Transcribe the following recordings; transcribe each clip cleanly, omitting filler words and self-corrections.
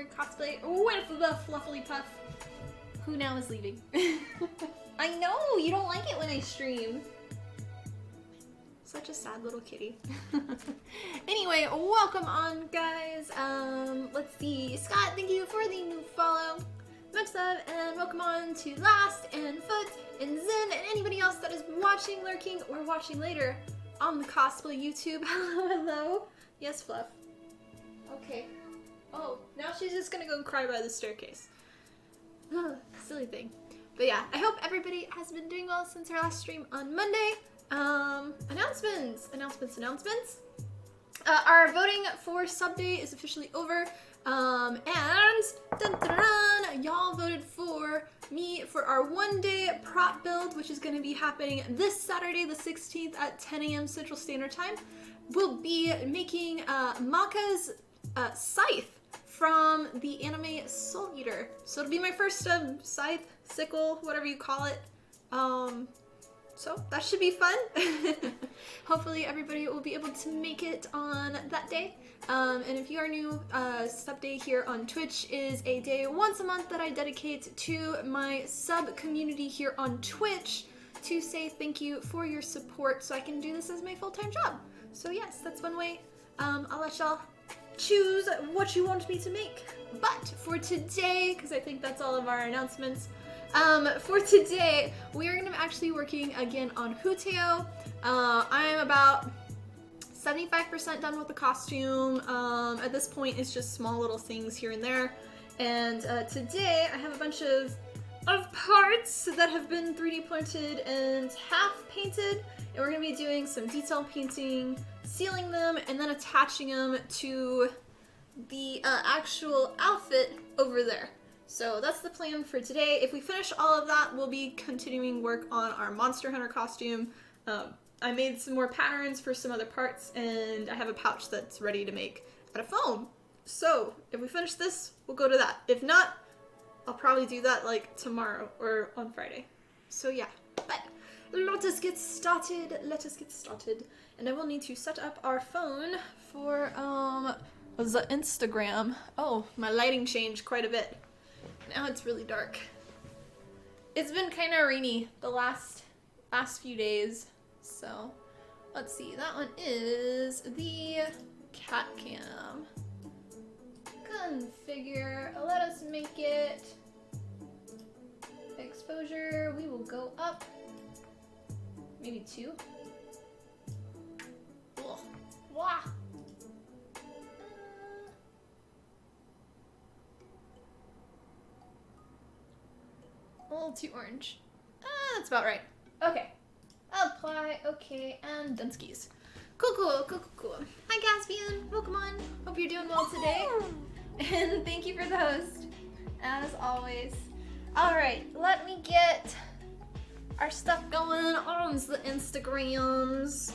cosplay with the Fluffily Puff, who now is leaving. I know, you don't like it when I stream. Such a sad little kitty. Anyway, welcome on, guys. Let's see. Scott, thank you for the new follow. Much love, and welcome on to Last, and Foot, and Zen, and anybody else that is watching, lurking, or watching later on the Cosplay YouTube. Hello, hello. Yes, Fluff. Okay. Oh, now she's just gonna go cry by the staircase. Silly thing. But yeah, I hope everybody has been doing well since our last stream on Monday. Announcements. Our voting for sub day is officially over. And dun, dun, dun, y'all voted for me for our one-day prop build, which is going to be happening this Saturday, the 16th at 10 a.m. Central Standard Time. We'll be making Maka's scythe from the anime Soul Eater. So it'll be my first scythe, sickle, whatever you call it. So that should be fun. Hopefully everybody will be able to make it on that day. And if you are new, sub day here on Twitch is a day once a month that I dedicate to my sub community here on Twitch to say thank you for your support so I can do this as my full-time job. So yes, that's one way. I'll let y'all choose what you want me to make. But for today, because I think that's all of our announcements, for today, we are going to be actually working again on Huteo. I am about 75% done with the costume. At this point, it's just small little things here and there. And today, I have a bunch of parts that have been 3D printed and half painted. And we're going to be doing some detail painting, sealing them, and then attaching them to the actual outfit over there. So that's the plan for today. If we finish all of that, we'll be continuing work on our Monster Hunter costume. I made some more patterns for some other parts, and I have a pouch that's ready to make out of foam. So if we finish this, we'll go to that. If not, I'll probably do that like tomorrow or on Friday. So yeah, but let us get started. And I will need to set up our phone for the Instagram. Oh, my lighting changed quite a bit. Now it's really dark. It's been kind of rainy the last few days. So let's see. That one is the cat cam. Configure. Let us make it. Exposure. We will go up. Maybe 2. Ugh. Wah. A little too orange. That's about right. Okay. Apply, okay, and done skis. Cool. Hi, Caspian. Welcome on. Hope you're doing well today. And thank you for the host, as always. Alright, let me get our stuff going on the Instagrams.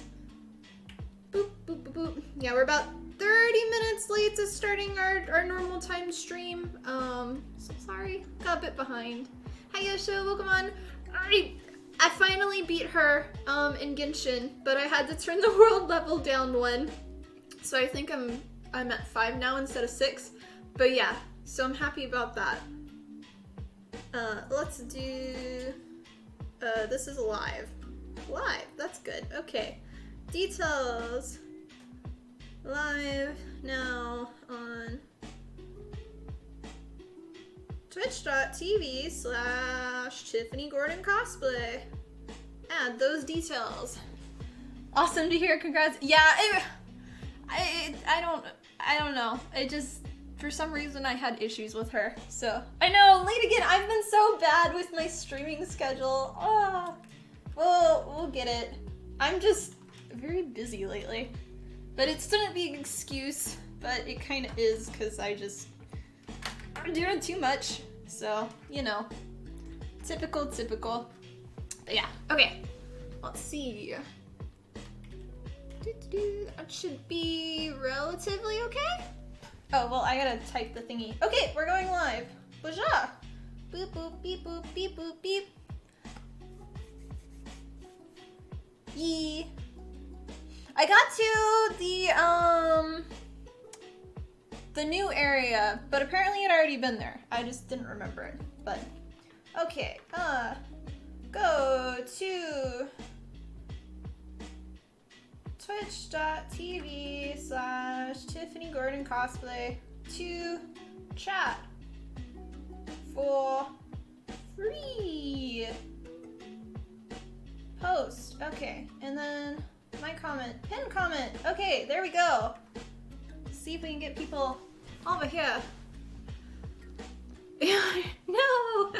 Boop, boop, boop, boop. Yeah, we're about 30 minutes late to starting our normal time stream. So sorry. Got a bit behind. Hi Yosho, welcome on. I finally beat her in Genshin, but I had to turn the world level down 1. So I think I'm at 5 now instead of 6. But yeah, so I'm happy about that. Let's do this is live. Live, that's good. Okay. Details. Live now on twitch.tv/Tiffany Gordon Cosplay. Add those details. Awesome to hear. Congrats. Yeah, I don't know. It just, for some reason I had issues with her. So I know, late again. I've been so bad with my streaming schedule. Oh, we'll get it. I'm just very busy lately. But it shouldn't be an excuse, but it kind of is because I'm doing too much. So, you know, typical. But yeah, okay. Let's see. That should be relatively okay. Oh, well, I gotta type the thingy. Okay, we're going live. Bonjour. Boop, boop, beep, boop, beep, boop, beep. Yee. I got to the new area, but apparently it had already been there. I just didn't remember it, but okay. Go to twitch.tv/Tiffany Gordon Cosplay to chat for free. Post. Okay, and then my comment. Pin comment. Okay, there we go. See if we can get people over here. No!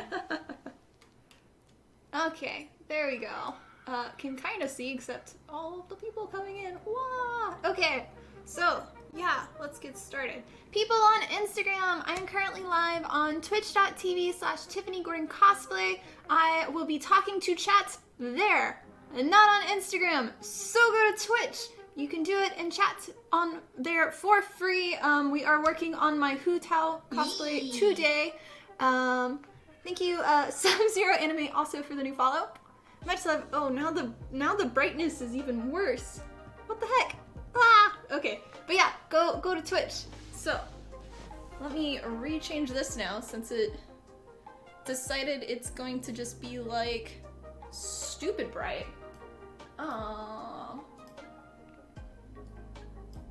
Okay, there we go. Can kind of see, except all of the people coming in. Wah! Okay, so yeah, let's get started. People on Instagram, I'm currently live on twitch.tv/Tiffany Gordon Cosplay. I will be talking to chat there, and not on Instagram. So go to Twitch. You can do it and chat on there for free. We are working on my Hu Tao cosplay today. Thank you, Sub-Zero Anime, also for the new follow. Much love. Oh, now the brightness is even worse. What the heck? Ah! Okay, but yeah, go to Twitch. So, let me rechange this now since it decided it's going to just be like stupid bright. Oh.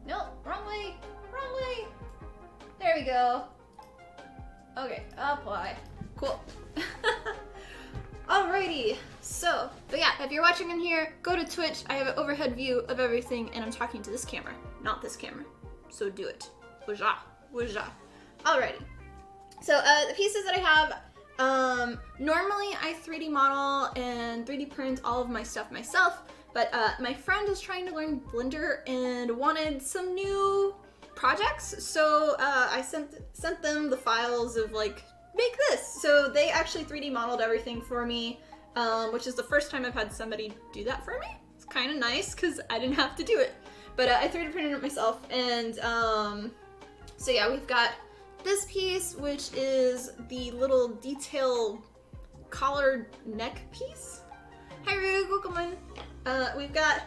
No, wrong way, wrong way. There we go. Okay, apply. Cool. Alrighty, so, but yeah, if you're watching in here, go to Twitch. I have an overhead view of everything, and I'm talking to this camera, not this camera. So do it. Wujja, wujja. Alrighty. So, the pieces that I have, normally I 3D model and 3D print all of my stuff myself, but my friend is trying to learn Blender and wanted some new projects, so I sent them the files of like, make this. So they actually 3D modeled everything for me, which is the first time I've had somebody do that for me. It's kind of nice because I didn't have to do it, but I 3D printed it myself. And so yeah, we've got this piece, which is the little detail collar neck piece. Hi Rug, welcome in. We've got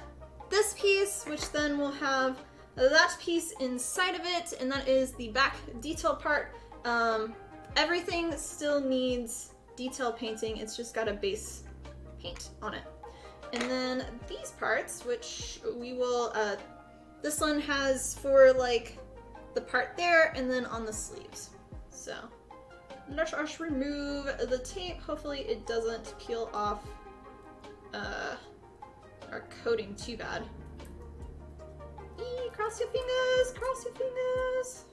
this piece, which then will have that piece inside of it, and that is the back detail part. Everything still needs detail painting, it's just got a base paint on it. And then these parts, which we will, this one has for like the part there and then on the sleeves. So let us remove the tape. Hopefully it doesn't peel off our coating too bad. Eee, cross your fingers, cross your fingers.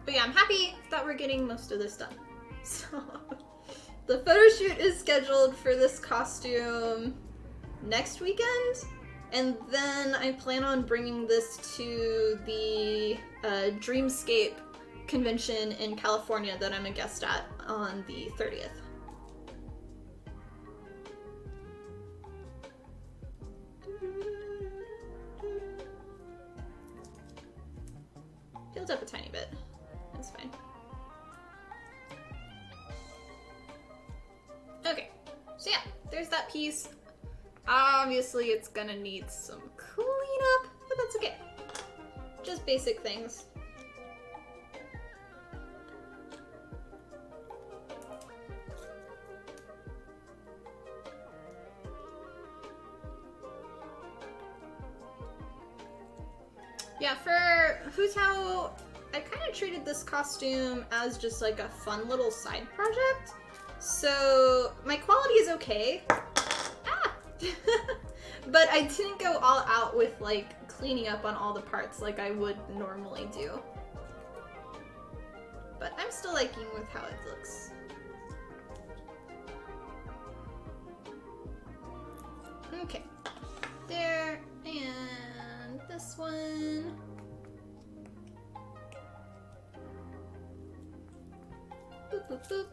But yeah, I'm happy that we're getting most of this done. So, the photo shoot is scheduled for this costume next weekend, and then I plan on bringing this to the Dreamscape convention in California that I'm a guest at on the 30th. Peeled up a tiny bit. That's fine. Okay, so yeah, there's that piece. Obviously it's gonna need some cleanup, but that's okay. Just basic things. Yeah, for Hu Tao, I kind of treated this costume as just like a fun little side project. So my quality is okay. Ah! But I didn't go all out with like cleaning up on all the parts like I would normally do. But I'm still liking with how it looks. Okay. There, and this one. Boop, boop, boop.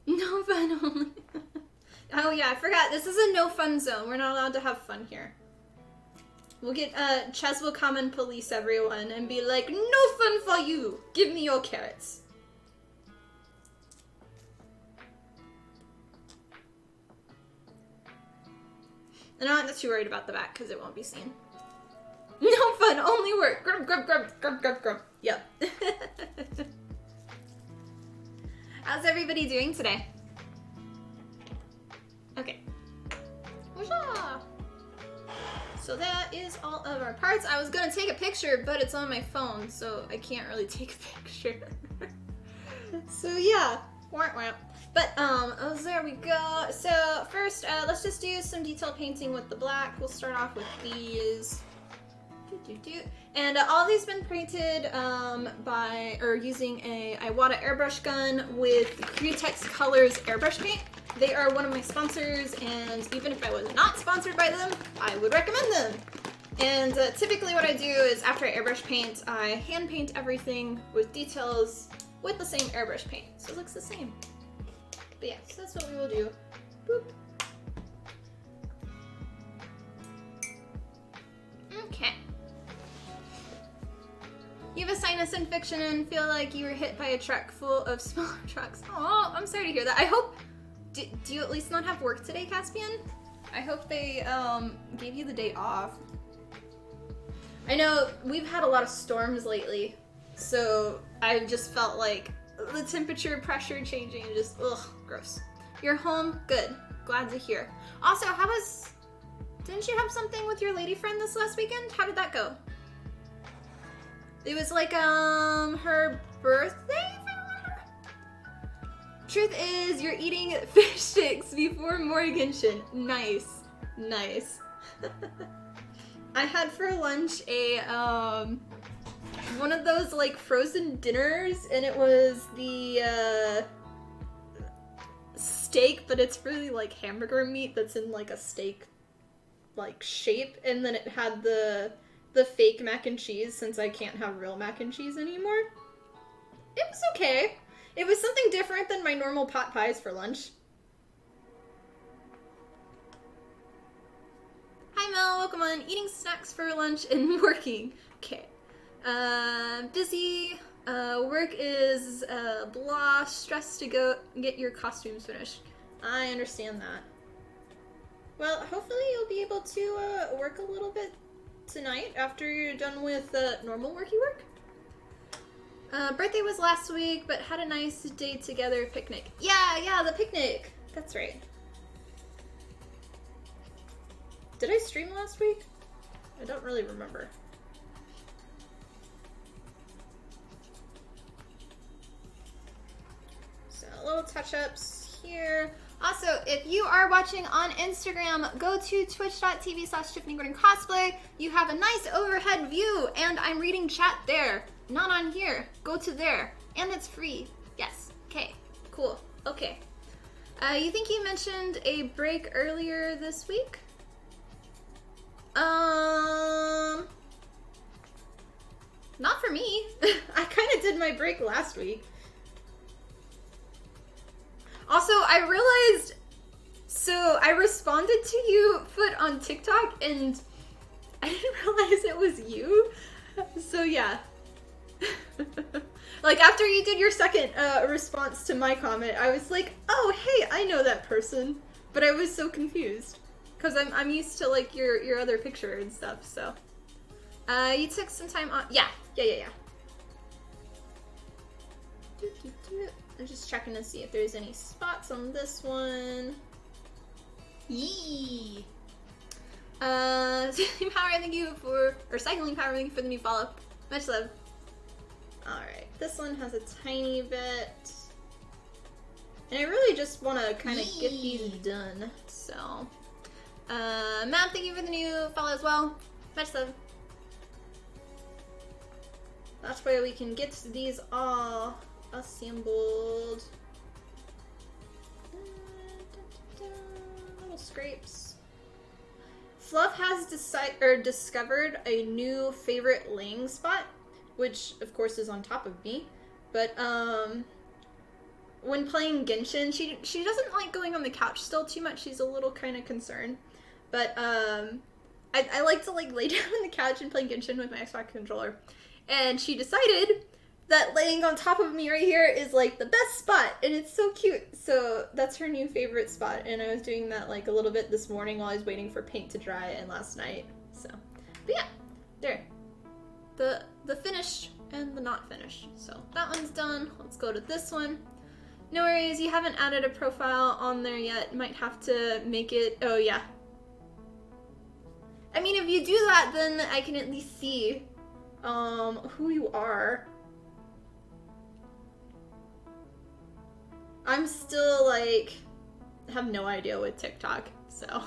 No fun only. Oh yeah, I forgot. This is a no fun zone. We're not allowed to have fun here. We'll get, Ches will come and police everyone and be like, no fun for you! Give me your carrots. And I'm not too worried about the back because it won't be seen. No fun, only work. Grub, grub, grub, grub, grub, grub. Yep. How's everybody doing today? Okay. Whoosha! So that is all of our parts. I was gonna take a picture, but it's on my phone, so I can't really take a picture. So yeah. But, oh, there we go. So first, let's just do some detail painting with the black. We'll start off with these. And all these been painted using a Iwata airbrush gun with Createx Colors airbrush paint. They are one of my sponsors, and even if I was not sponsored by them, I would recommend them. And typically what I do is after I airbrush paint, I hand paint everything with details with the same airbrush paint. So it looks the same. But yeah, so that's what we will do. Boop. Okay. You have a sinus infection and feel like you were hit by a truck full of smaller trucks. Oh, I'm sorry to hear that. I hope... Do you at least not have work today, Caspian? I hope they gave you the day off. I know we've had a lot of storms lately, so I've just felt like the temperature, pressure changing, just ugh, gross. You're home? Good. Glad to hear. Also, didn't you have something with your lady friend this last weekend? How did that go? It was like, her birthday, if I remember? Truth is, you're eating fish sticks before more Genshin. Nice. Nice. I had for lunch a, one of those, like, frozen dinners, and it was the, steak, but it's really, like, hamburger meat that's in, like, a steak, like, shape, and then it had the fake mac and cheese, since I can't have real mac and cheese anymore. It was okay. It was something different than my normal pot pies for lunch. Hi Mel, welcome on. Eating snacks for lunch and working. Okay. Busy. Work is blah. Stressed to go get your costumes finished. I understand that. Well, hopefully you'll be able to work a little bit tonight after you're done with normal worky work. Birthday was last week, but had a nice day together picnic. Yeah, the picnic. That's right. Did I stream last week? I don't really remember. So little touch-ups here. Also, if you are watching on Instagram, go to twitch.tv/TiffanyGordonCosplay. You have a nice overhead view, and I'm reading chat there. Not on here. Go to there. And it's free. Yes. Okay. Cool. Okay. You think you mentioned a break earlier this week? Not for me. I kind of did my break last week. Also, I realized, so I responded to you, Foot, on TikTok, and I didn't realize it was you. So yeah. Like, after you did your second response to my comment, I was like, oh, hey, I know that person. But I was so confused. Because I'm used to, like, your other picture and stuff, so. You took some time on, yeah. I'm just checking to see if there's any spots on this one. Yee! Cycling Power, thank you for the new follow. Much love. Alright, this one has a tiny bit. And I really just want to kind of get these done, so. Matt, thank you for the new follow as well. Much love. That's why we can get these all assembled. Little scrapes. Fluff has discovered a new favorite laying spot, which of course is on top of me. But when playing Genshin, she doesn't like going on the couch still too much. She's a little kind of concerned. But I like to like lay down on the couch and play Genshin with my Xbox controller. And she decided that laying on top of me right here is like the best spot, and it's so cute. So that's her new favorite spot, and I was doing that like a little bit this morning while I was waiting for paint to dry and last night. So, but yeah, there. The finished and the not finished. So that one's done. Let's go to this one. No worries, you haven't added a profile on there yet. Might have to make it, oh yeah. I mean, if you do that, then I can at least see who you are. I'm still like, have no idea with TikTok, so.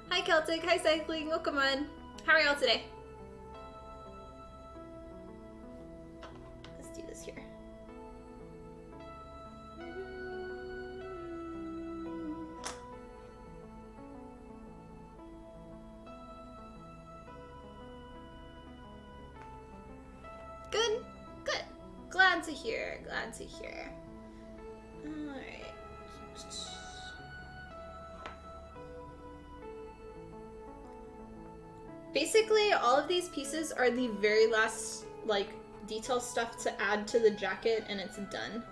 Hi Celtic, hi Cycling, welcome on. How are y'all today? Let's do this here. Good, good. Glad to hear, glad to hear. Alright. Basically, all of these pieces are the very last, like, detail stuff to add to the jacket, and it's done.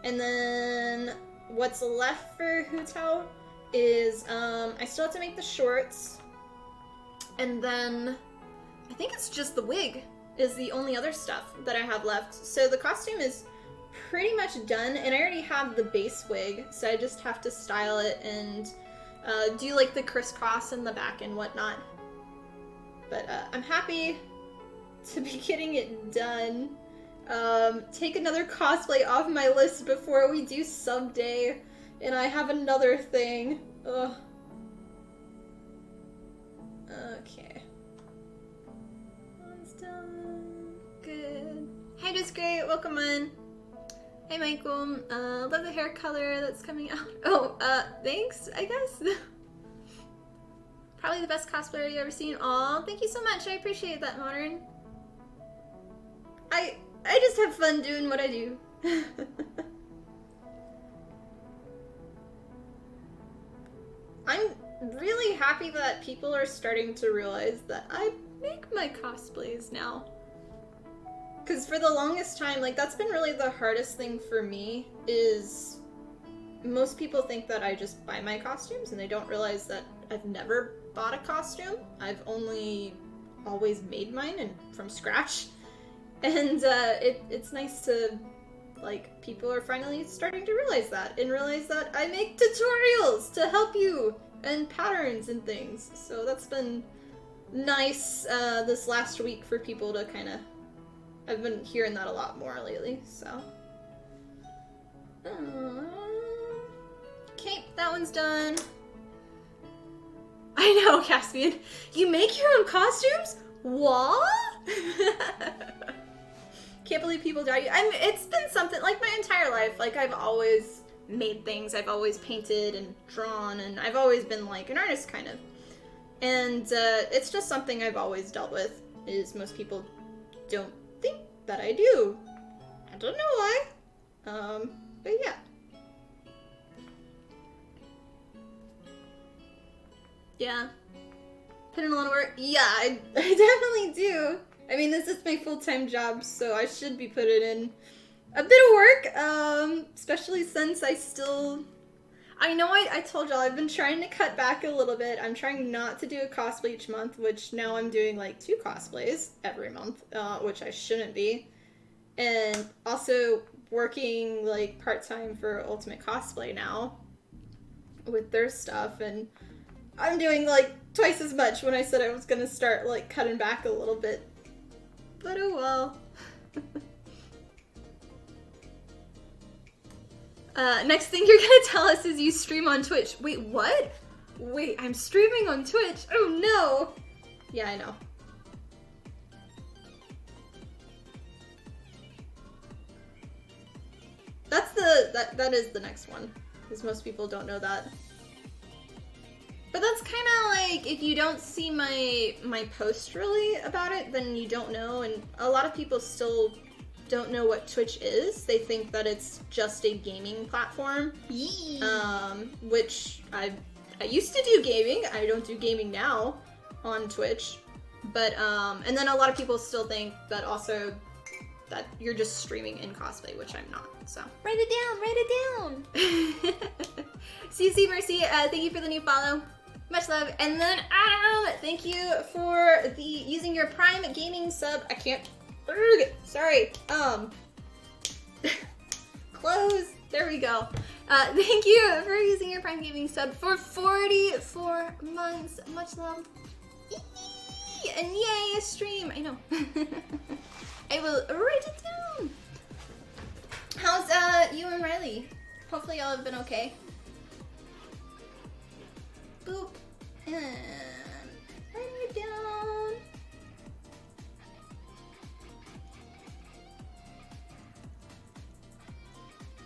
And then what's left for Hu Tao is, I still have to make the shorts, and then I think it's just the wig is the only other stuff that I have left. So the costume is pretty much done, and I already have the base wig, so I just have to style it and do, like, the crisscross in the back and whatnot. But I'm happy to be getting it done. Take another cosplay off my list before we do sub day, and I have another thing. Ugh. Okay. One's done. Good. Hi, Just Great. Welcome on. Hey, Michael. Love the hair color that's coming out. Oh, thanks, I guess. Probably the best cosplayer you've ever seen. Aw, thank you so much. I appreciate that, Modern. I just have fun doing what I do. I'm really happy that people are starting to realize that I make my cosplays now. Because for the longest time, like, that's been really the hardest thing for me, is most people think that I just buy my costumes, and they don't realize that I've never bought a costume. I've only always made mine and from scratch. And it's nice to, like, people are finally starting to realize that, and realize that I make tutorials to help you, and patterns and things. So that's been nice this last week for people to kind of, I've been hearing that a lot more lately, so. Okay, that one's done. I know, Caspian. You make your own costumes? What? Can't believe people doubt you. It's been something, like, my entire life. Like, I've always made things. I've always painted and drawn, and I've always been, like, an artist, kind of. And it's just something I've always dealt with, is most people don't think that I do. I don't know why. But yeah. Yeah. Put in a lot of work. Yeah, I definitely do. I mean, this is my full-time job, so I should be putting in a bit of work, especially since I know I told y'all I've been trying to cut back a little bit. I'm trying not to do a cosplay each month, which now I'm doing like 2 cosplays every month, which I shouldn't be. And also working like part-time for Ultimate Cosplay now with their stuff, and I'm doing like twice as much when I said I was gonna start like cutting back a little bit. But oh well. Next thing you're gonna tell us is you stream on Twitch. Wait, what? Wait, I'm streaming on Twitch? Oh no! Yeah, I know. That is the next one, because most people don't know that. But that's kind of like, if you don't see my post really about it, then you don't know, and a lot of people still don't know what Twitch is. They think that it's just a gaming platform, which I I used to do gaming. I don't do gaming now on Twitch. But, and then a lot of people still think that also that you're just streaming in cosplay, which I'm not, so. Write it down. CC Mercy, thank you for the new follow. Much love. And then Adam, thank you for the using your Prime Gaming sub. I can't. Sorry. Close. There we go. Thank you for using your Prime Gaming sub for 44 months. Much love. And yay, a stream. I know. I will write it down. How's you and Riley? Hopefully y'all have been okay. Boop. And write it down.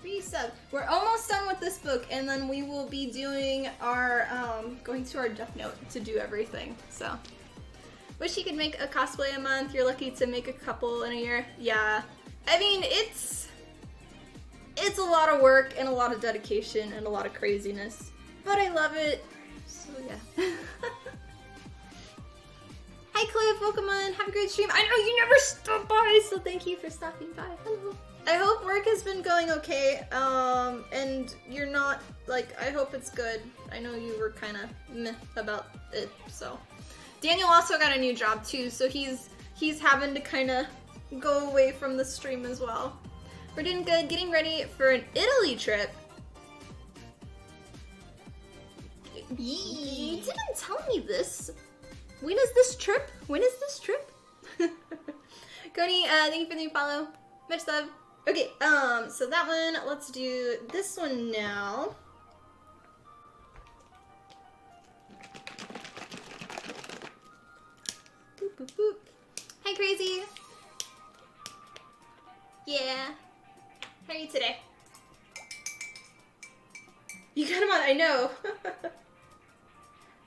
Resub. We're almost done with this book, and then we will be doing our going to our Death Note to do everything. So, wish you could make a cosplay a month. You're lucky to make a couple in a year. Yeah, I mean it's a lot of work and a lot of dedication and a lot of craziness, but I love it. So yeah. Hi Cliff, welcome on. Have a great stream. I know you never stopped by, so thank you for stopping by. Hello. I hope work has been going okay, and you're not, like, I hope it's good. I know you were kind of meh about it, so. Daniel also got a new job too, so he's having to kind of go away from the stream as well. We're doing good, getting ready for an Italy trip. You didn't tell me this. When is this trip? When is this trip? Coney, thank you for the new follow. Much love. Okay, so that one, let's do this one now. Boop, boop, boop. Hi, Crazy. Yeah. How are you today? You got him on, I know.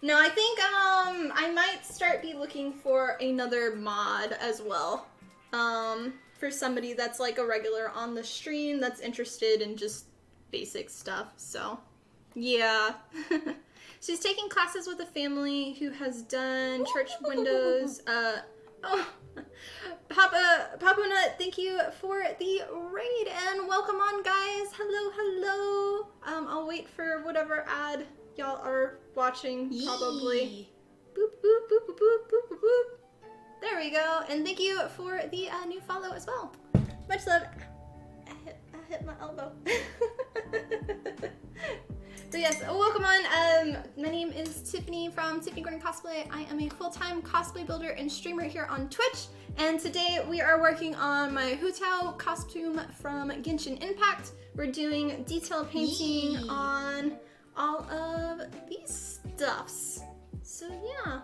No, I think, I might start be looking for another mod as well. For somebody that's like a regular on the stream that's interested in just basic stuff, so yeah. She's taking classes with a family who has done church windows. Oh, Papa Nut, thank you for the raid and welcome on, guys. Hello, hello. I'll wait for whatever ad y'all are watching, probably. Boop, boop, boop, boop, boop, boop, boop, boop. There we go, and thank you for the new follow as well. Much love. I hit my elbow. So yes, welcome on. My name is Tiffany from Tiffany Gordon Cosplay. I am a full-time cosplay builder and streamer here on Twitch, and today we are working on my Hu Tao costume from Genshin Impact. We're doing detail painting on all of these stuffs. So yeah,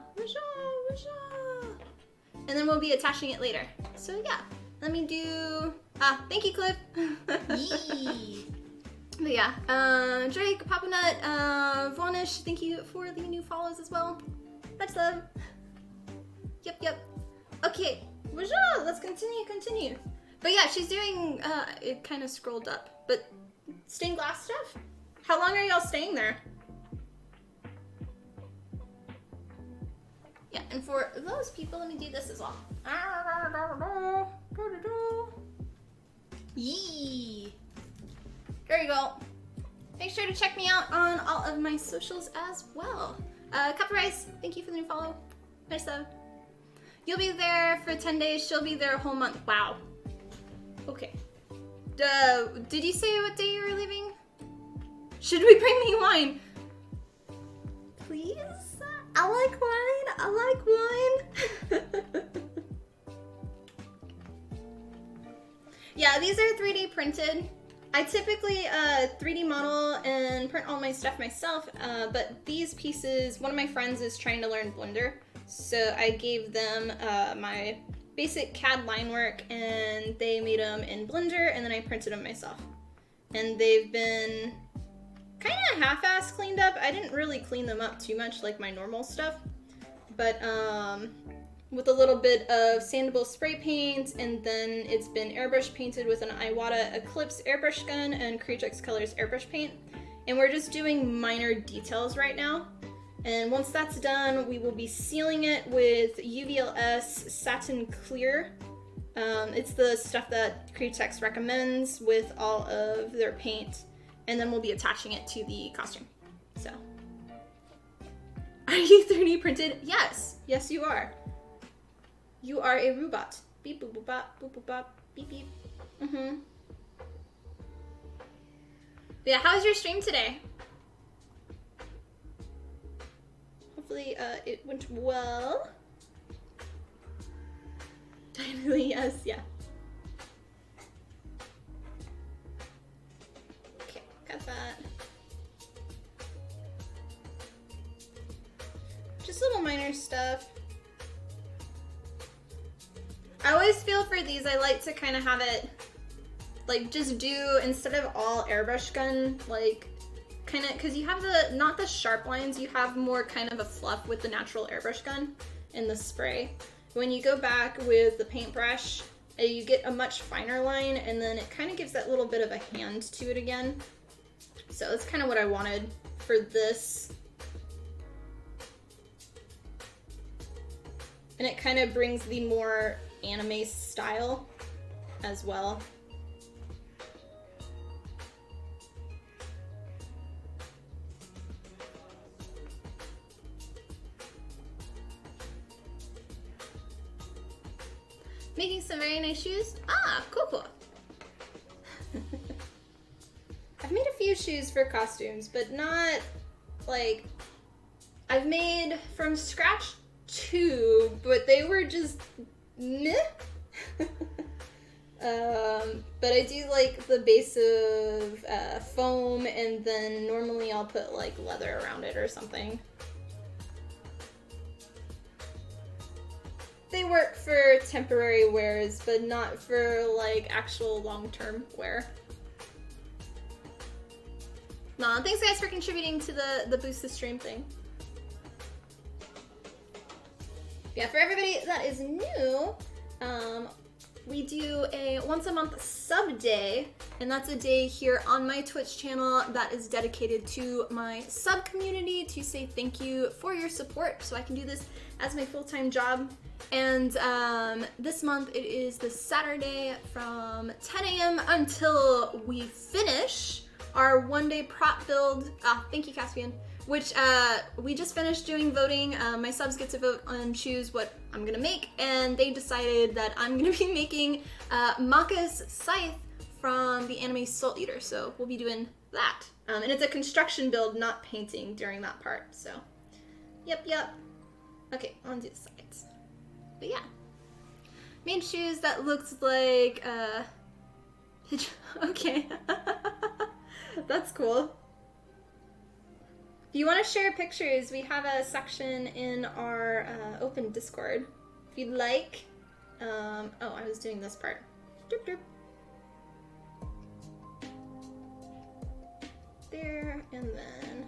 and then we'll be attaching it later. So yeah, let me do, thank you, Cliff. But yeah, Drake, Papa Nut, Vanish, thank you for the new follows as well. Much love. Yep. Okay, let's continue. But yeah, she's doing, it kind of scrolled up, but stained glass stuff? How long are y'all staying there? Yeah, and for those people, let me do this as well. Yee. There you go. Make sure to check me out on all of my socials as well. Cup Rice, thank you for the new follow. Nice though. You'll be there for 10 days, she'll be there a whole month. Wow. Okay. Did you say what day you were leaving? Should we bring me wine? Please? I like wine. Yeah, these are 3D printed. I typically 3D model and print all my stuff myself, but these pieces, one of my friends is trying to learn Blender, so I gave them my basic CAD line work and they made them in Blender and then I printed them myself. And they've been kind of half-ass cleaned up. I didn't really clean them up too much like my normal stuff, but with a little bit of sandable spray paint, and then it's been airbrush painted with an Iwata Eclipse airbrush gun and Creatrix Colors airbrush paint. and we're just doing minor details right now. And once that's done, we will be sealing it with UVLS Satin Clear. It's the stuff that Createx recommends with all of their paint, and then we'll be attaching it to the costume. So, are you 3D printed? Yes, yes you are. You are a robot. Beep boop boop bop boop boop bop beep beep. Yeah, how was your stream today? Hopefully it went well. Finally, yes, yeah. Okay, got that. Just little minor stuff. I always feel for these, I like to kind of have it, like, just do, instead of all airbrush gun, like, kind of, because you have the, not the sharp lines, you have more kind of a fluff with the natural airbrush gun in the spray. When you go back with the paintbrush, you get a much finer line, and then it kind of gives that little bit of a hand to it again. So that's kind of what I wanted for this. And it kind of brings the more anime style as well. Making some very nice shoes. Ah, cool. I've made a few shoes for costumes, but not like, I've made from scratch 2, but they were just meh. But I do like the base of foam, and then normally I'll put like leather around it or something. They work for temporary wears, but not for like actual long-term wear. Nah, thanks guys for contributing to the boost the stream thing. Yeah, for everybody that is new, we do a once a month sub day, and that's a day here on my Twitch channel that is dedicated to my sub community to say thank you for your support so I can do this as my full-time job. And this month it is the Saturday from 10 a.m. until we finish our one-day prop build. Thank you, Caspian. Which we just finished doing voting. My subs get to vote and choose what I'm gonna make, and they decided that I'm gonna be making Maka's scythe from the anime Soul Eater, so we'll be doing that. And it's a construction build, not painting during that part, so yep. Okay, on to the sides. But yeah, made shoes that looks like okay. That's cool. If you want to share pictures, we have a section in our open Discord. If you'd like. Oh, I was doing this part. Doop, doop. There, and then.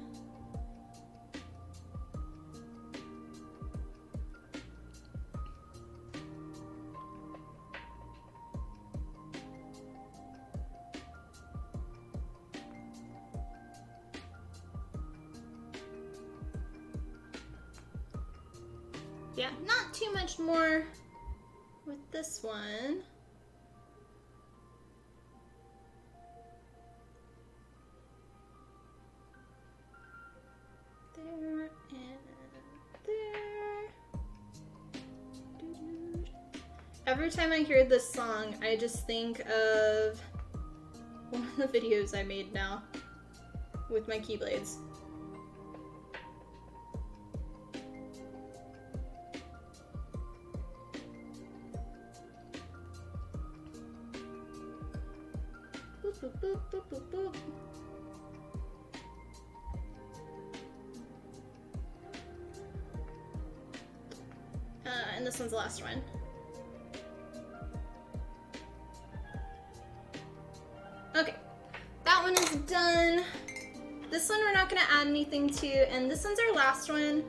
Yeah, not too much more with this one. There and there. Every time I hear this song, I just think of one of the videos I made now with my keyblades. Boop, boop, boop, boop, boop. And this one's the last one. Okay, that one is done. This one we're not gonna add anything to, and this one's our last one.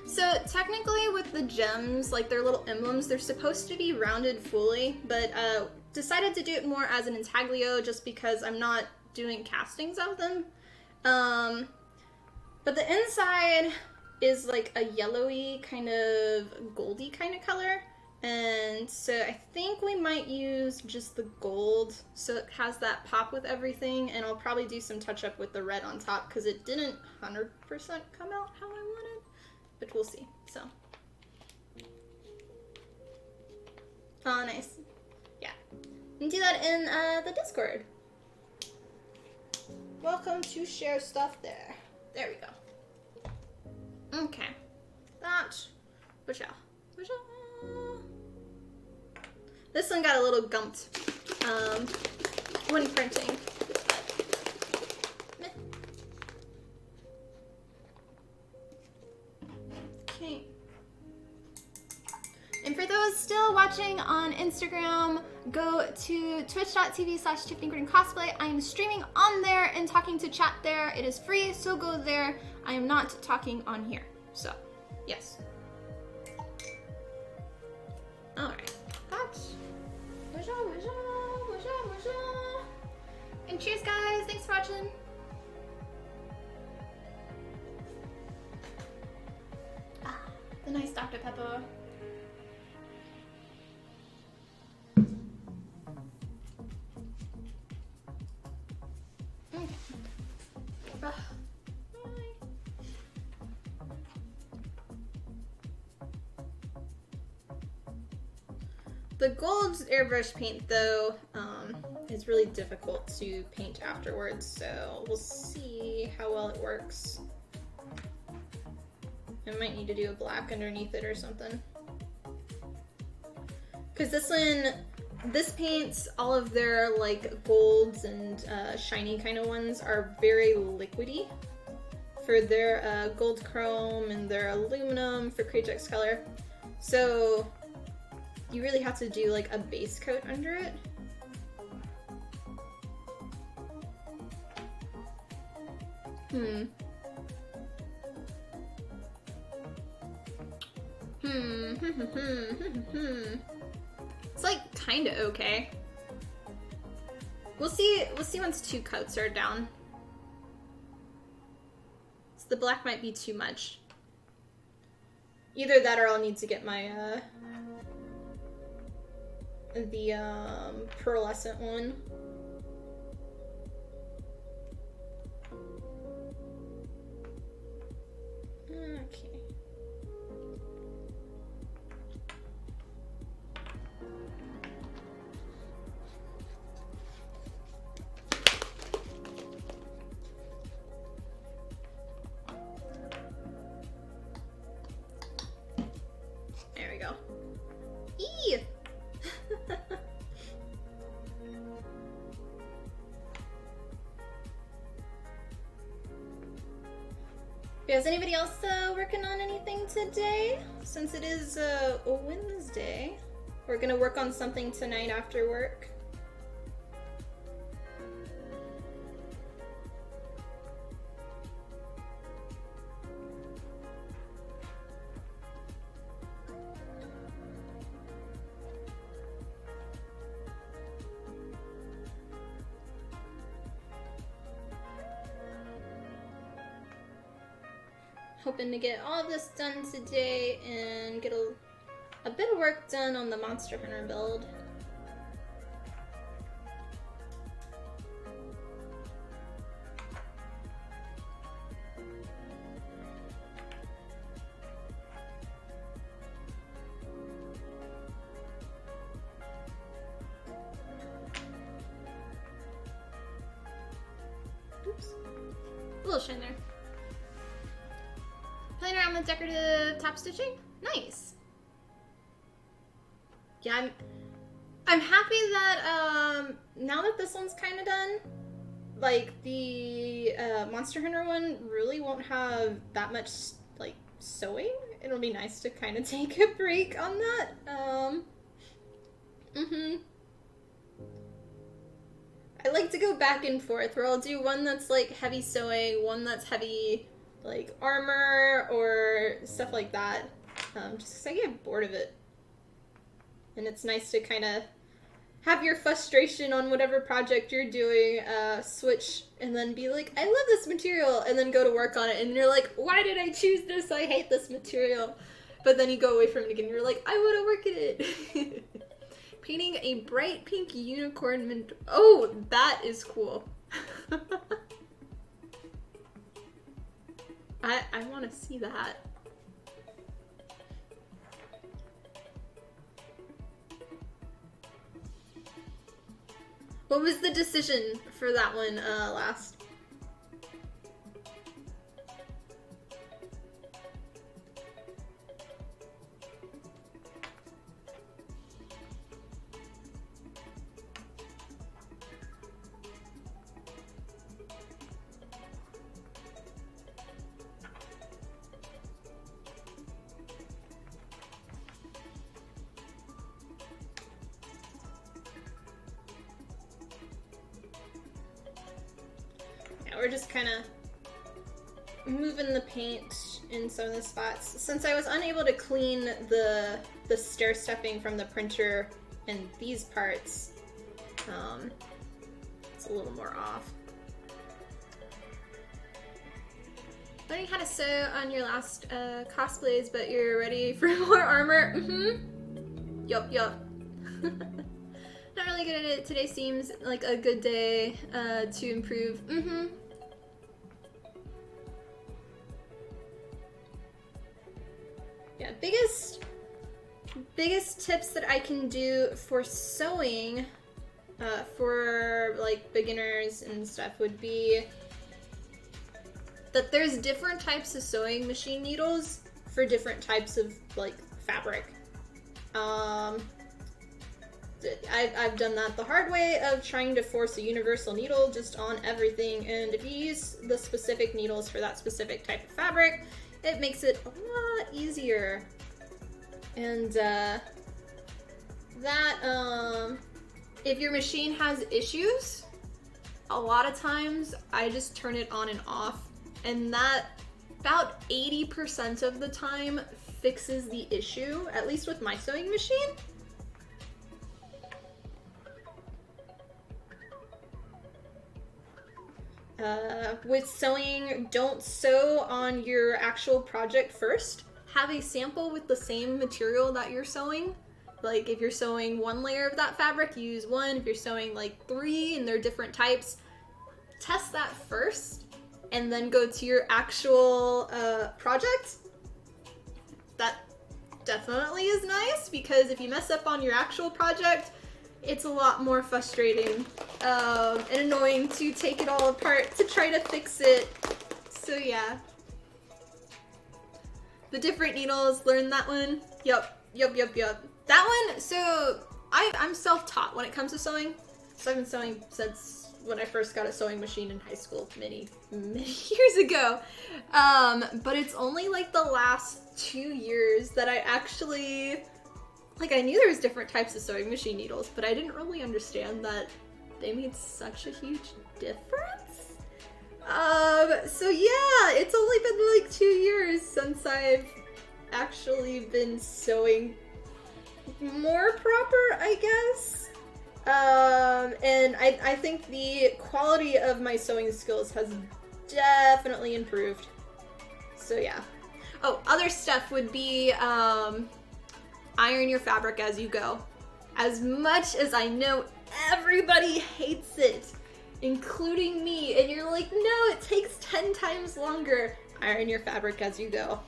So technically with the gems, like their little emblems, they're supposed to be rounded fully, but decided to do it more as an intaglio just because I'm not doing castings of them. But the inside is like a yellowy kind of goldy kind of color. And so I think we might use just the gold so it has that pop with everything, and I'll probably do some touch up with the red on top because it didn't 100% come out how I wanted, but we'll see. So, oh nice, yeah, and do that in the Discord. Welcome to share stuff there. There we go. Okay, that, this one got a little gumped when printing. Okay. And for those still watching on Instagram, go to twitch.tv/TiffanyGreenCosplay. I am streaming on there and talking to chat there. It is free, so go there. I am not talking on here. So, yes. Alright. That's... And cheers, guys. Thanks for watching. Ah, the nice Dr. Pepper. Okay. The gold airbrush paint, though, is really difficult to paint afterwards, so we'll see how well it works. I might need to do a black underneath it or something. Because this paints, all of their like golds and shiny kind of ones are very liquidy for their gold chrome and their aluminum for Krajak's color. So you really have to do like a base coat under it. It's like kind of okay. We'll see once 2 coats are down. So the black might be too much. Either that or I'll need to get my the pearlescent one. Okay. There we go. Eee! Is anybody else working on anything today? Since it is a Wednesday, we're gonna work on something tonight after work. Hoping to get all of this done today and get a bit of work done on the Monster Hunter build. Oops. A little shine there. Playing around with decorative top stitching? Nice. Yeah, I'm happy that now that this one's kind of done, like the Monster Hunter one really won't have that much like sewing. It'll be nice to kind of take a break on that. I like to go back and forth where I'll do one that's like heavy sewing, one that's heavy like armor or stuff like that, just because I get bored of it. And it's nice to kind of have your frustration on whatever project you're doing switch and then be like, I love this material, and then go to work on it and you're like, why did I choose this? I hate this material. But then you go away from it again and you're like, I want to work in it. Painting a bright pink unicorn mint. Oh, that is cool. I want to see that. What was the decision for that one last? We're just kind of moving the paint in some of the spots. Since I was unable to clean the stair stepping from the printer in these parts, it's a little more off. Learning how to sew on your last cosplays, but you're ready for more armor. Mm-hmm. Yup. Not really good at it. Today seems like a good day to improve. Mm-hmm. Yeah, biggest tips that I can do for sewing for like beginners and stuff would be that there's different types of sewing machine needles for different types of like fabric. I've done that the hard way of trying to force a universal needle just on everything, and if you use the specific needles for that specific type of fabric, it makes it a lot easier. And if your machine has issues, a lot of times I just turn it on and off, and that about 80% of the time fixes the issue, at least with my sewing machine. With sewing, don't sew on your actual project first. Have a sample with the same material that you're sewing. Like if you're sewing one layer of that fabric, use one. If you're sewing like 3 and they're different types, test that first and then go to your actual project. That definitely is nice, because if you mess up on your actual project, it's a lot more frustrating and annoying to take it all apart to try to fix it. So yeah. The different needles, learn that one. Yup. That one, so I'm self-taught when it comes to sewing. So I've been sewing since when I first got a sewing machine in high school many years ago. But it's only like the last 2 years that I actually, like, I knew there was different types of sewing machine needles, but I didn't really understand that they made such a huge difference. So yeah, it's only been like 2 years since I've actually been sewing more proper, I guess. And I think the quality of my sewing skills has definitely improved. So yeah. Oh, other stuff would be iron your fabric as you go. As much as I know everybody hates it, including me, and you're like, no, it takes 10 times longer. Iron your fabric as you go.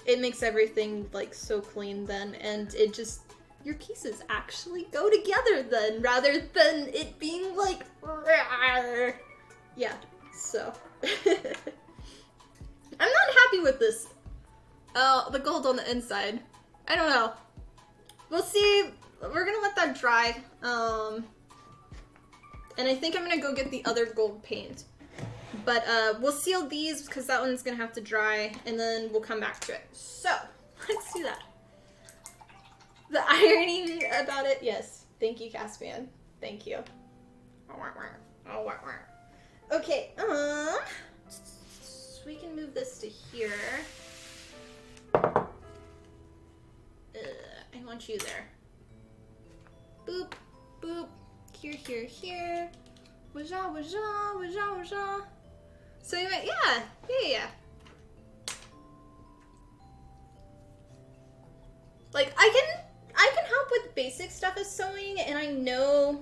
It makes everything like so clean then, and it just, your pieces actually go together then, rather than it being like, rawr. Yeah, so. I'm not happy with this. The gold on the inside. I don't know. We'll see. We're gonna let that dry. And I think I'm gonna go get the other gold paint. But we'll seal these because that one's gonna have to dry, and then we'll come back to it. So, let's do that. The ironing about it, yes. Thank you, Caspian. Thank you. Okay, so we can move this to here. I want you there. Boop. Boop. Here, here, here. Wajah, wajah, wajah, wajah. So anyway, yeah. Like, I can help with basic stuff as sewing, and I know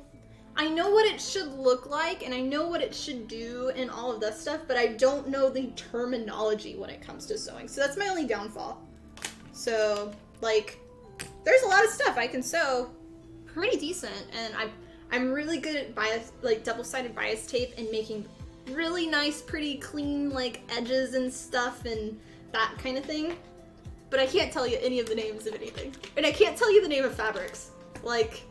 what it should look like, and I know what it should do, and all of that stuff, but I don't know the terminology when it comes to sewing. So that's my only downfall. So, like, there's a lot of stuff I can sew pretty decent, and I'm really good at double-sided bias tape and making really nice, pretty clean, like, edges and stuff and that kind of thing. But I can't tell you any of the names of anything. And I can't tell you the name of fabrics. Like,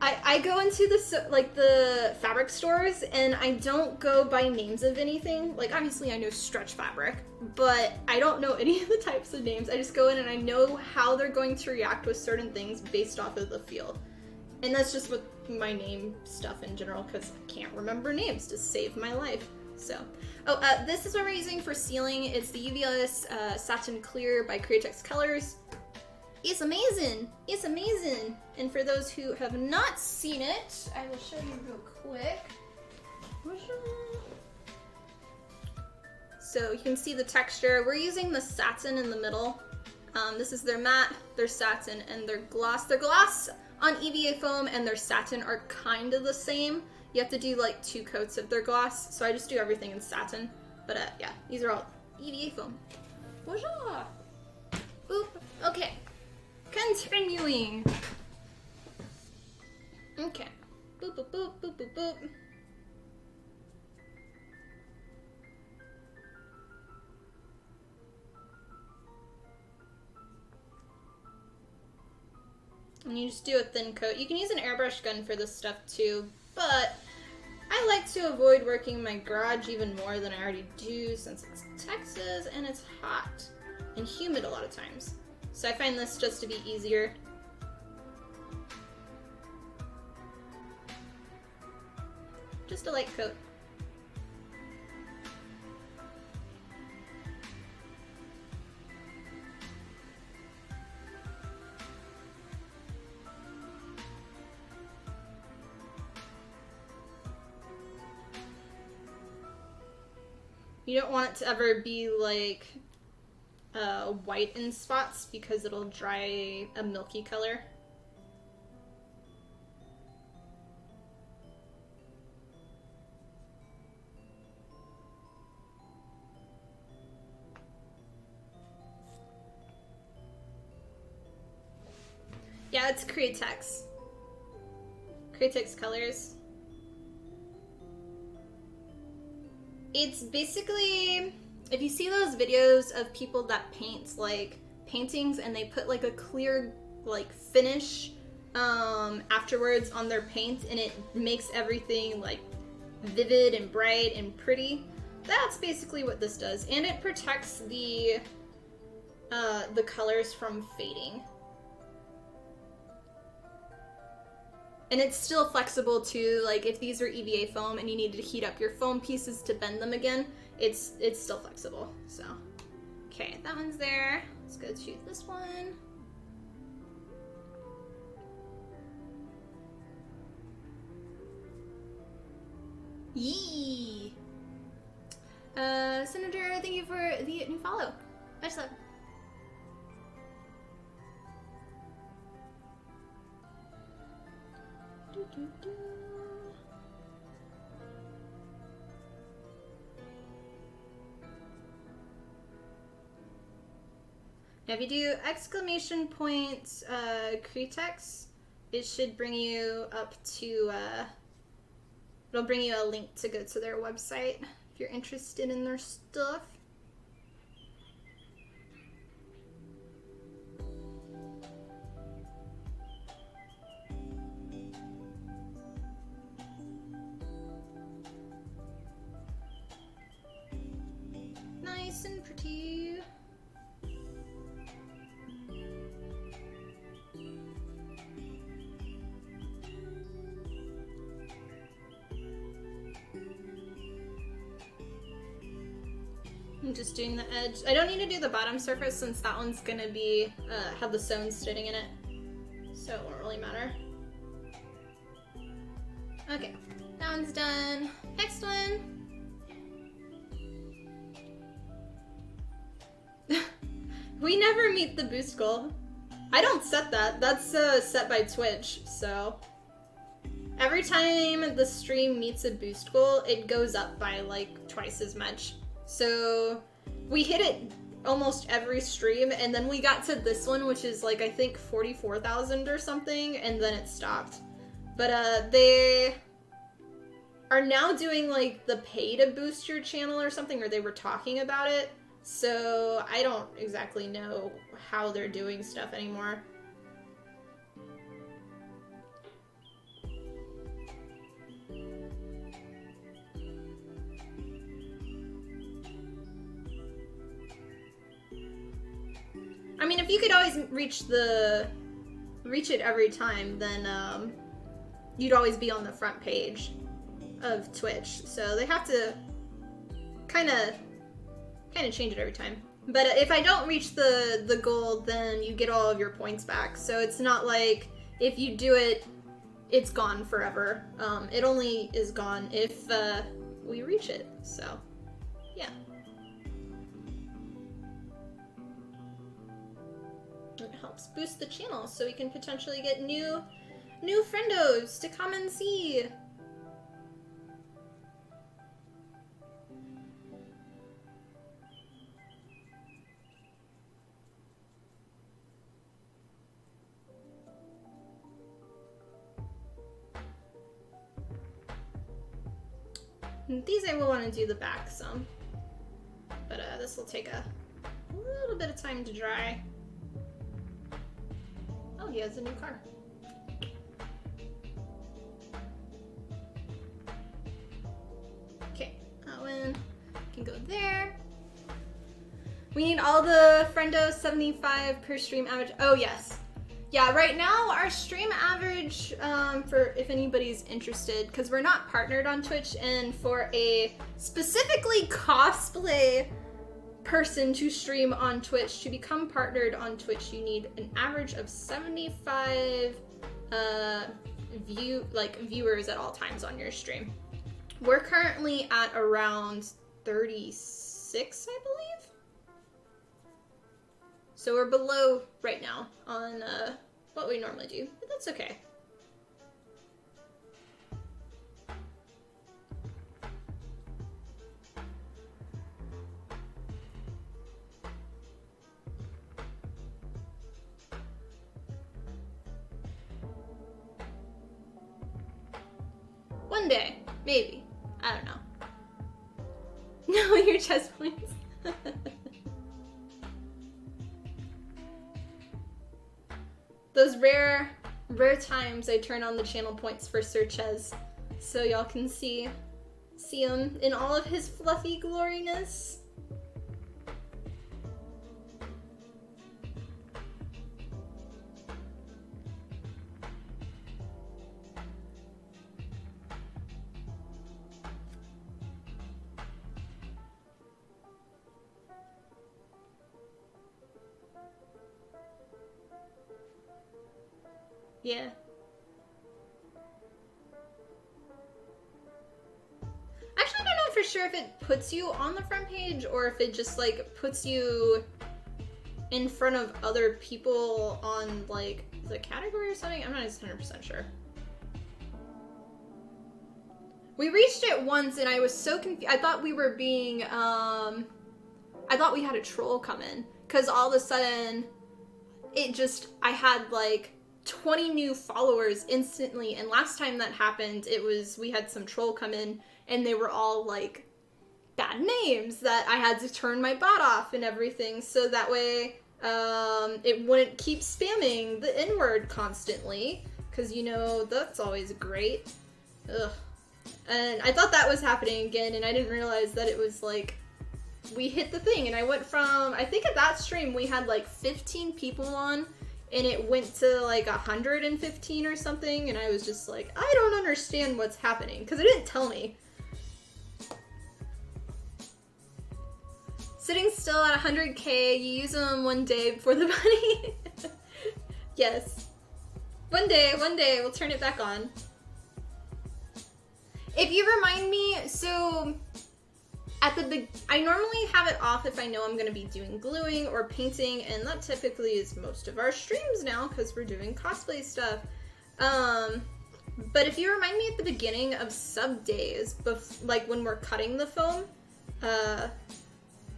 I go into the fabric stores and I don't go by names of anything. Like, obviously I know stretch fabric, but I don't know any of the types of names. I just go in and I know how they're going to react with certain things based off of the feel. And that's just with my name stuff in general, because I can't remember names to save my life. So, this is what we're using for sealing. It's the UVLS Satin Clear by Createx Colors. It's amazing! It's amazing! And for those who have not seen it, I will show you real quick. So you can see the texture. We're using the satin in the middle. This is their matte, their satin, and their gloss. Their gloss on EVA foam and their satin are kind of the same. You have to do like 2 coats of their gloss, so I just do everything in satin. But yeah, these are all EVA foam. Bonjour! Boop. Okay. Continuing. Okay. Boop, boop, boop, boop, boop, boop. And you just do a thin coat. You can use an airbrush gun for this stuff too, but I like to avoid working in my garage even more than I already do since it's Texas and it's hot and humid a lot of times. So I find this just to be easier. Just a light coat. You don't want it to ever be like white in spots because it'll dry a milky color. Yeah, it's Createx. Createx Colors. It's basically, if you see those videos of people that paint like paintings and they put like a clear like finish afterwards on their paint and it makes everything like vivid and bright and pretty, that's basically what this does. And it protects the colors from fading. And it's still flexible too, like if these are EVA foam and you need to heat up your foam pieces to bend them again, it's still flexible, so. Okay, that one's there. Let's go to this one. Yee! Senator, thank you for the new follow. Much love. Now if you do exclamation point Createx, it should bring you up to, it'll bring you a link to go to their website if you're interested in their stuff. Nice and pretty. I'm just doing the edge. I don't need to do the bottom surface since that one's gonna be have the sewn stitching in it, so it won't really matter. Okay, that one's done. Next one. We never meet the boost goal. I don't set that. That's set by Twitch, so. Every time the stream meets a boost goal, it goes up by like twice as much. So we hit it almost every stream, and then we got to this one, which is like, I think 44,000 or something, and then it stopped. But they are now doing like the pay to boost your channel or something, or they were talking about it. So I don't exactly know how they're doing stuff anymore. I mean, if you could always reach it every time, then you'd always be on the front page of Twitch. So they have to kind of change it every time. But if I don't reach the goal, then you get all of your points back. So it's not like if you do it, it's gone forever. It only is gone if we reach it. So yeah. It helps boost the channel so we can potentially get new friendos to come and see. These I will want to do the back some, but this will take a little bit of time to dry. Oh, he has a new car. Okay, that one can go there. We need all the friendos, 75 per stream average. Oh yes. Yeah, right now our stream average, for if anybody's interested, because we're not partnered on Twitch, and for a specifically cosplay person to stream on Twitch, to become partnered on Twitch, you need an average of 75 viewers at all times on your stream. We're currently at around 36, I believe. So we're below right now on what we normally do, but that's okay. One day, maybe. I don't know. No, your chest points. Those rare times I turn on the channel points for Searches, so y'all can see him in all of his fluffy gloriness. Yeah. Actually, I don't know for sure if it puts you on the front page or if it just like puts you in front of other people on like the category or something. I'm not 100% sure. We reached it once and I was so confused. I thought we were being, I thought we had a troll come in because all of a sudden I had like 20 new followers instantly, and last time that happened, we had some troll come in, and they were all, like, bad names that I had to turn my bot off and everything, so that way, it wouldn't keep spamming the N-word constantly, because, you know, that's always great. Ugh. And I thought that was happening again, and I didn't realize that it was, like, we hit the thing, and I went from, I think at that stream we had, like, 15 people on, and it went to like 115 or something, and I was just like, I don't understand what's happening, because it didn't tell me. Sitting still at 100k, you use them one day before the bunny. Yes. One day, we'll turn it back on. If you remind me, so at the I normally have it off if I know I'm going to be doing gluing or painting, and that typically is most of our streams now because we're doing cosplay stuff. But if you remind me at the beginning of sub days, like when we're cutting the foam,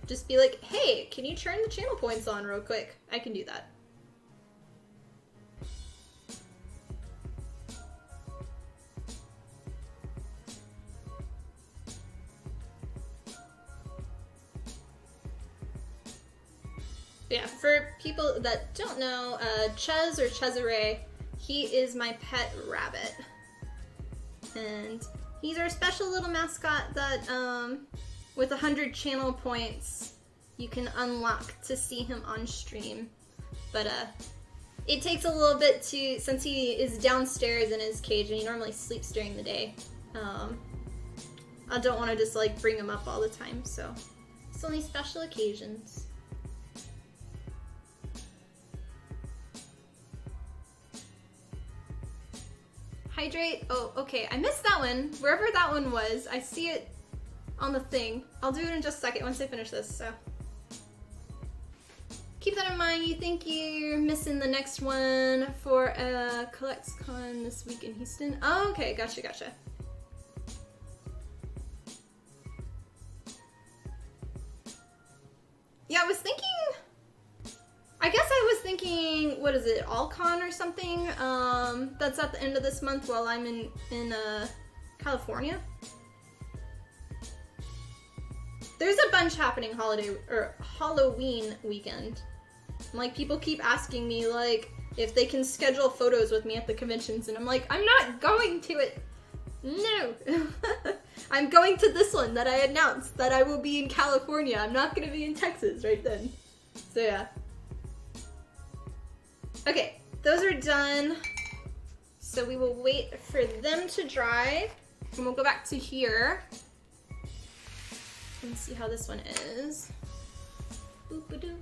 just be like, hey, can you turn the channel points on real quick? I can do that. Yeah, for people that don't know, Ches or Cesare, he is my pet rabbit. And he's our special little mascot that, with 100 channel points, you can unlock to see him on stream. But, it takes a little bit to, since he is downstairs in his cage and he normally sleeps during the day, I don't want to just, like, bring him up all the time, so it's only special occasions. Hydrate. Oh, okay. I missed that one. Wherever that one was, I see it on the thing. I'll do it in just a second once I finish this, so. Keep that in mind. You think you're missing the next one for CollectCon this week in Houston? Oh, okay. Gotcha, gotcha. Yeah, I was thinking... I guess I was thinking, what is it, AllCon or something? That's at the end of this month while I'm in California. There's a bunch happening Halloween weekend. Like, people keep asking me, like, if they can schedule photos with me at the conventions, and I'm like, I'm not going to it. No. I'm going to this one that I announced that I will be in California. I'm not going to be in Texas right then. So yeah. Okay, those are done. So we will wait for them to dry, and we'll go back to here. Let's see how this one is. Boop-a-doop.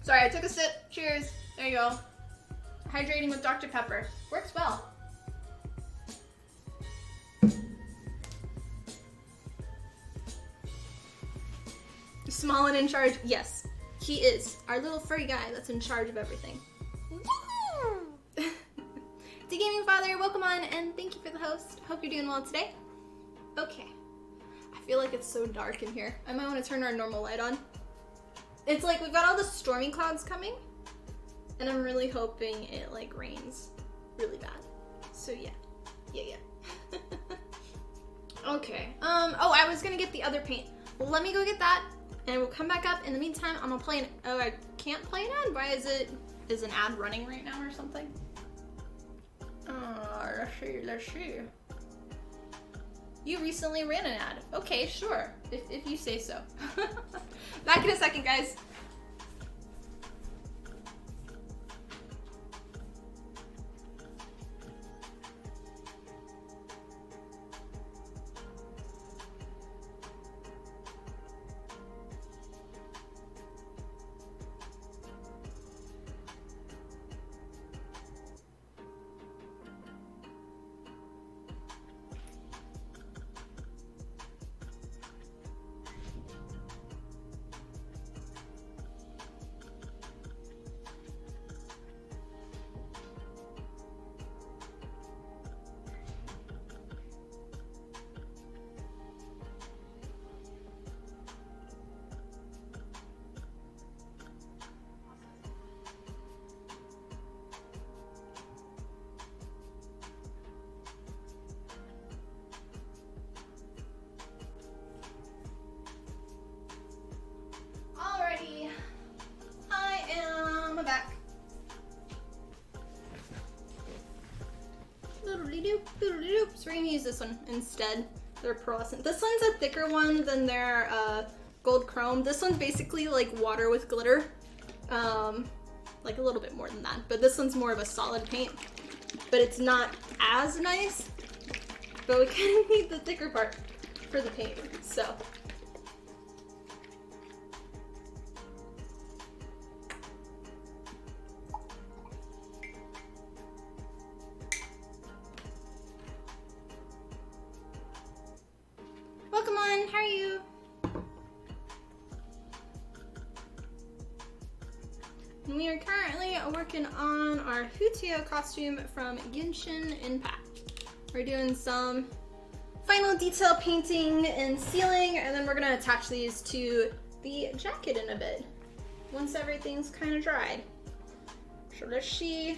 Sorry, I took a sip. Cheers. There you go. Hydrating with Dr. Pepper. Works well. Small and in charge? Yes, he is. Our little furry guy that's in charge of everything. The Gaming Father, welcome on, and thank you for the host. Hope you're doing well today. Okay. I feel like it's so dark in here. I might want to turn our normal light on. It's like we've got all the stormy clouds coming, and I'm really hoping it like rains really bad. So yeah. Yeah. Okay. Oh, I was gonna get the other paint. Well, let me go get that. And we'll come back up. In the meantime, I'm gonna play an... Oh, I can't play an ad? Why is it... Is an ad running right now or something? Let's see. You recently ran an ad. Okay, sure. If you say so. Back in a second, guys. Back. So we're gonna use this one instead. They're pearlescent. This one's a thicker one than their gold chrome. This one's basically like water with glitter. Like a little bit more than that. But this one's more of a solid paint. But it's not as nice. But we kind of need the thicker part for the paint. So. how are you? And we are currently working on our Hutio costume from Genshin Impact. We're doing some final detail painting and sealing, and then we're gonna attach these to the jacket in a bit once everything's kind of dried. So let's see.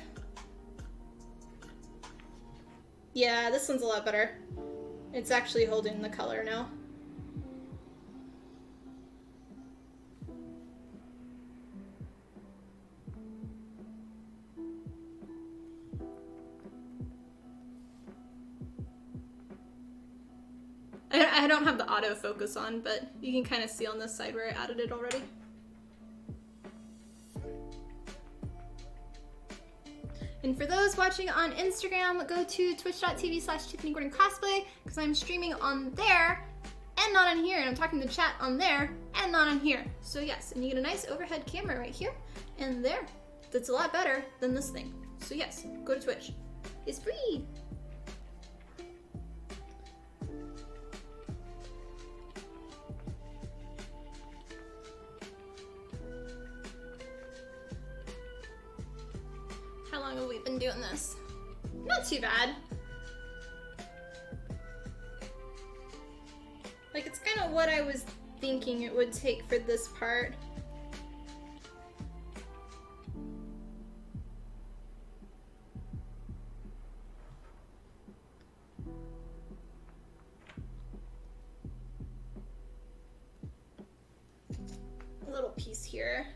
Yeah, this one's a lot better. It's actually holding the color now. I don't have the autofocus on, but you can kind of see on this side where I added it already. And for those watching on Instagram, go to twitch.tv/TiffanyGordonCosplay because I'm streaming on there and not on here. And I'm talking to chat on there and not on here. So yes, and you get a nice overhead camera right here and there. That's a lot better than this thing. So yes, go to Twitch. It's free. How long have we been doing this? Not too bad. Like, it's kind of what I was thinking it would take for this part. A little piece here.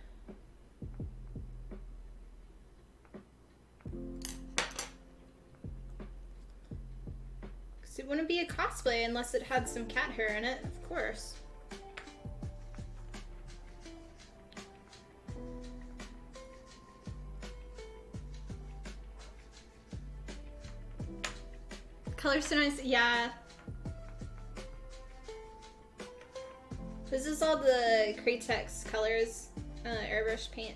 It wouldn't be a cosplay unless it had some cat hair in it, of course. Color's so nice, yeah. This is all the Kratex colors, airbrush paint.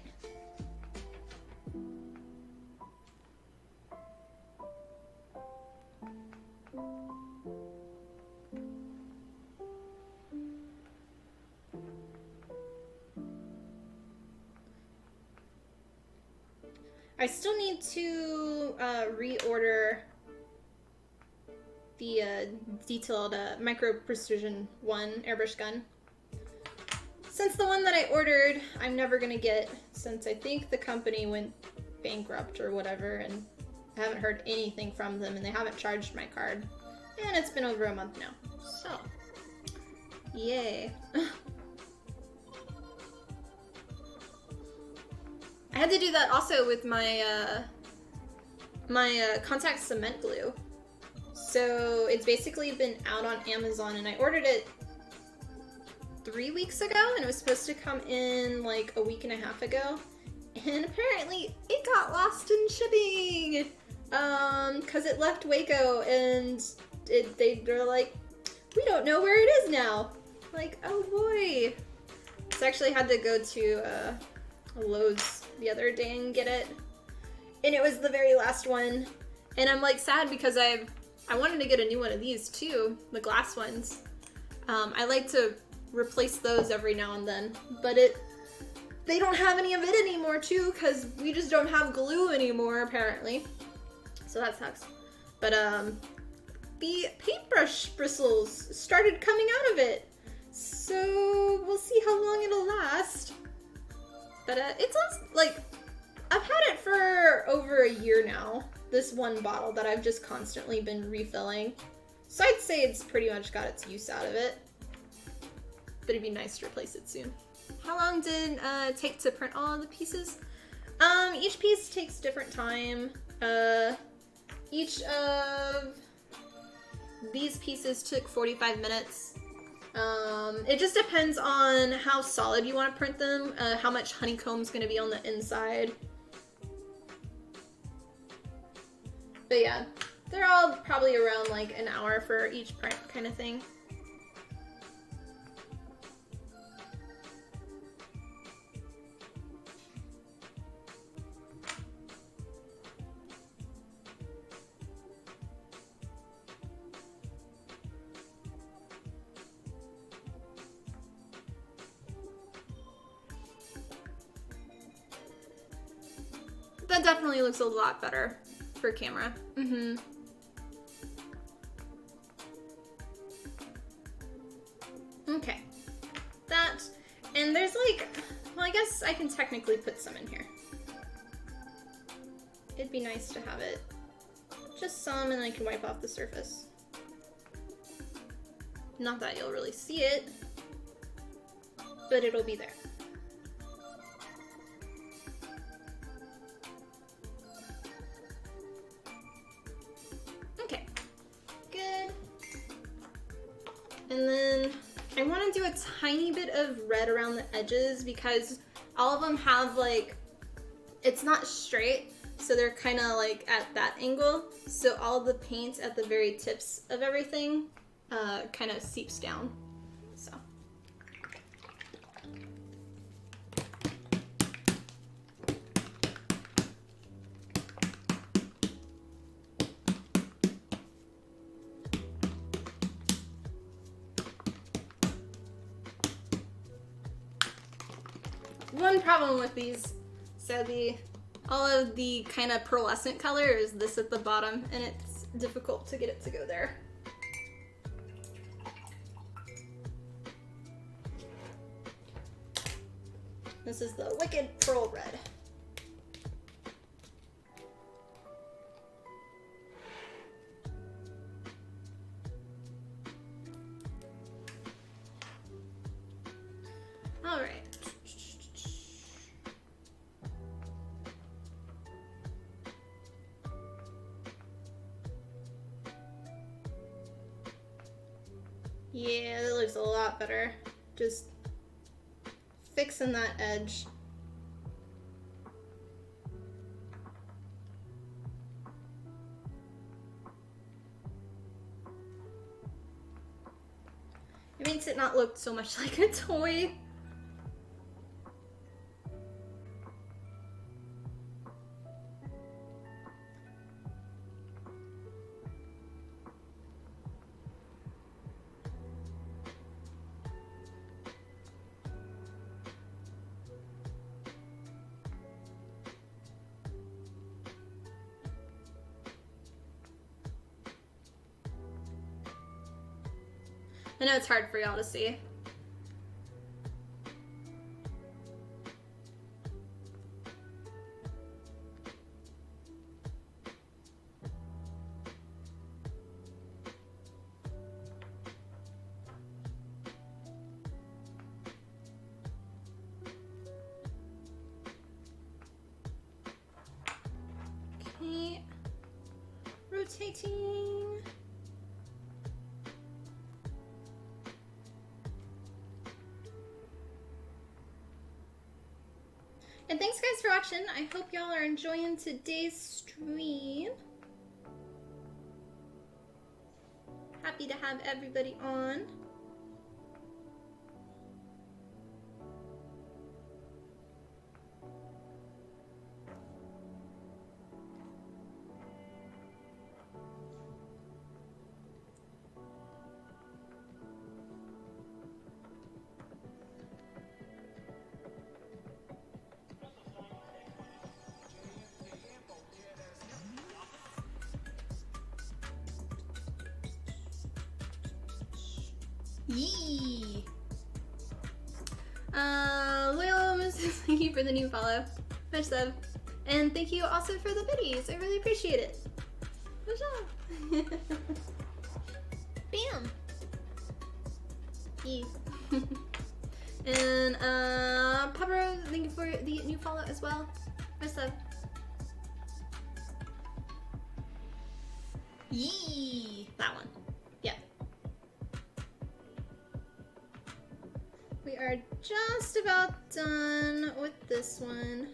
I still need to reorder the detailed micro precision 1 airbrush gun. Since the one that I ordered I'm never gonna get, since I think the company went bankrupt or whatever, and I haven't heard anything from them and they haven't charged my card. And it's been over a month now, so yay. I had to do that also with my contact cement glue. So it's basically been out on Amazon and I ordered it 3 weeks ago and it was supposed to come in like a week and a half ago. And apparently it got lost in shipping because it left Waco and they're like, we don't know where it is now. Like, oh boy. So I actually had to go to Lowe's the other day and get it, and it was the very last one, and I'm like sad because I wanted to get a new one of these too, the glass ones. I like to replace those every now and then, but they don't have any of it anymore too because we just don't have glue anymore apparently, so that sucks. But the paintbrush bristles started coming out of it, so we'll see how long it'll last. But it's also, like, I've had it for over a year now, this one bottle that I've just constantly been refilling. So I'd say it's pretty much got its use out of it. But it'd be nice to replace it soon. How long did it take to print all of the pieces? Each piece takes different time. Each of these pieces took 45 minutes. It just depends on how solid you want to print them, how much honeycomb's going to be on the inside. But yeah, they're all probably around like an hour for each print kind of thing. That definitely looks a lot better for camera. Mm-hmm. Okay. That, and there's like, well, I guess I can technically put some in here. It'd be nice to have it. Just some, and I can wipe off the surface. Not that you'll really see it, but it'll be there. Okay, good. And then I want to do a tiny bit of red around the edges because all of them have like, it's not straight, so they're kind of like at that angle. So all the paint at the very tips of everything kind of seeps down. So. One problem with these, sadly, all of the kind of pearlescent color is this at the bottom, and it's difficult to get it to go there. This is the Wicked Pearl Red. All right. Yeah, that looks a lot better. Just fixing that edge. It makes it not look so much like a toy. I know it's hard for y'all to see. Okay, rotating. And thanks guys for watching. I hope y'all are enjoying today's stream. Happy to have everybody on. Yee! Loyal Mrs. Thank you for the new follow. Much love. And thank you also for the biddies. I really appreciate it. Good job. Bam! Yee. And Pablo, thank you for the new follow as well. Much love. Yee! That one. Yep. We are just about done with this one.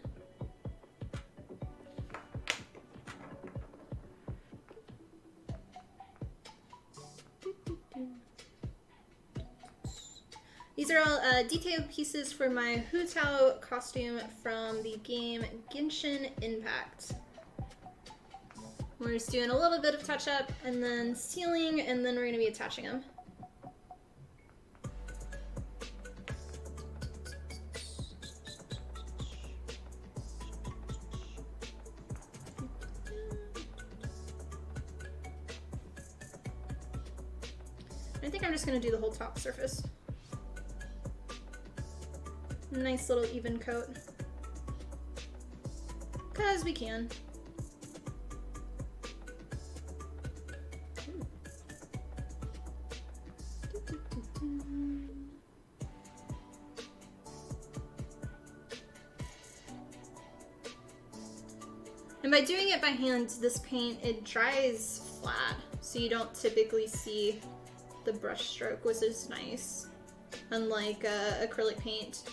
These are all detail pieces for my Hu Tao costume from the game Genshin Impact. We're just doing a little bit of touch-up and then sealing, and then we're going to be attaching them. I think I'm just gonna do the whole top surface. Nice little even coat. Cause we can. And by doing it by hand, this paint, it dries flat, so you don't typically see the brush stroke, which is nice, unlike acrylic paint.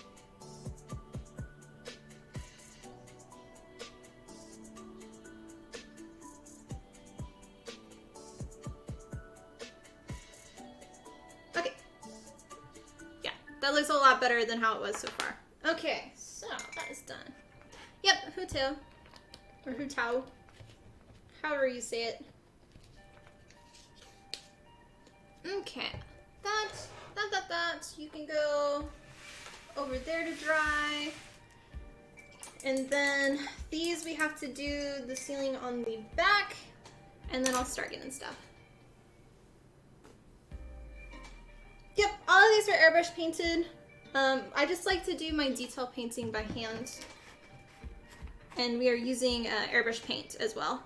Okay. Yeah, that looks a lot better than how it was so far. Okay, so that is done. Yep, Huto. Or Hutao. However you say it. Okay. That. You can go over there to dry. And then these we have to do the ceiling on the back. And then I'll start getting stuff. Yep, all of these are airbrush painted. I just like to do my detail painting by hand. And we are using airbrush paint as well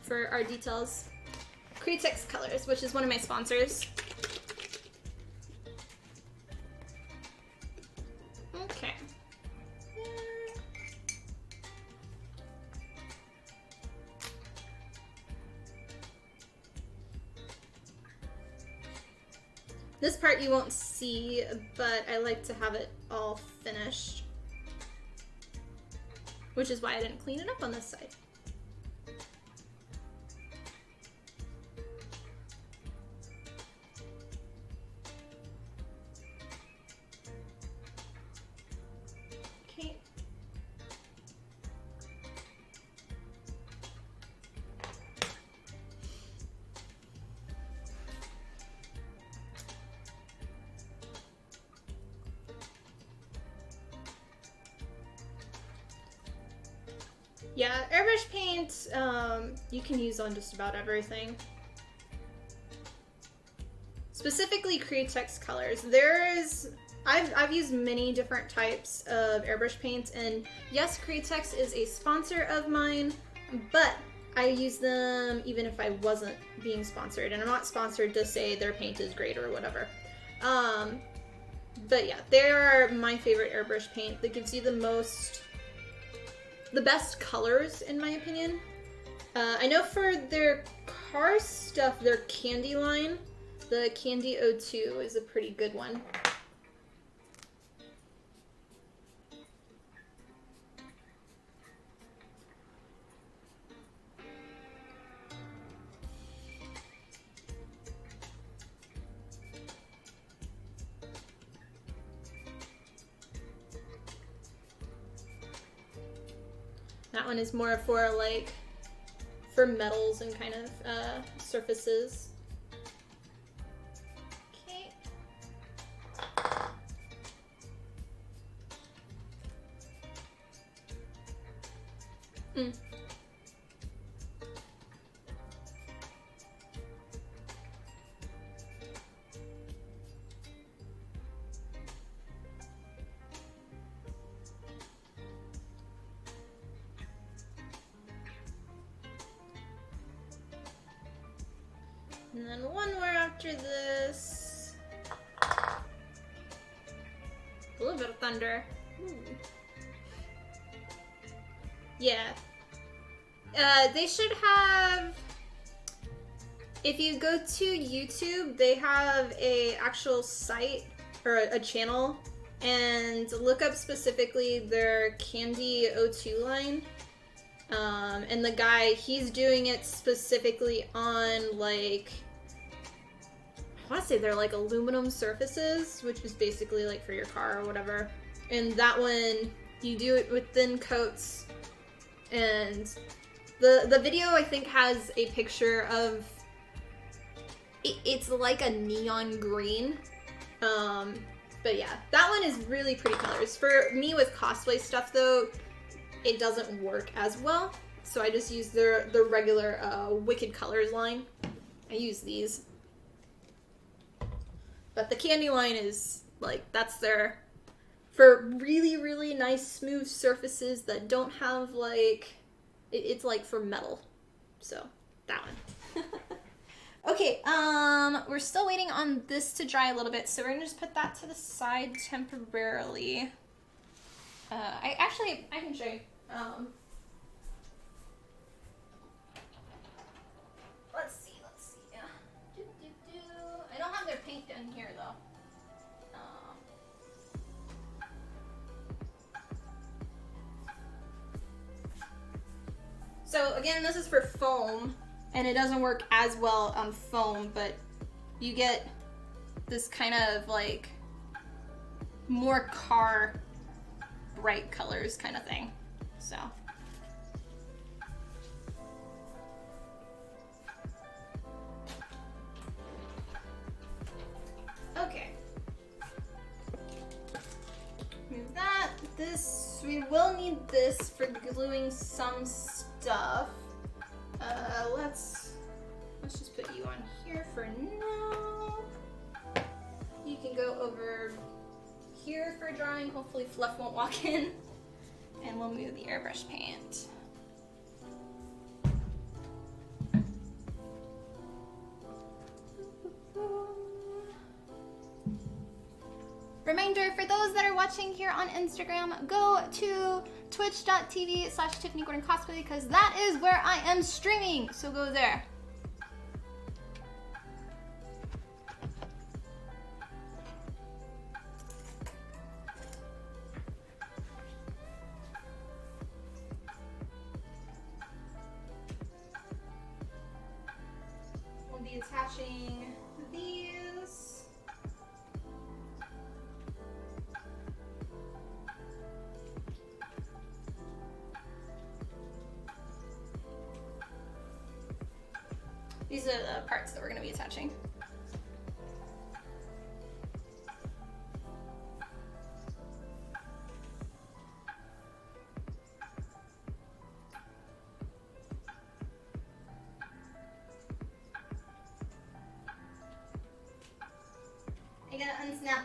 for our details. Cretex Colors, which is one of my sponsors. Okay. This part you won't see, but I like to have it all finished. Which is why I didn't clean it up on this side. Okay. Yeah, airbrush paint, you can use on just about everything. Specifically Cretex Colors. I've used many different types of airbrush paints, and yes, Cretex is a sponsor of mine, but I use them even if I wasn't being sponsored, and I'm not sponsored to say their paint is great or whatever. But yeah, they are my favorite airbrush paint that gives you the best colors, in my opinion. I know for their car stuff, their candy line, the Candy 02 is a pretty good one. That one is more for metals and kind of surfaces. Okay. And then one more after this. A little bit of thunder. Ooh. Yeah. They should have... If you go to YouTube, they have a actual site, or a channel, and look up specifically their Candy 02 line. And the guy, he's doing it specifically on, like, I want to say they're like aluminum surfaces, which is basically like for your car or whatever. And that one, you do it with thin coats. And the video, I think, has a picture of, it's like a neon green. But yeah, that one is really pretty colors. For me with cosplay stuff though, it doesn't work as well, so I just use the regular Wicked Colors line. I use these. But the candy line is like, that's their, for really, really nice smooth surfaces that don't have like, it's like for metal. So, that one. Okay, we're still waiting on this to dry a little bit, so we're gonna just put that to the side temporarily. I can show you. Let's see. I don't have their paint down here though. So again, this is for foam, and it doesn't work as well on foam, but you get this kind of like more car bright colors kind of thing. So. Okay. Move that. This, we will need this for gluing some stuff. Let's just put you on here for now. You can go over here for drying. Hopefully Fluff won't walk in. And we'll move the airbrush paint. Reminder for those that are watching here on Instagram, go to twitch.tv/Tiffany Gordon Cosplay because that is where I am streaming. So go there. We'll be attaching these. These are the parts that we're going to be attaching. I gotta unsnap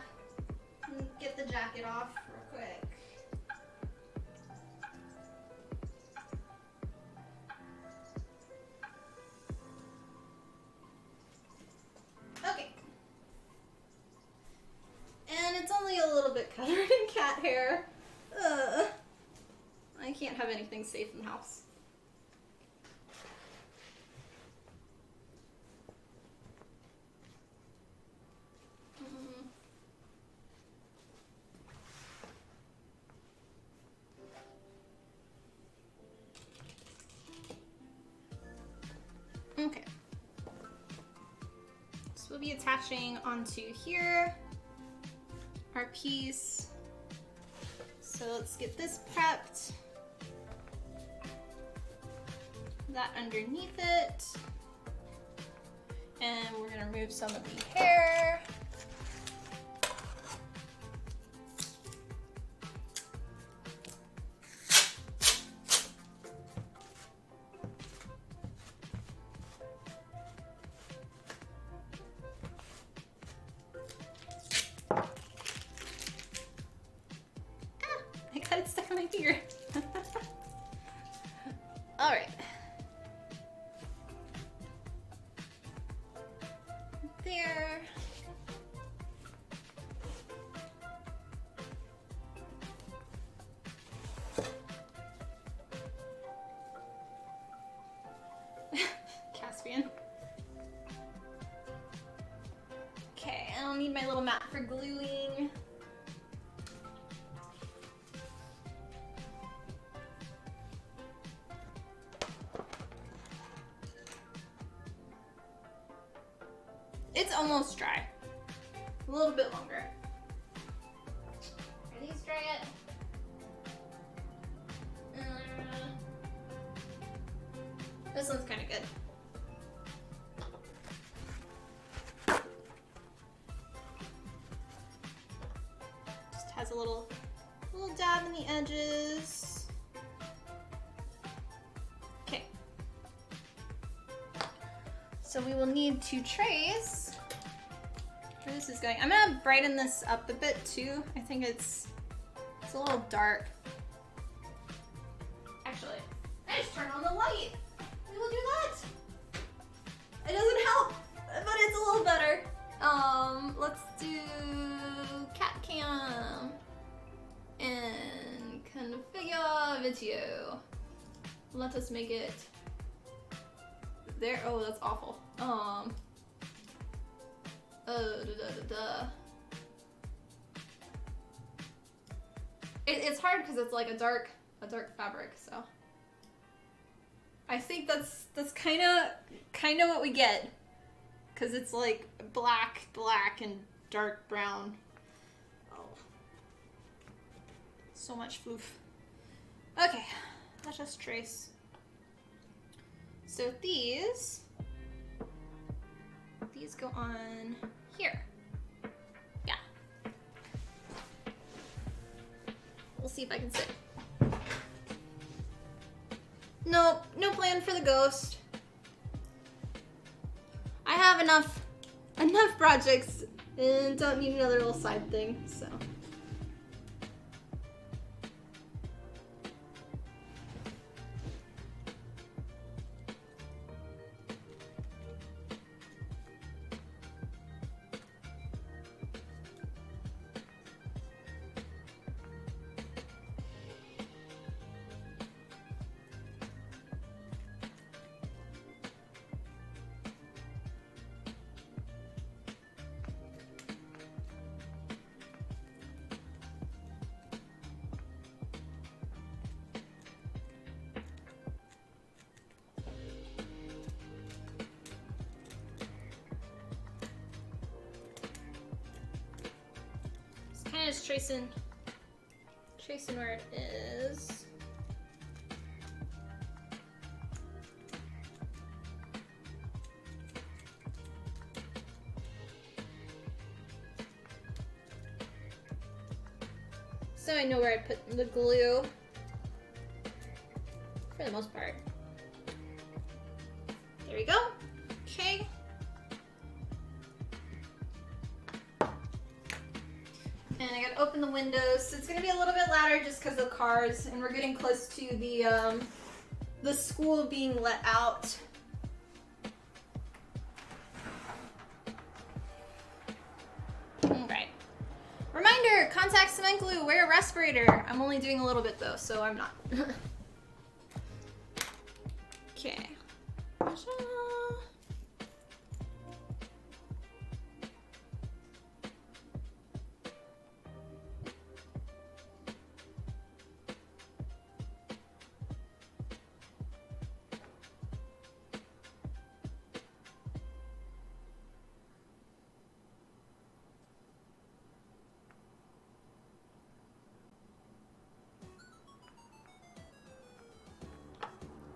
and get the jacket off real quick. Okay. And it's only a little bit covered in cat hair. Ugh. I can't have anything safe in the house. Okay. So we'll be attaching onto here our piece. So let's get this prepped. That underneath it. And we're gonna remove some of the hair. I got it stuck on my finger. All right. There. Caspian. Okay, and I'll need my little mat for gluing. It's almost dry. A little bit longer. Are these dry yet? This one's kind of good. Just has a little dab in the edges. Okay. So we will need to trace where this is going. I'm gonna brighten this up a bit too. I think it's a little dark. Actually, I just turn on the light. We will do that. It doesn't help, but it's a little better. Let's do cat cam and configure video. Let us make it there. Oh, that's awful. It's hard because it's like a dark fabric, so I think that's kind of what we get, because it's like black and dark brown. Oh, so much floof. Okay, let's just trace. So these go on here. Yeah. We'll see if I can sit. Nope, no plan for the ghost. I have enough projects and don't need another little side thing, so. Just tracing where it is. So I know where I put the glue for the most part. There we go. Okay. And I gotta open the windows, so it's gonna be a little bit louder just because of cars, and we're getting close to the school being let out. Alright. Reminder, contact cement glue, wear a respirator. I'm only doing a little bit though, so I'm not. Okay.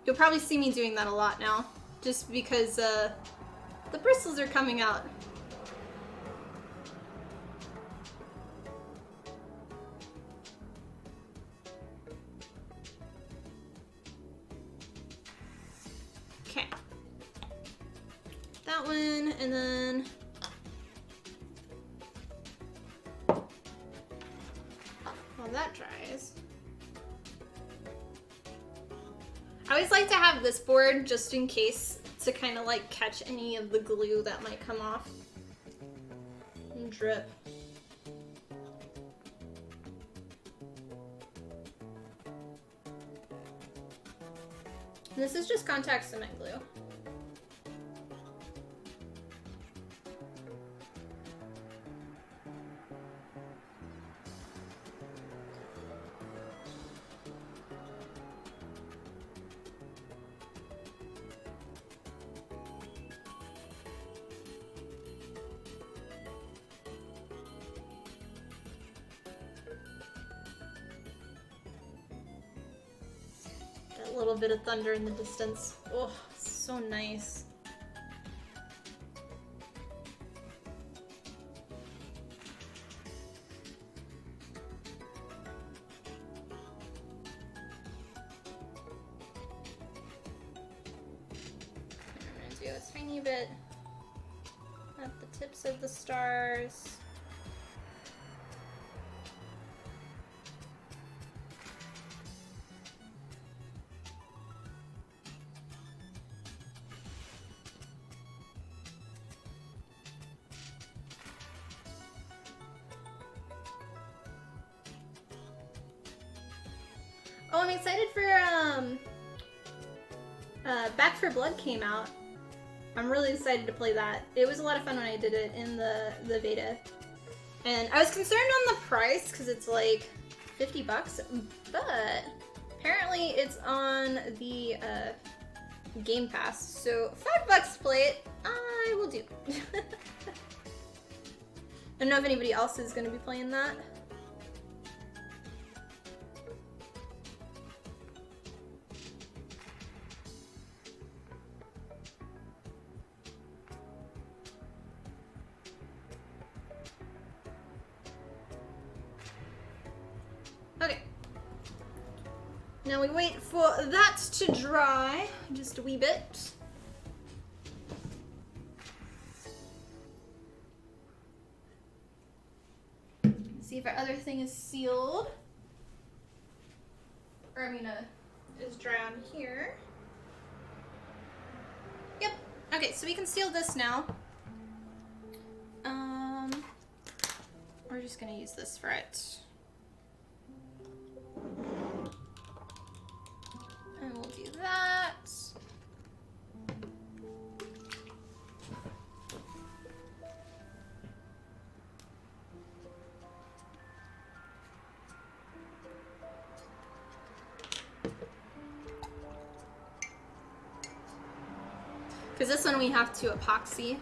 You'll probably see me doing that a lot now, just because the bristles are coming out. Okay. That one, and then while that dries. I always like to have this board just in case to kind of like catch any of the glue that might come off and drip. This is just contact cement glue. A little bit of thunder in the distance. Oh, so nice. I'm gonna do a tiny bit at the tips of the stars. Oh, I'm excited for, Back 4 Blood came out. I'm really excited to play that. It was a lot of fun when I did it in the beta. And I was concerned on the price, because it's like 50 bucks, but apparently it's on the, Game Pass, so 5 bucks to play it, I will do. I don't know if anybody else is going to be playing that. Okay. Now we wait for that to dry just a wee bit. See if our other thing is sealed. Or I mean, is dry on here. Yep. Okay, so we can seal this now. We're just gonna use this for it. And we'll do that. Because this one we have to epoxy.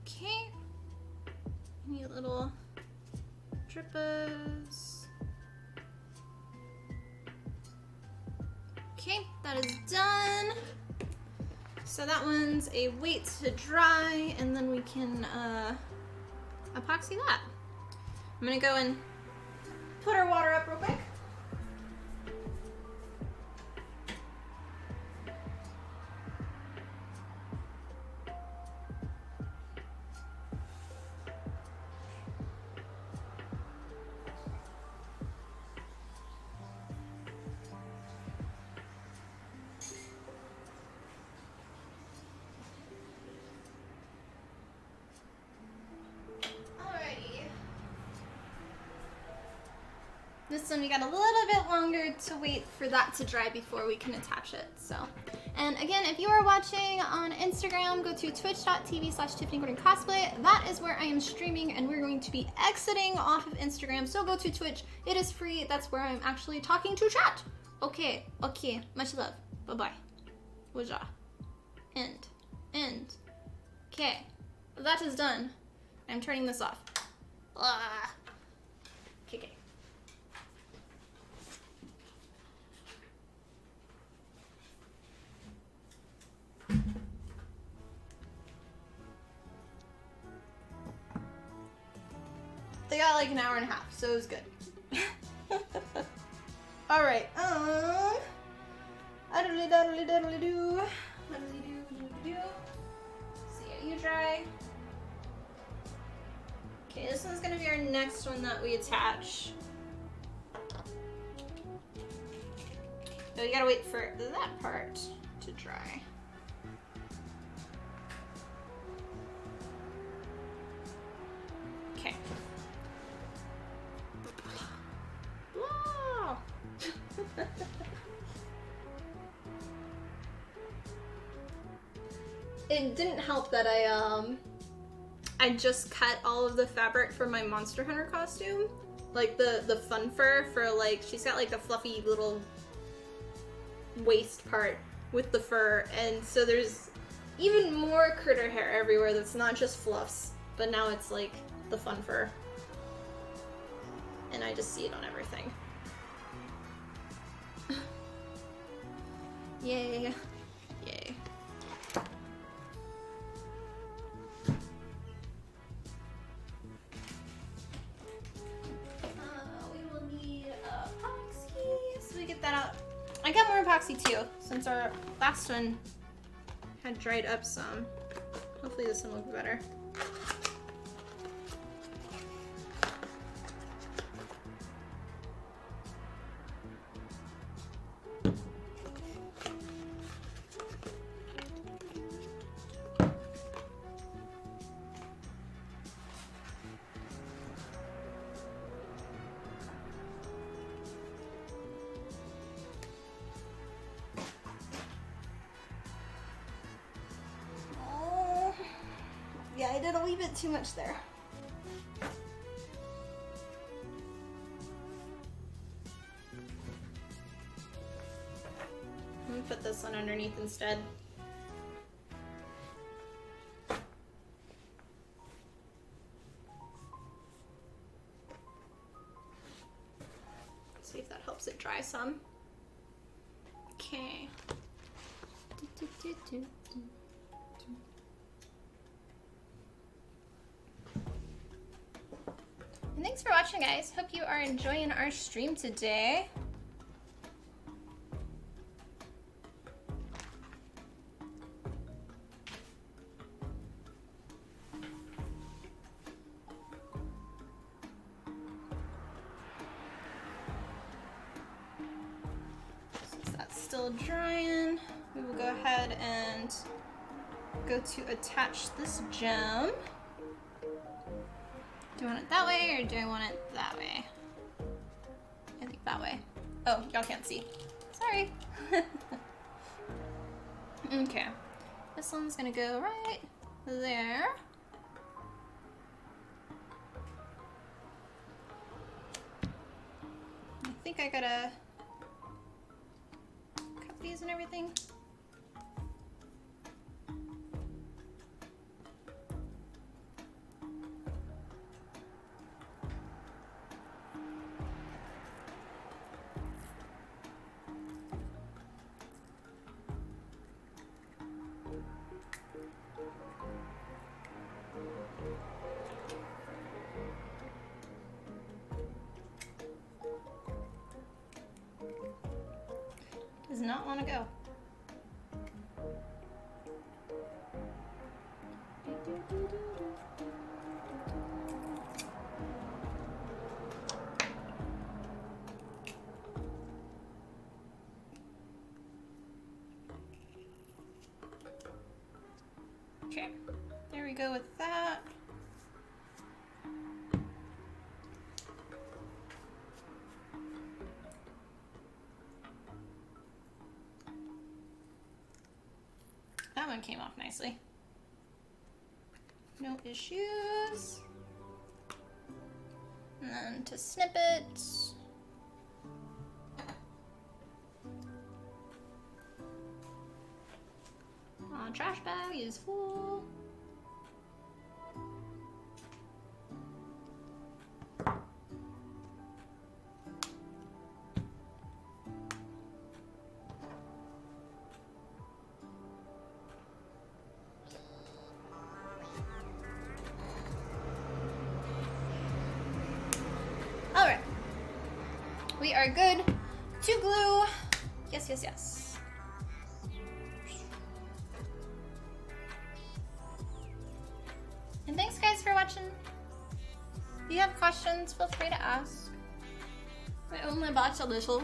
Okay. Need little drippers. Okay, that is done. So that one's a wait to dry, and then we can epoxy that. I'm gonna go and put our water up real quick. This one we got a little bit longer to wait for that to dry before we can attach it, so. And again, if you are watching on Instagram, go to twitch.tv/TiffanyGordonCosplay. That is where I am streaming, and we're going to be exiting off of Instagram, so go to Twitch. It is free. That's where I'm actually talking to chat. Okay, much love. Bye-bye. Waja. End. Okay, that is done. I'm turning this off. Okay. They got like an hour and a half, so it was good. Alright, addly-daddly-daddly-doo. Addly-doo-doo-doo. See, are you dry? Okay, this one's gonna be our next one that we attach. So you gotta wait for that part to dry. Okay. It didn't help that I just cut all of the fabric from my Monster Hunter costume. Like the fun fur for like, she's got like a fluffy little waist part with the fur, and so there's even more critter hair everywhere that's not just fluffs, but now it's like the fun fur. And I just see it on everything. Yay. Yay. We will need epoxy, so we get that out. I got more epoxy too, since our last one had dried up some. Hopefully this one will be better. Yeah, I did a wee bit too much there. Let me put this one underneath instead. See if that helps it dry some. Okay. And thanks for watching, guys. Hope you are enjoying our stream today. Since that's still drying, we will go ahead and go to attach this gem. Do you want it that way, or do I want it that way? I think that way. Oh, y'all can't see. Sorry. Okay. This one's gonna go right there. I think I gotta cut these and everything. Does not want to go. Okay, there we go with that. That one came off nicely. No issues. And then to snip it. Trash bag is full. All right, we are good to glue. Yes, yes, yes. And thanks guys for watching. If you have questions, feel free to ask. I only bought a little.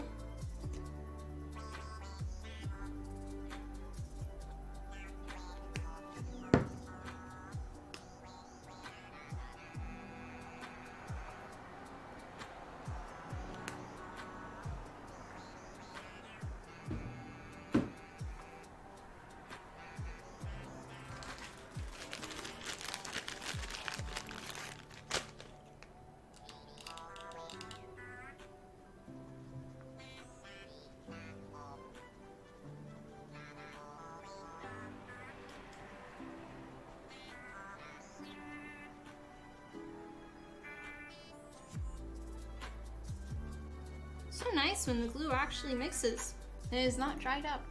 nice when the glue actually mixes and is not dried up.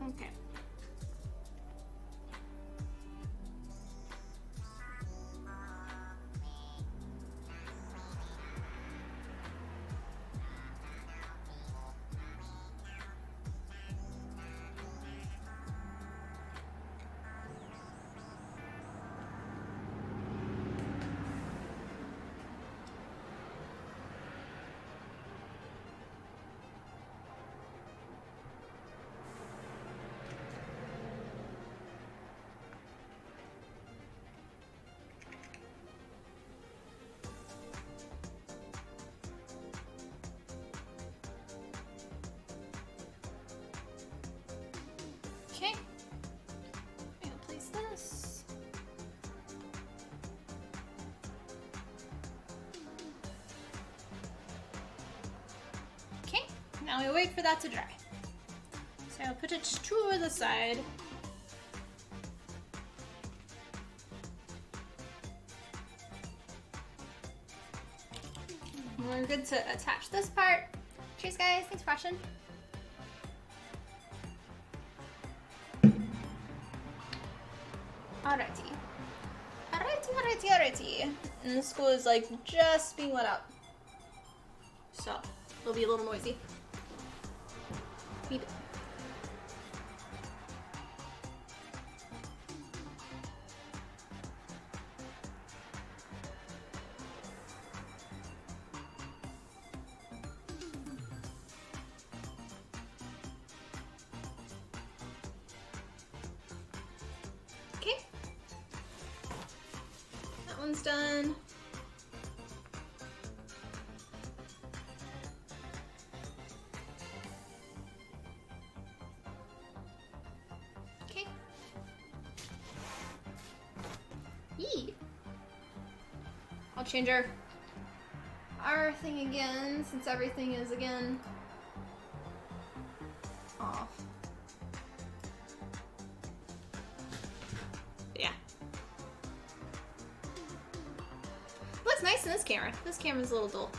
Okay. Okay, I'm gonna place this. Okay, now we wait for that to dry. So I'll put it to the side. We're good to attach this part. Cheers guys, thanks for watching. Alrighty. And the school is like just being let up. So, it'll be a little noisy. Beep. Okay. That one's done. Okay. Yee. I'll change our thing again since everything is again off. Yeah. Looks nice in this camera. This camera's a little dull.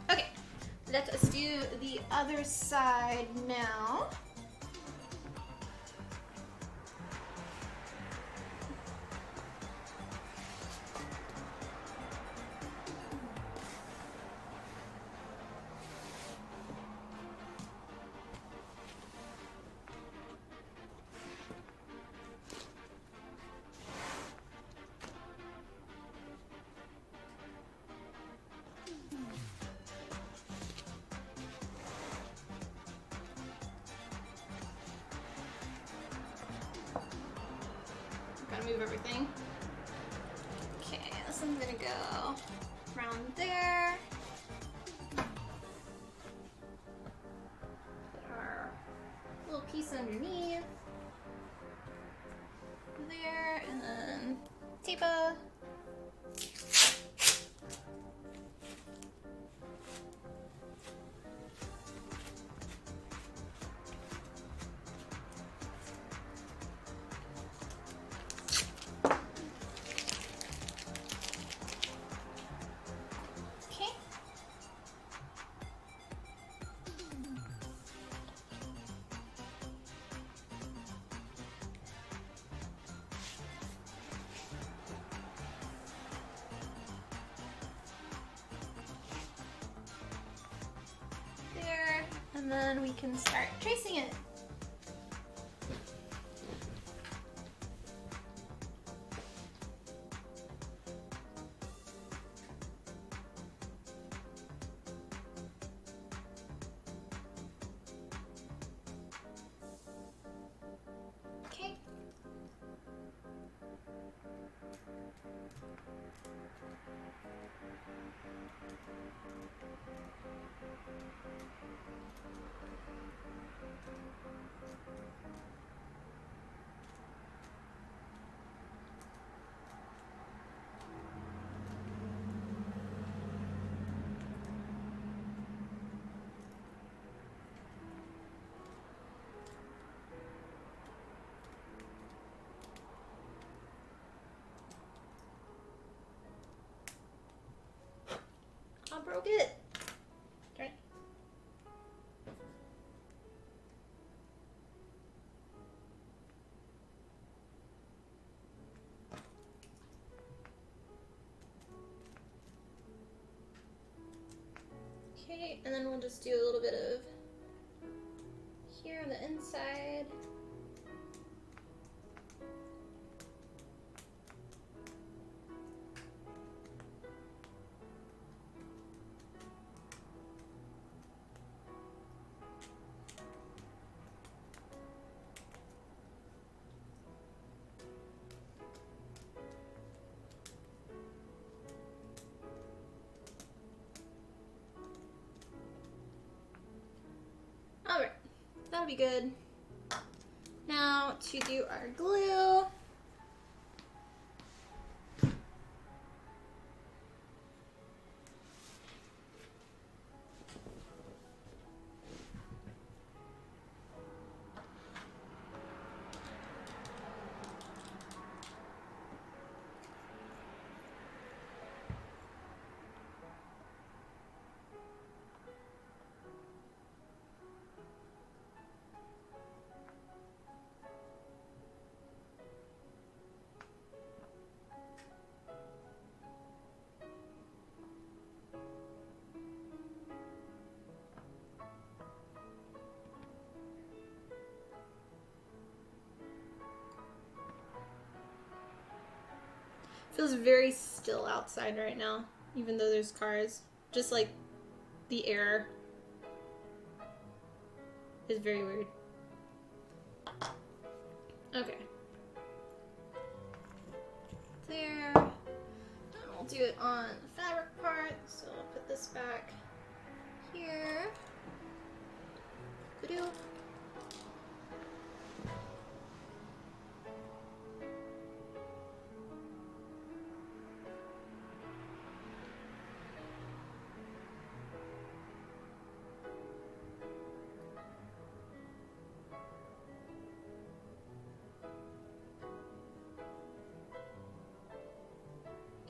Okay, let us do the other side now. Gotta move everything. Okay, this one's gonna go around there. Put our little piece underneath. There, and then tape-a. And then we can start tracing it. Okay. broke it. Darn it. Okay, and then we'll just do a little bit of here on the inside. Alright, that'll be good. Now to do our glue. Feels very still outside right now, even though there's cars. Just like the air is very weird. Okay. There. And we'll do it on the fabric part, so I'll put this back here. Good-o.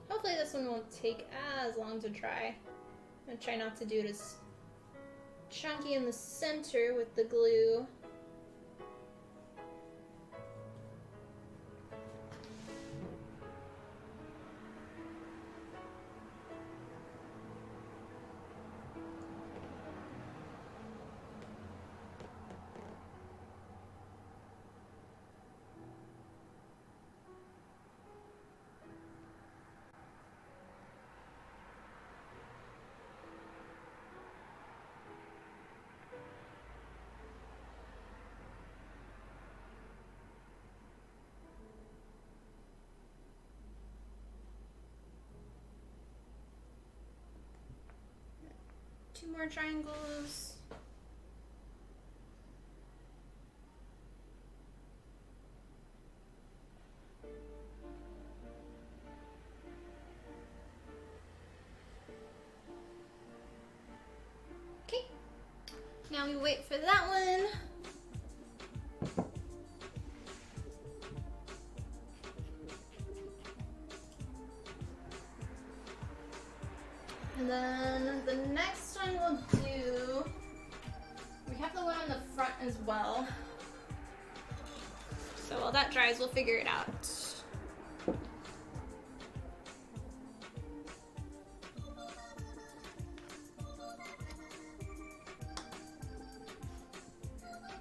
Hopefully this one won't take as long to dry. I'm gonna try not to do it as chunky in the center with the glue. Two more triangles. Okay. Now we wait for that one. And then the next one we'll do, we have the one on the front as well. So while that dries, we'll figure it out.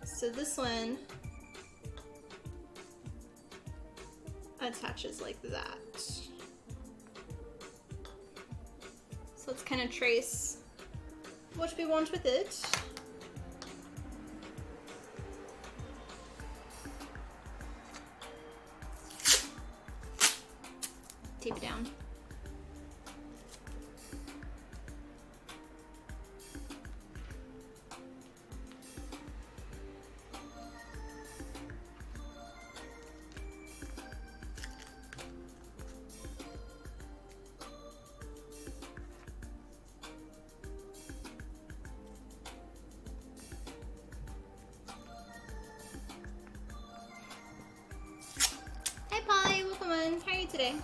So this one attaches like that. So let's kind of trace what we want with it. Tape it down. How are you today?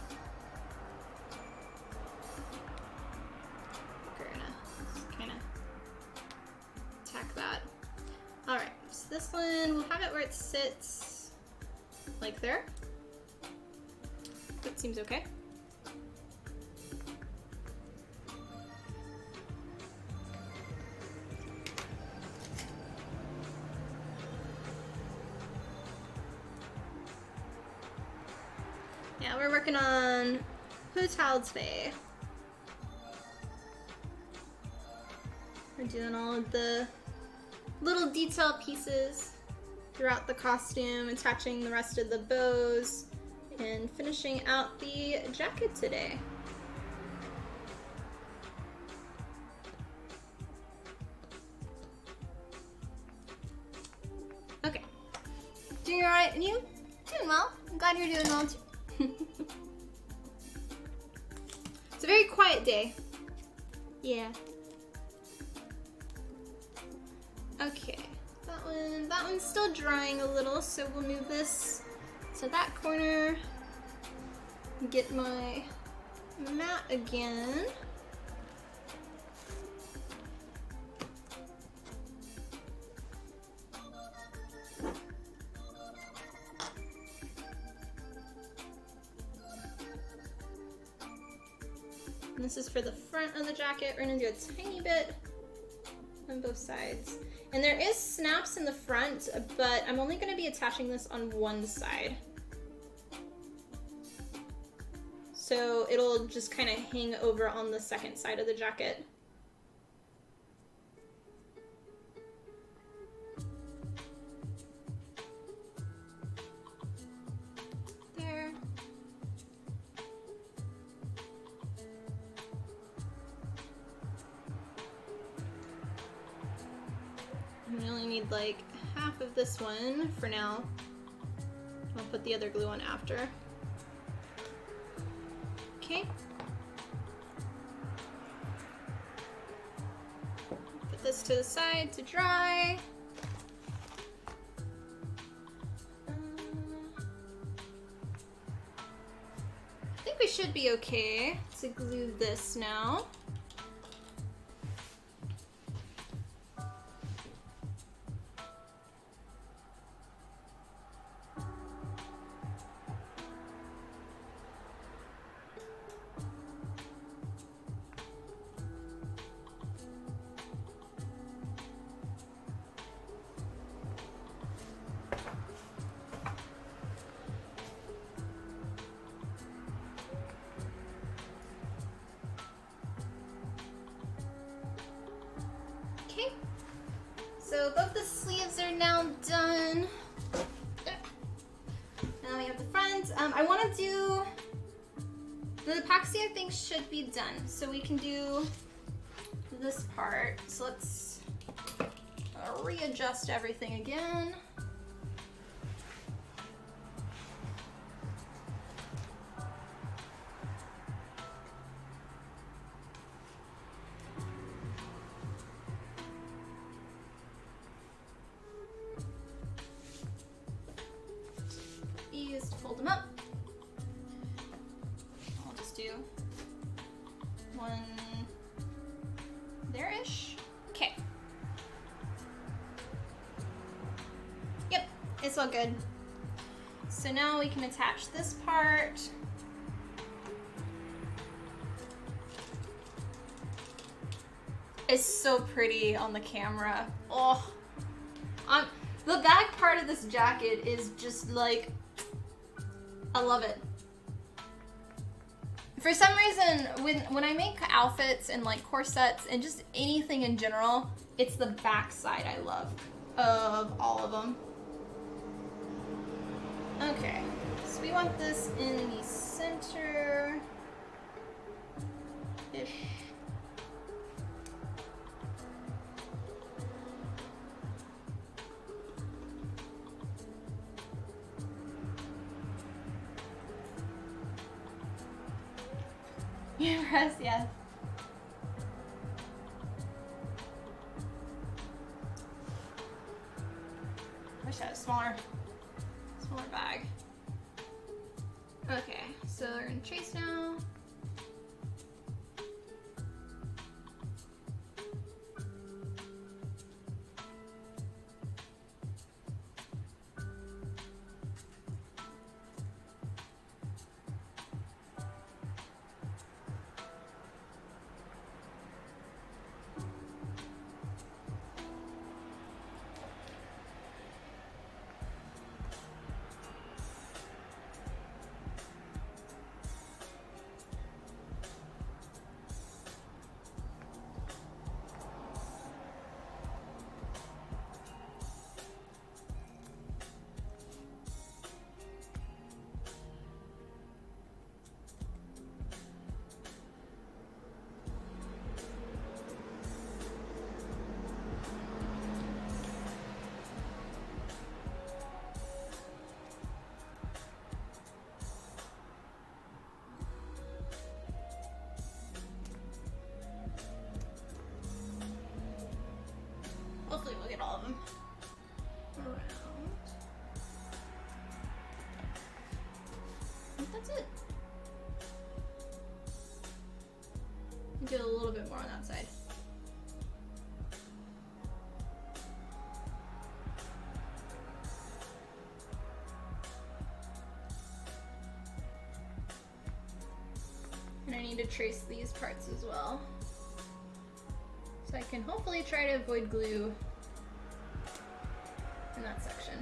We're gonna tack that. All right, so this one, we'll have it where it sits like there. That seems okay. Yeah, we're working on hotel today. We're doing all of the little detail pieces throughout the costume, attaching the rest of the bows, and finishing out the jacket today. Okay. Doing alright, and you? Doing well. I'm glad you're doing well too. It's a very quiet day. Yeah. Okay, that one's still drying a little, so we'll move this to that corner. Get my mat again. And this is for the front of the jacket. We're gonna do a tiny bit on both sides. And there is snaps in the front, but I'm only gonna be attaching this on one side. So it'll just kind of hang over on the second side of the jacket. There. We only need like half of this one for now. I'll put the other glue on after. Okay. Put this to the side to dry. I think we should be okay to glue this now. So both the sleeves are now done. Now we have the front. I want to do the epoxy. I think should be done, so we can do this part. So let's readjust everything again. Ease to fold them up. I'll just do one there-ish. Okay. Yep, it's all good. So now we can attach this part. It's so pretty on the camera. Oh, the back part of this jacket is just like, I love it. For some reason, when I make outfits and like corsets and just anything in general, it's the back side I love of all of them. Okay, so we want this in the center-ish. Yes, yes. Wish I had a smaller bag. Okay, so we're gonna trace now. get all of them around. I think that's it. Do a little bit more on that side. And I need to trace these parts as well. So I can hopefully try to avoid glue in that section.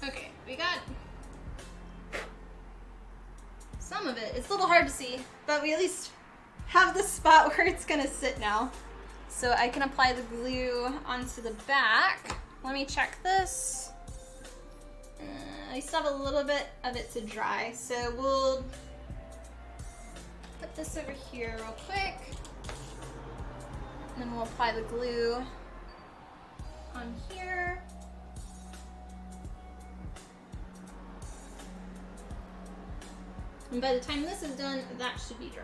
Okay, we got some of it. It's a little hard to see, but we at least have the spot where it's gonna sit now. So I can apply the glue onto the back. Let me check this. I still have a little bit of it to dry, so we'll put this over here real quick. And then we'll apply the glue on here. And by the time this is done, that should be dry.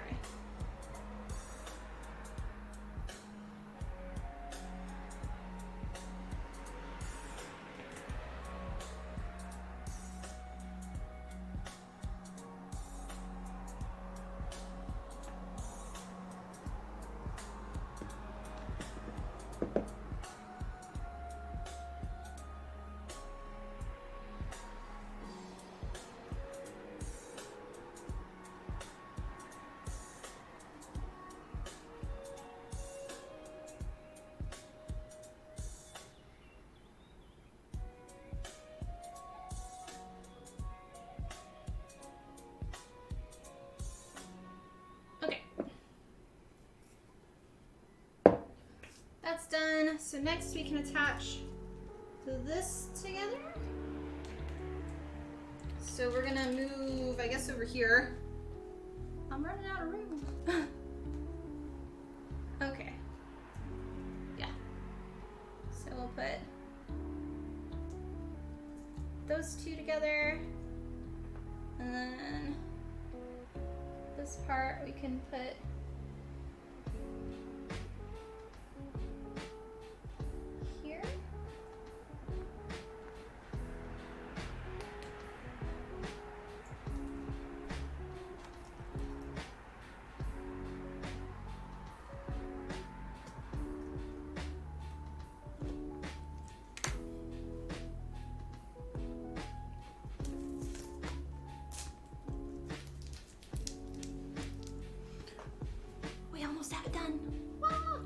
That's done. So next we can attach this together. So we're gonna move, I guess, over here. I'm running out of room. Okay. Yeah. So we'll put those two together. And then this part we can put here. We almost have it done. Ah!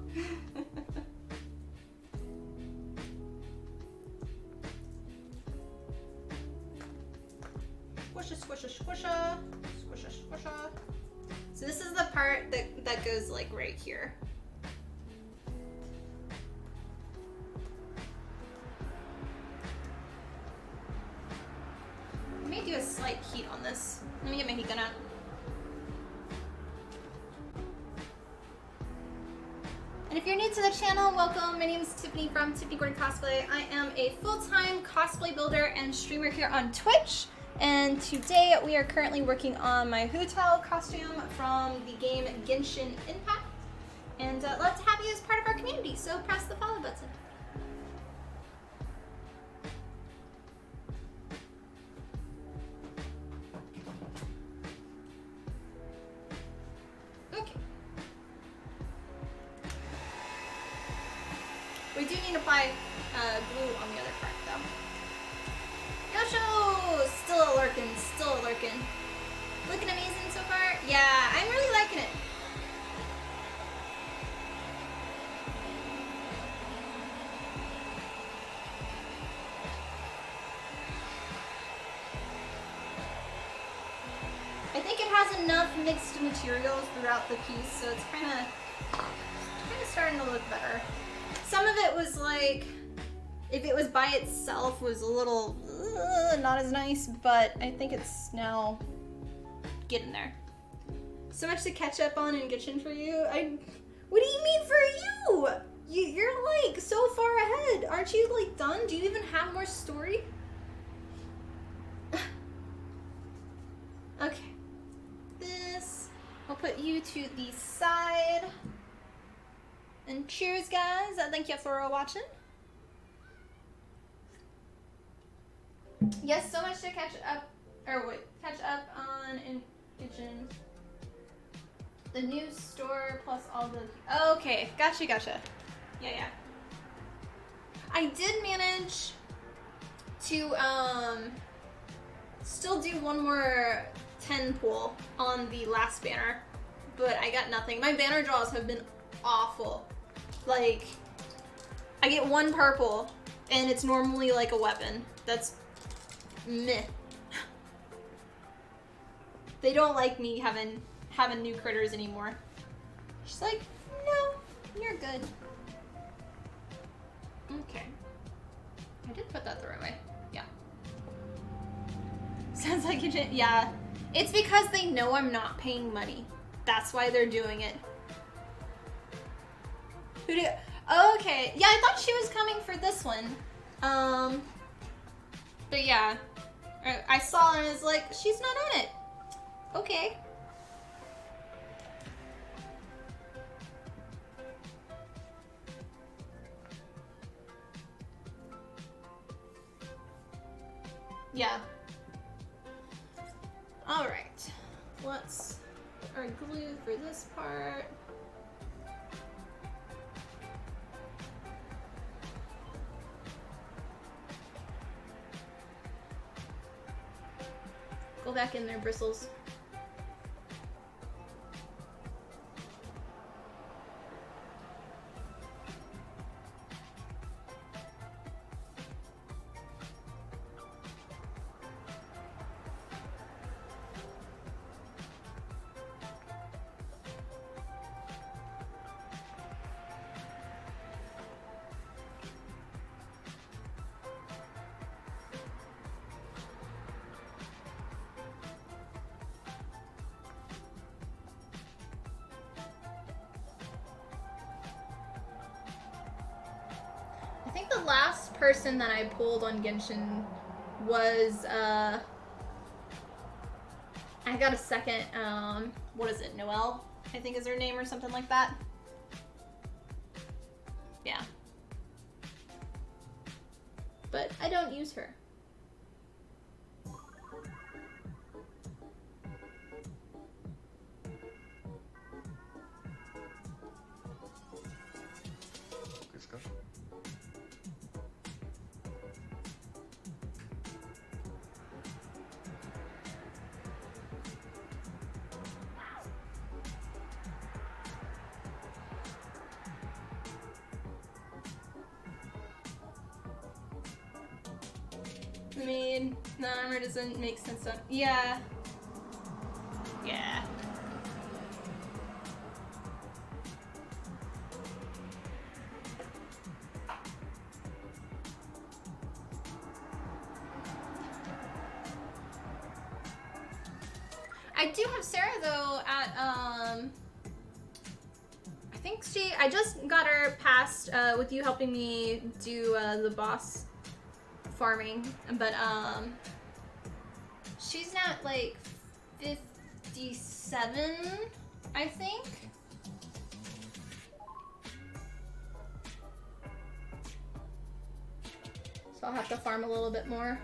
Squisha, squisha, squisha, squisha, squisha. So this is the part that goes like right here. I may do a slight heat on this. Let me get my heat gun out. And if you're new to the channel, welcome. My name is Tiffany from Tiffany Cosplay. I am a full-time cosplay builder and streamer here on Twitch. And today we are currently working on my hotel costume from the game Genshin Impact. And love to have you as part of our community, so press the follow button. Okay. We do need to apply glue on the other part though. Yosho! Still a lurkin', still a lurkin'. Looking amazing so far? Yeah, I'm really liking it. has enough mixed materials throughout the piece, so it's kind of starting to look better. Some of it was like, if it was by itself, was a little not as nice, but I think it's now getting there. So much to catch up on in Genshin for you. What do you mean for you? You're like so far ahead. Aren't you like done? Do you even have more story? Okay. This, I'll put you to the side. And cheers, guys. Thank you for watching. Yes, so much to catch up on in Genshin. The new store plus all the... Oh, okay, gotcha. Yeah. I did manage to still do one more 10 pull on the last banner, but I got nothing. My banner draws have been awful. Like, I get 1 purple, and it's normally like a weapon. That's meh. They don't like me having new critters anymore. She's like, no, you're good. Okay. I did put that the right way. Yeah. Sounds like it. Yeah. It's because they know I'm not paying money. That's why they're doing it. Oh, okay. Yeah, I thought she was coming for this one. But yeah. I saw her and I was like, she's not on it. Okay. Yeah. All right. Let's put our glue for this part. Go back in there, bristles. I think the last person that I pulled on Genshin was, I got a second, what is it, Noelle? I think is her name or something like that. Yeah. But I don't use her. I mean, the armor doesn't make sense. Yeah. Yeah. I do have Sarah though at I think I just got her past with you helping me do the boss farming, but she's now at like 57, I think. So I'll have to farm a little bit more.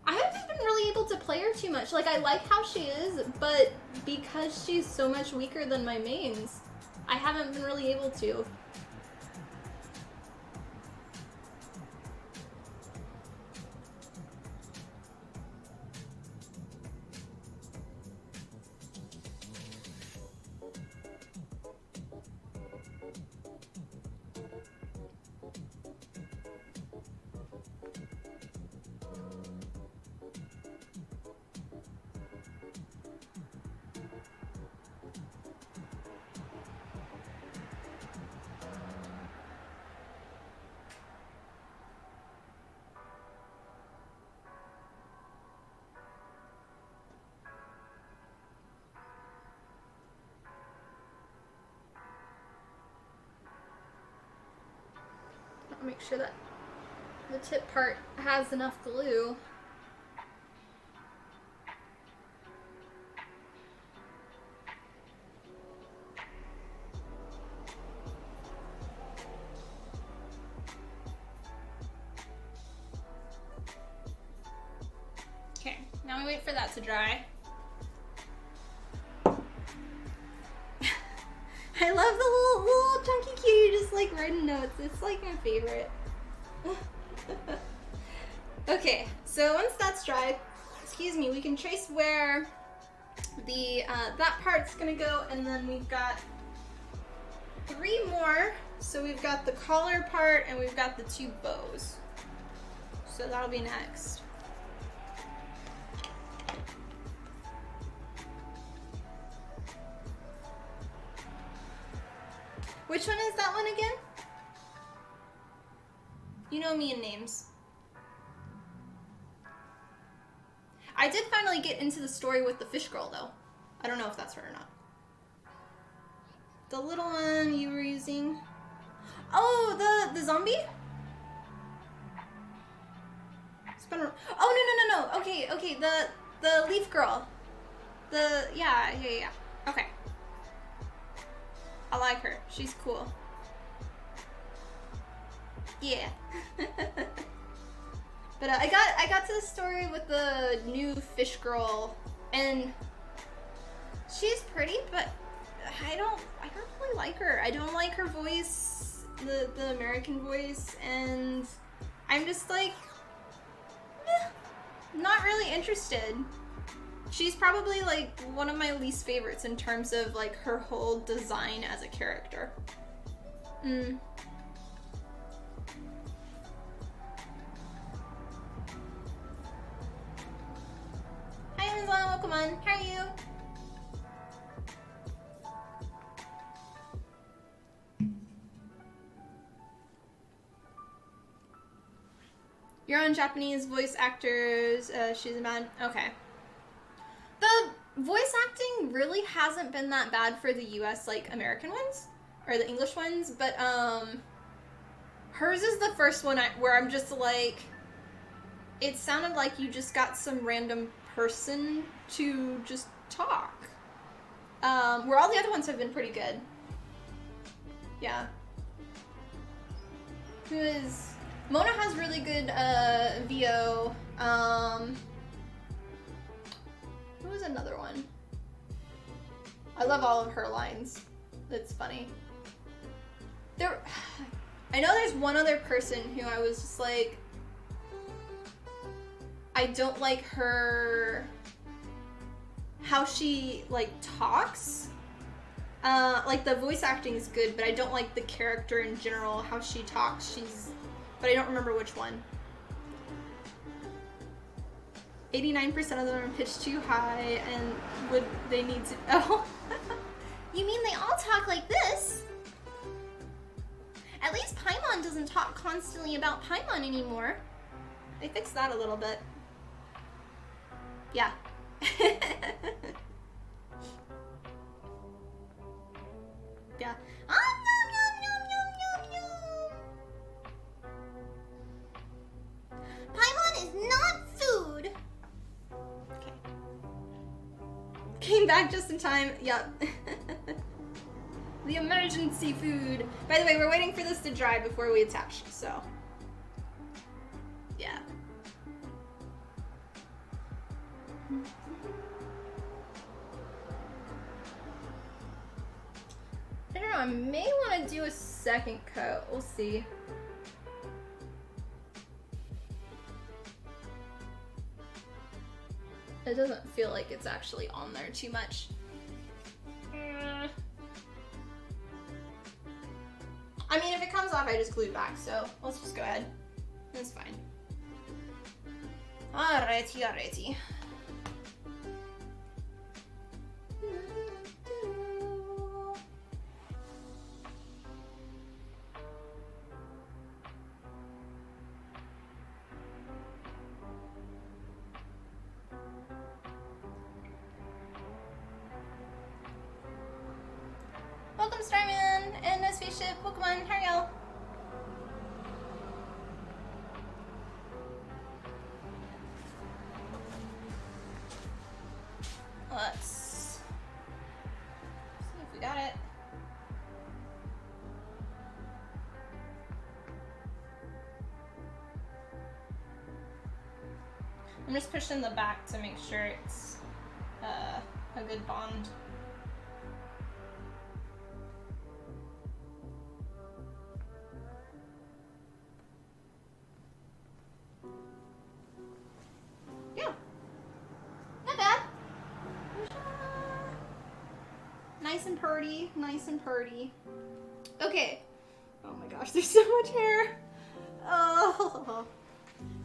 I haven't been really able to play her too much. Like, I like how she is, but because she's so much weaker than my mains, I haven't been really able to. Make sure that the tip part has enough glue. Okay, now we wait for that to dry. I love the little chunky cutie just like writing notes. It's like my favorite. Okay, so once that's dried, excuse me, we can trace where the that part's gonna go, and then we've got 3 more. So we've got the collar part and we've got the 2 bows. So that'll be next. Which one is that one again? You know me and names. I did finally get into the story with the fish girl though. I don't know if that's her or not. The little one you were using. Oh, the zombie? Oh, no. Okay, the leaf girl. Yeah. Okay. I like her. She's cool. Yeah. But I got to the story with the new fish girl, and she's pretty, but I don't really like her. I don't like her voice, the American voice, and I'm just like, not really interested. She's probably like one of my least favorites in terms of like her whole design as a character. Hi Amazon, welcome on. How are you? Your own Japanese voice actors, she's a man. Okay. The voice acting really hasn't been that bad for the US, like, American ones, or the English ones, but, hers is the first one where I'm just like, it sounded like you just got some random person to just talk. Where all the other ones have been pretty good. Yeah. Mona has really good, VO. Who was another one? I love all of her lines. It's funny. I know there's one other person who I was just like, I don't like her, how she, like, talks. Like, the voice acting is good, but I don't like the character in general, how she talks. But I don't remember which one. 89% of them are pitched too high, and they need to, oh. You mean they all talk like this? At least Paimon doesn't talk constantly about Paimon anymore. They fixed that a little bit. Yeah. Yeah. Paimon is not food. Okay. Came back just in time. Yep. The emergency food. By the way, we're waiting for this to dry before we attach, so. Yeah. I don't know, I may want to do a second coat. We'll see. It doesn't feel like it's actually on there too much. I mean, if it comes off, I just glue it back, so let's just go ahead. It's fine. Alrighty. Welcome, Starman, and no spaceship. Welcome on. How are y'all? We got it. I'm just pushing the back to make sure it's a good bond. Yeah, not bad. Nice and purty, nice and purty. Okay. Oh my gosh, there's so much hair. Oh.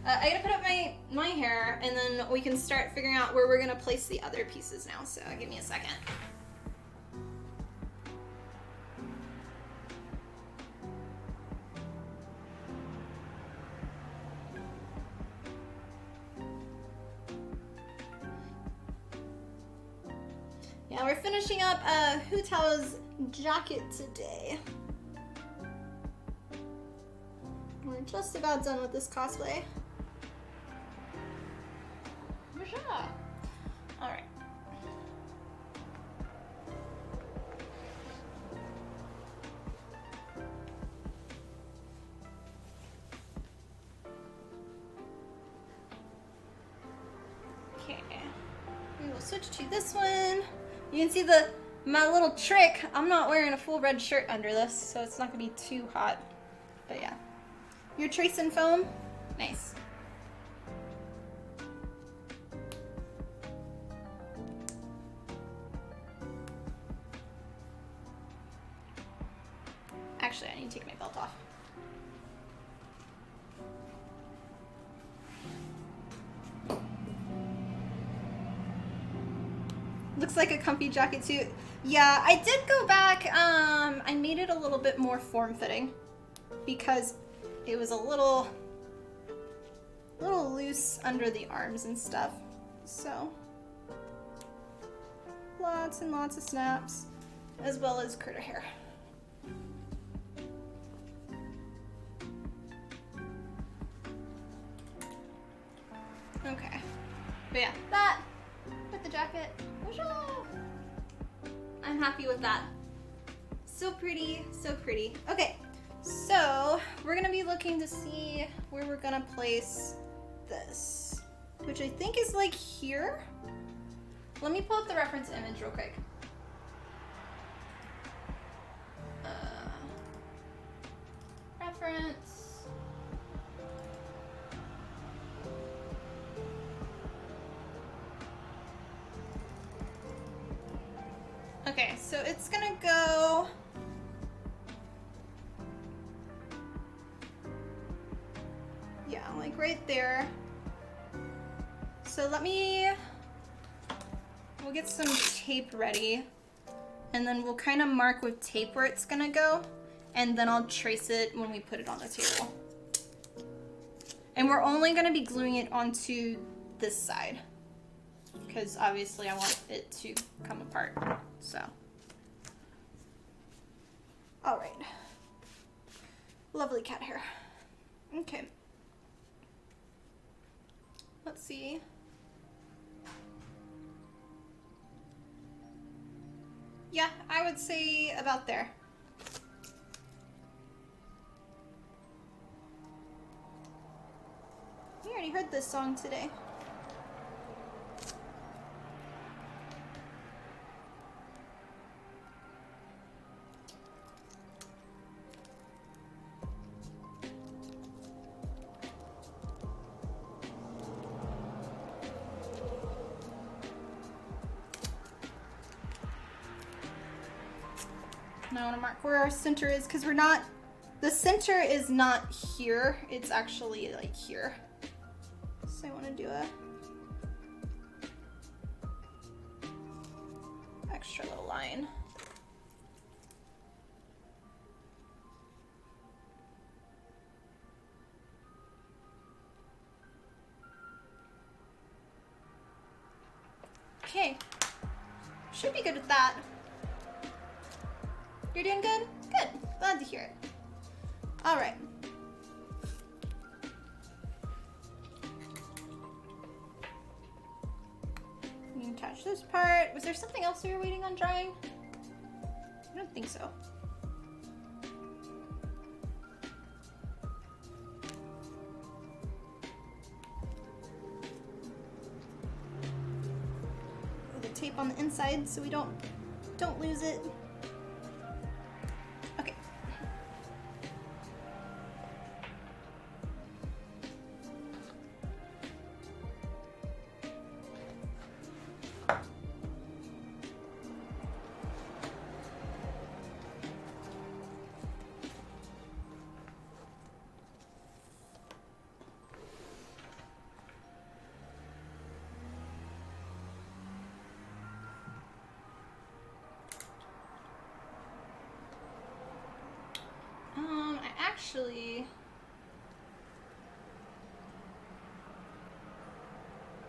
I gotta put up my hair, and then we can start figuring out where we're gonna place the other pieces now, so give me a second. Yeah, we're finishing up Hu Tao's jacket today. We're just about done with this cosplay. Alright. Okay. We will switch to this one. You can see my little trick. I'm not wearing a full red shirt under this, so it's not gonna be too hot. But yeah. You're tracing foam? Nice. Actually, I need to take my belt off. Looks like a comfy jacket too. Yeah, I did go back. I made it a little bit more form-fitting because it was a little loose under the arms and stuff. So lots and lots of snaps, as well as critter hair. Okay, but yeah, that with the jacket. I'm happy with that. So pretty, so pretty. Okay, so we're gonna be looking to see where we're gonna place this, which I think is like here. Let me pull up the reference image real quick. Reference. Okay, so it's gonna go like right there. So we'll get some tape ready, and then we'll kind of mark with tape where it's gonna go, and then I'll trace it when we put it on the table. And we're only gonna be gluing it onto this side, because obviously I want it to come apart, so. All right. Lovely cat hair. Okay. Let's see. Yeah, I would say about there. You already heard this song today. And I want to mark where our center is, because the center is not here, it's actually like here. So I want to do a extra little line. Okay, should be good with that. You're doing good? Good. Glad to hear it. All right. You can attach this part. Was there something else we were waiting on drying? I don't think so. The tape on the inside so we don't lose it. Okay.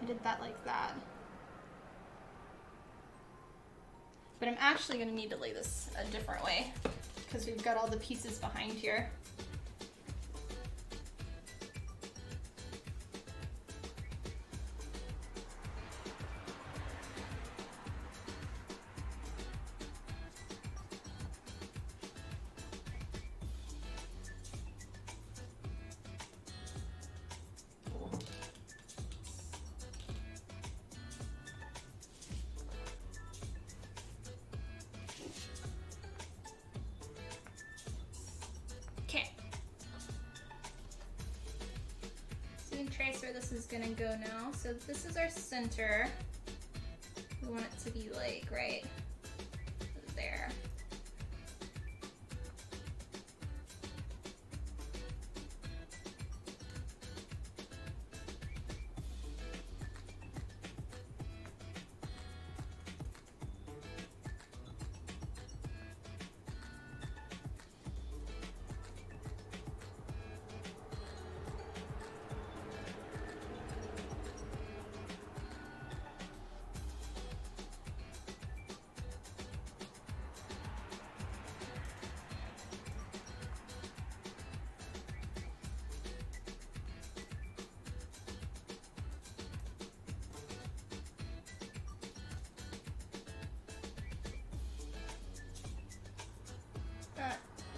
I did that like that. But I'm actually gonna need to lay this a different way because we've got all the pieces behind here. Trace where this is gonna go now. So this is our center. We want it to be like right there.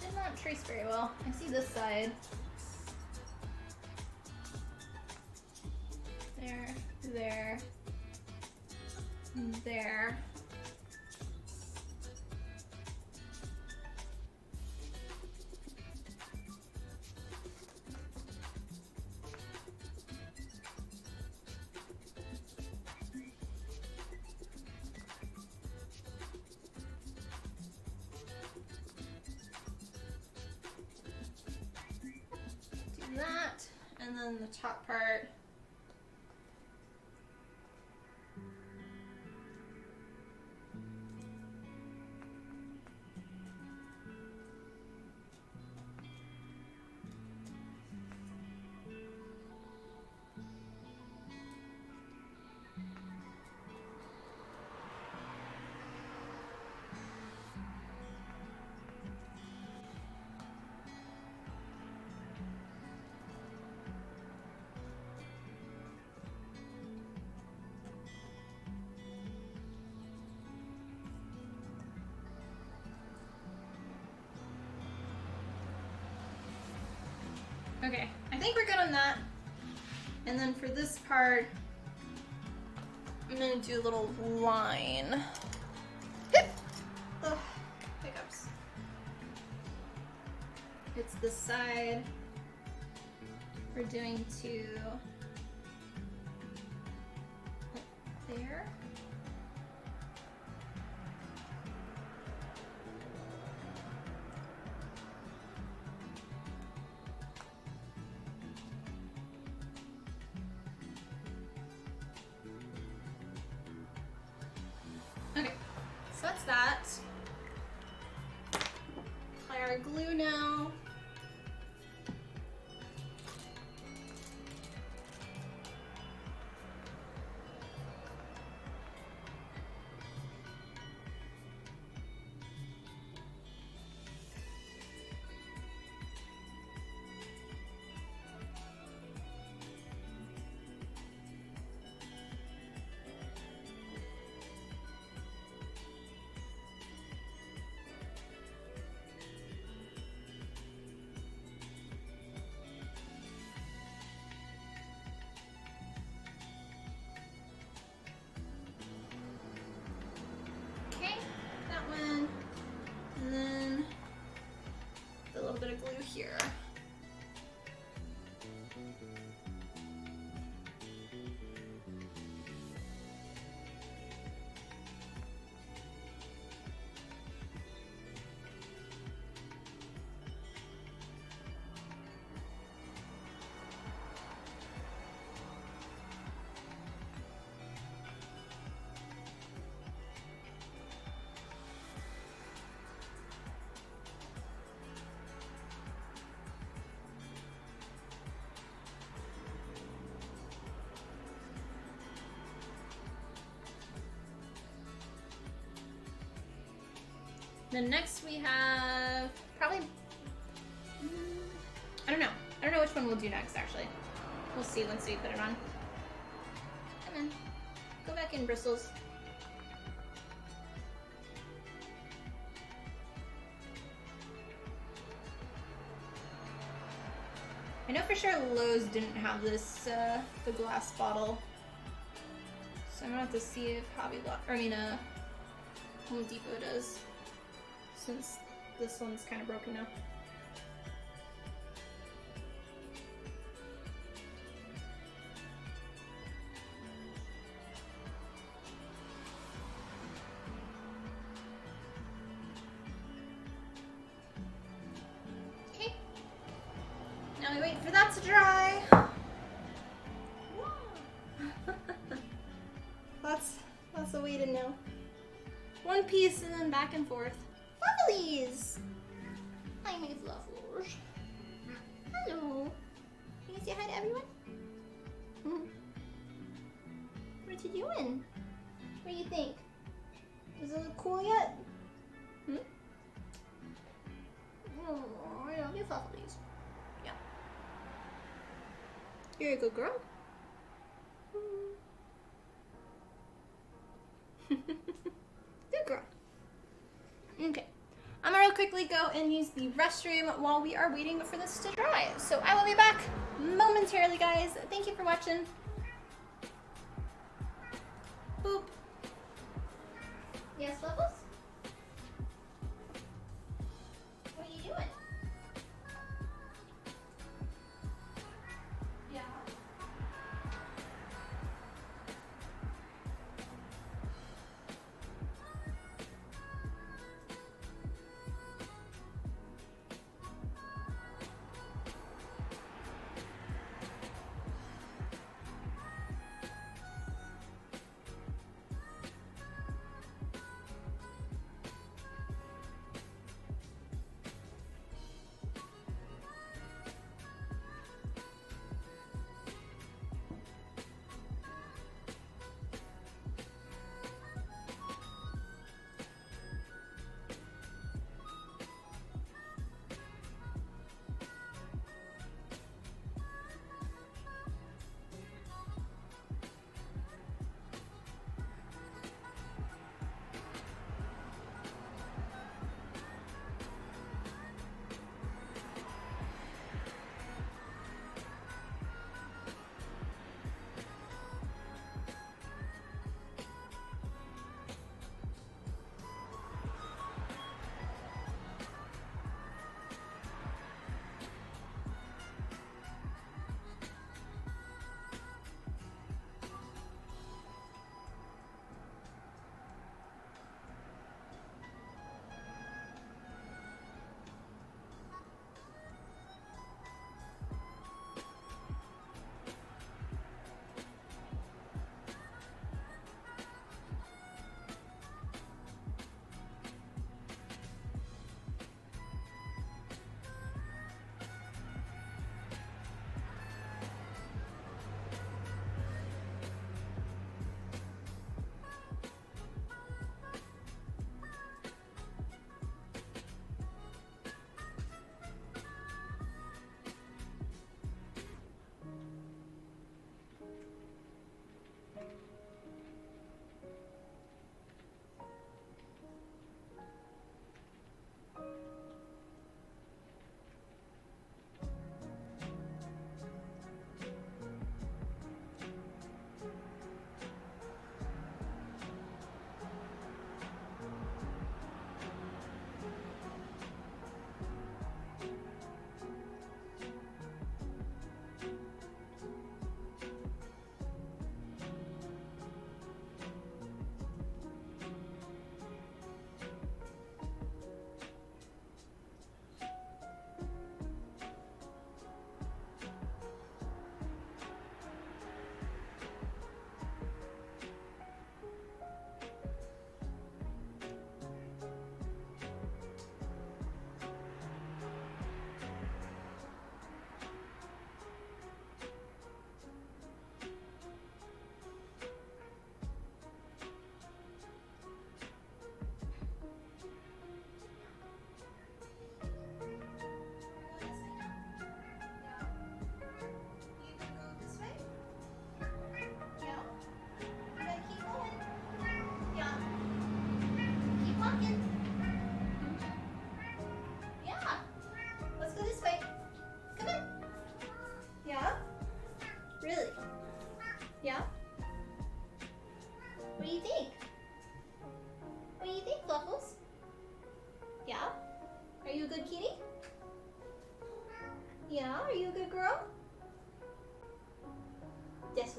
Did not trace very well. I see this side. There, there, there. That, and then the top part. Okay, I think we're good on that. And then for this part, I'm gonna do a little line. Ugh, hiccups. It's this side. We're doing to there. Okay, so that's that. Apply our glue now. Then next we have probably, I don't know. I don't know which one we'll do next, actually. We'll see once we put it on. Come on. Go back in, bristles. I know for sure Lowe's didn't have this, the glass bottle. So I'm gonna have to see if Home Depot does. Since this one's kind of broken now. Okay. Now we wait for that to dry. That's the way to know. One piece and then back and forth. Fluffalies! Hi, my fluffers. Hello. Can you say hi to everyone? What you doing? What do you think? Does it look cool yet? Oh, I love you, fluffalies. Yeah. You're a good girl. Good girl. Okay. I'm gonna quickly go and use the restroom while we are waiting for this to dry. So I will be back momentarily, guys. Thank you for watching. Boop. Yes, Bubbles? What are you doing? Yeah.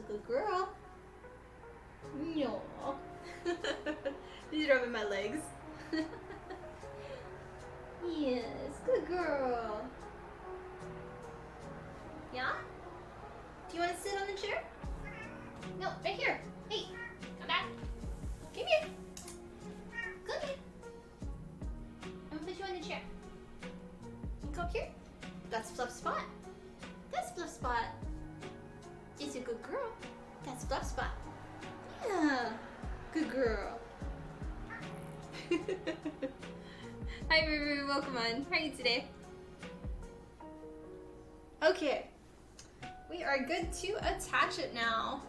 good girl. No. He's rubbing my legs. Yes, good girl. Yeah? Do you want to sit on the chair? No, right here. Hey, come back. Come here. Come here. I'm gonna put you on the chair. You come up here. That's Fluff Spot. That's Fluff Spot. It's a good girl. That's Fluff Spot. Yeah, good girl. Hi, Ruru. Welcome on. How are you today? Okay. We are good to attach it now.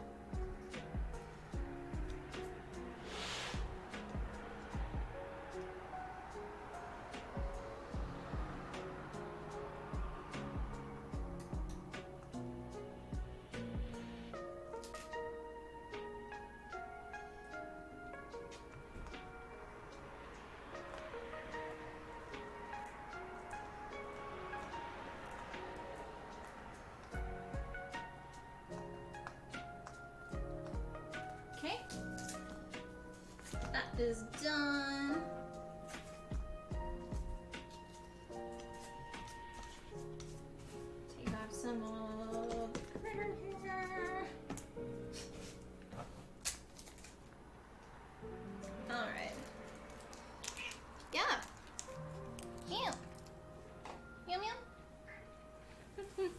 Okay, that is done. Take off some of the glitter here. All right. Yeah. Yum. Yum yum.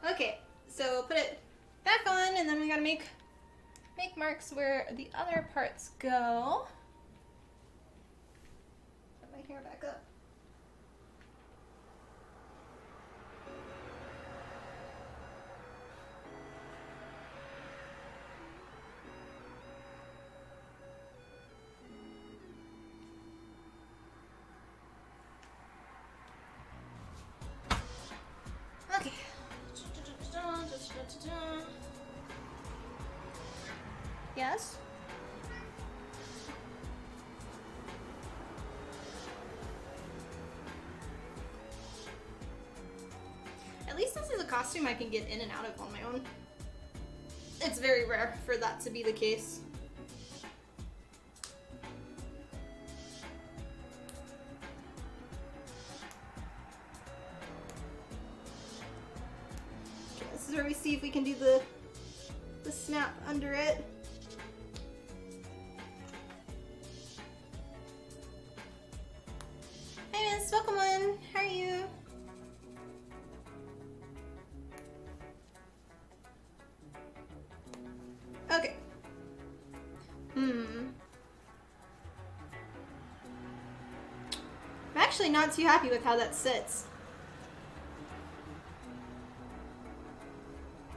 Okay, so put it back on, and then we gotta make marks where the other parts go. Put my hair back up. Okay. Yes? At least this is a costume I can get in and out of on my own. It's very rare for that to be the case. Okay, this is where we see if we can do the snap under it. Hey Miss, welcome on. How are you? Okay. I'm actually not too happy with how that sits.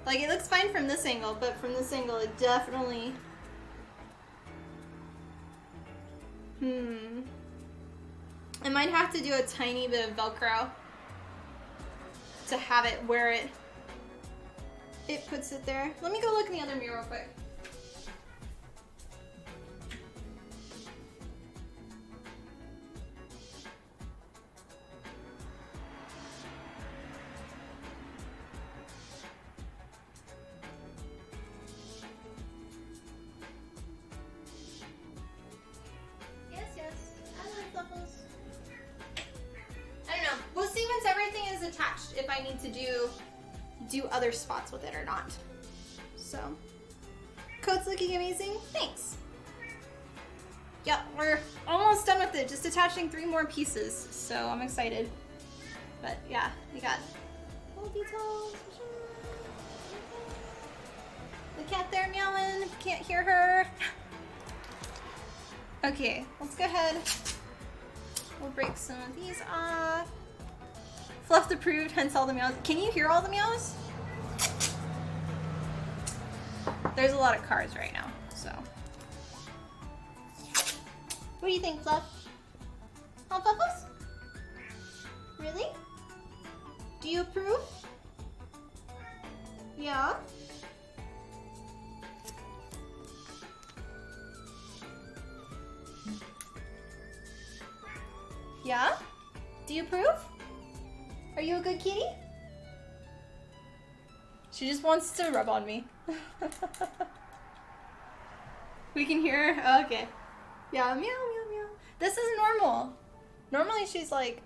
Like, it looks fine from this angle, but from this angle it definitely... I might have to do a tiny bit of Velcro to have it where it puts it there. Let me go look in the other mirror real quick. Attached if I need to do other spots with it or not. So, coat's looking amazing. Thanks. Yep, we're almost done with it. Just attaching 3 more pieces, so I'm excited. But yeah, we got little details. The cat there meowing. If you can't hear her. Okay, let's go ahead. We'll break some of these off. Fluff approved, hence all the meows. Can you hear all the meows? There's a lot of cars right now, so. What do you think, Fluff? Huh, Fluffles? Really? Do you approve? Yeah? Yeah? Do you approve? Are you a good kitty? She just wants to rub on me. We can hear her? Oh, okay. Yeah, meow, meow, meow. This is normal. Normally she's like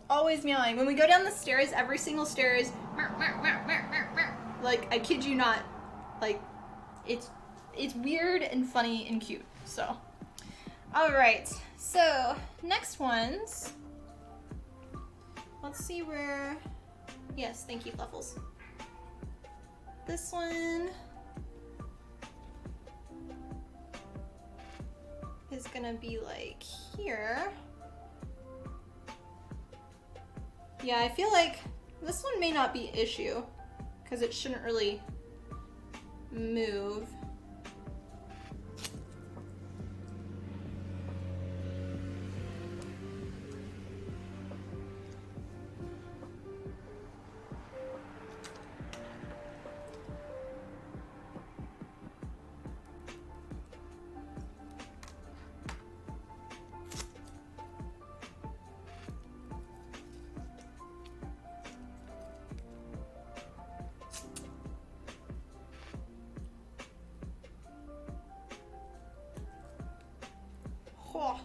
always meowing. When we go down the stairs, every single stair is meow, meow, meow, meow, meow, meow. Like, I kid you not. Like, it's weird and funny and cute. So, alright. So, next ones. Let's see where... Yes, thank you, Fluffles. This one is gonna be like here. Yeah, I feel like this one may not be issue because it shouldn't really move. Oh,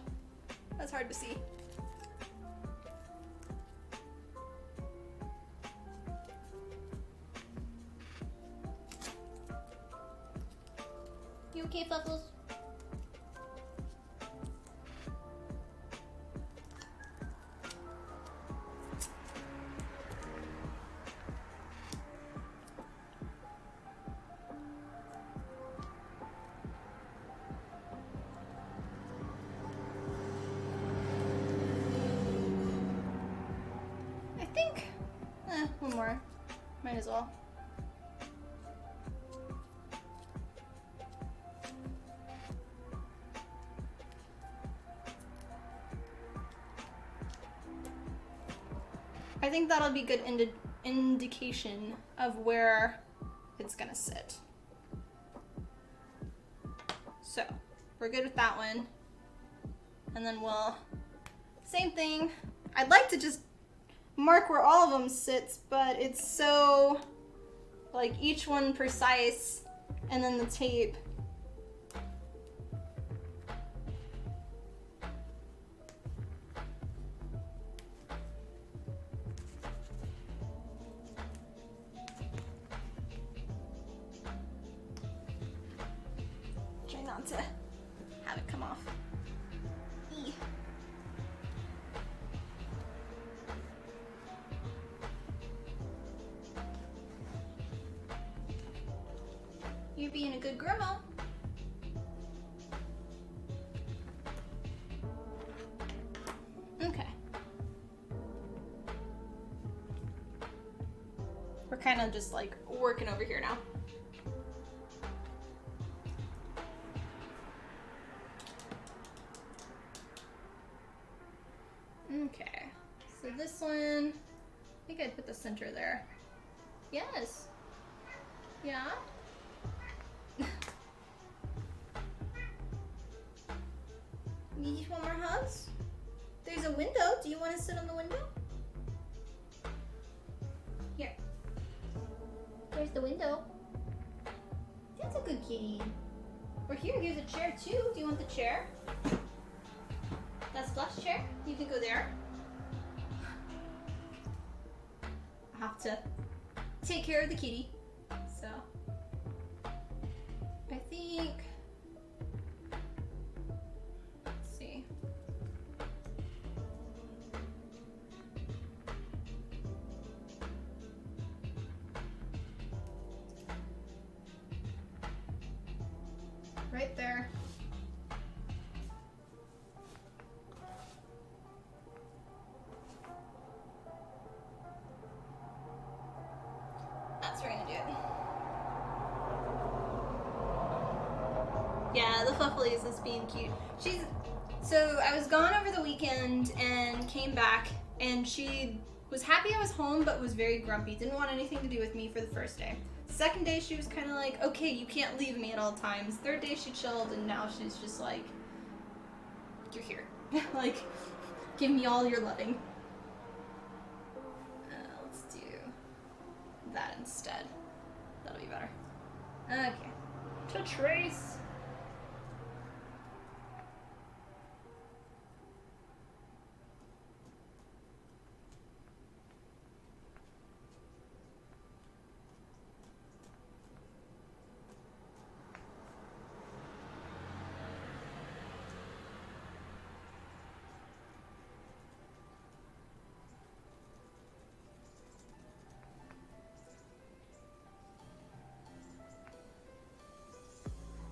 that's hard to see. You okay, Fluffles? One more. Might as well. I think that'll be good indication of where it's gonna sit. So, we're good with that one. And then we'll, same thing. I'd like to just mark where all of them sits, but it's so, like, each one precise, and then the tape. Try not to have it come off. Eee. You're being a good grandma. Okay. We're kind of just like working over here now. Okay. So this one, I think I'd put the center there. Yes. Yeah. You just want more hugs? There's a window. Do you want to sit on the window? Here. There's the window. That's a good kitty. Or here, here's a chair too. Do you want the chair? That's Fluff's chair. You can go there. I have to take care of the kitty. So, I think... right there. That's where we're gonna do it. Yeah, the Flufflies is being cute. So I was gone over the weekend and came back, and she was happy I was home but was very grumpy. Didn't want anything to do with me for the first day. Second day, she was kind of like, okay, you can't leave me at all times. Third day, she chilled, and now she's just like, you're here. Like, give me all your loving. Let's do that instead. That'll be better. Okay. To trace.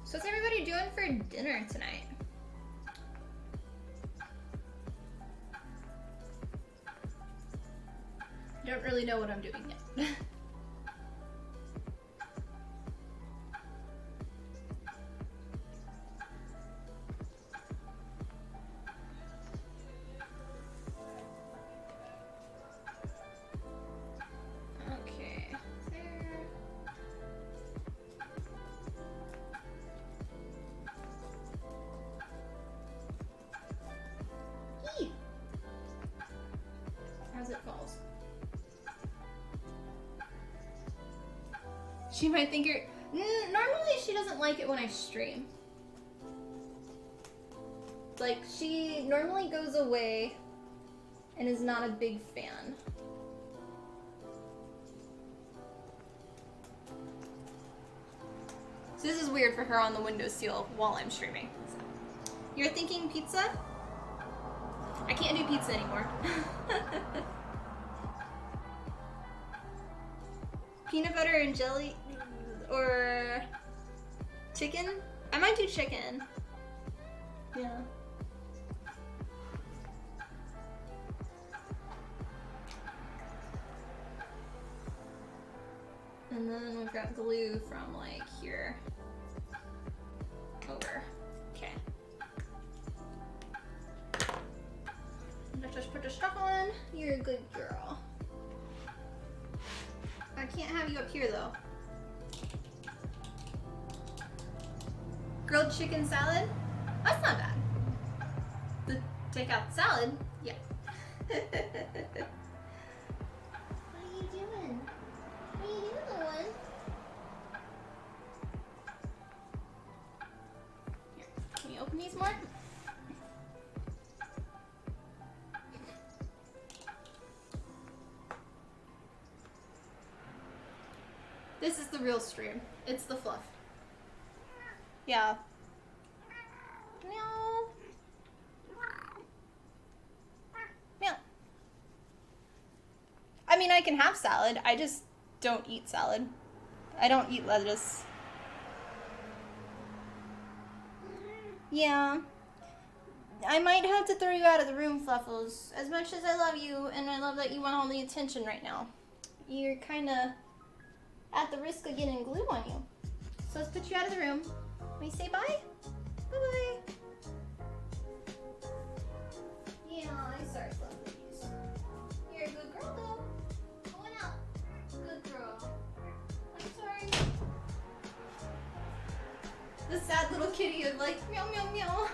So what's everybody doing for dinner tonight? I don't really know what I'm doing yet. Okay, there. Eee! As it falls. She might think you're... Normally she doesn't like it when I stream. Like, she normally goes away and is not a big fan. So this is weird for her on the windowsill while I'm streaming. So. You're thinking pizza? I can't do pizza anymore. Peanut butter and jelly or chicken? I might do chicken. Yeah. And then we've got glue from like here over. Okay. Let's just put the stuff on. You're a good girl. I can't have you up here though. Grilled chicken salad? That's not bad. The takeout salad? Yeah. What are you doing? What are you doing, little one? Here, can you open these more? This is the real stream. It's the fluff. Yeah. Meow. Meow. I mean, I can have salad. I just don't eat salad. I don't eat lettuce. Yeah. I might have to throw you out of the room, Fluffles. As much as I love you, and I love that you want all the attention right now, you're kind of at the risk of getting glue on you. So let's put you out of the room. We say bye? Bye-bye. Yeah, I'm sorry, Fluffles. You're a good girl, though. Going out. Good girl. I'm sorry. The sad little kitty is like, meow, meow, meow.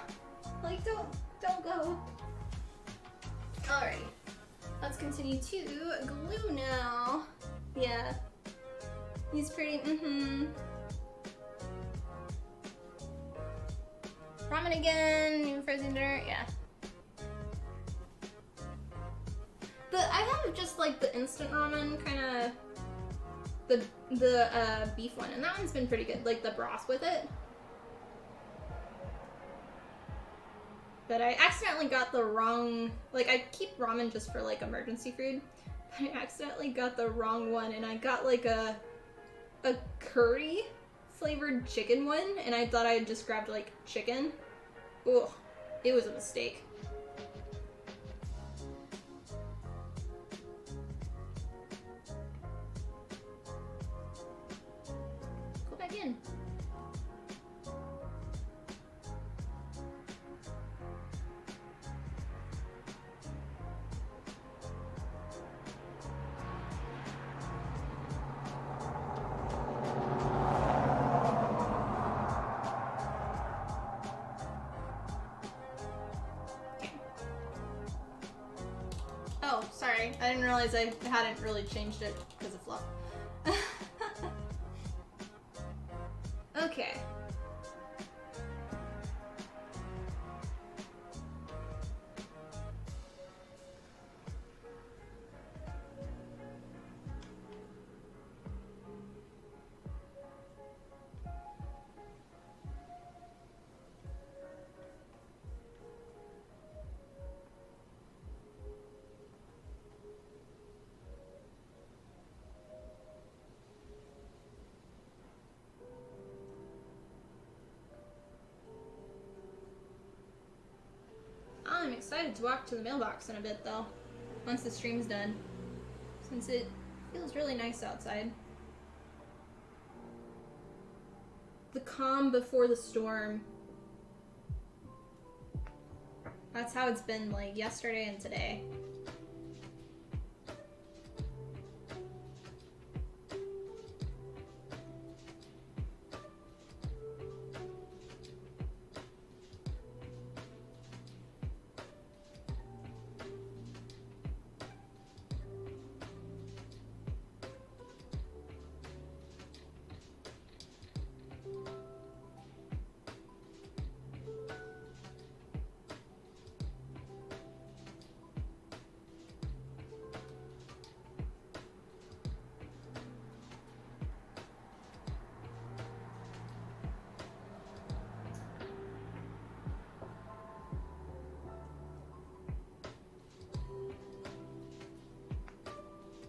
Like, don't go. Alrighty. Let's continue to glue now. Yeah. He's pretty, Ramen again, new frozen dinner, yeah. I have just like the instant ramen, kind of the beef one, and that one's been pretty good, like the broth with it. But I accidentally got the wrong, like I keep ramen just for like emergency food, but I accidentally got the wrong one, and I got like a curry flavored chicken one, and I thought I had just grabbed like chicken. Ugh, it was a mistake. Go back in. Oh, sorry. I didn't realize I hadn't really changed it because of fluff. Okay. I'm excited to walk to the mailbox in a bit, though, once the stream's done, since it feels really nice outside. The calm before the storm. That's how it's been, like, yesterday and today.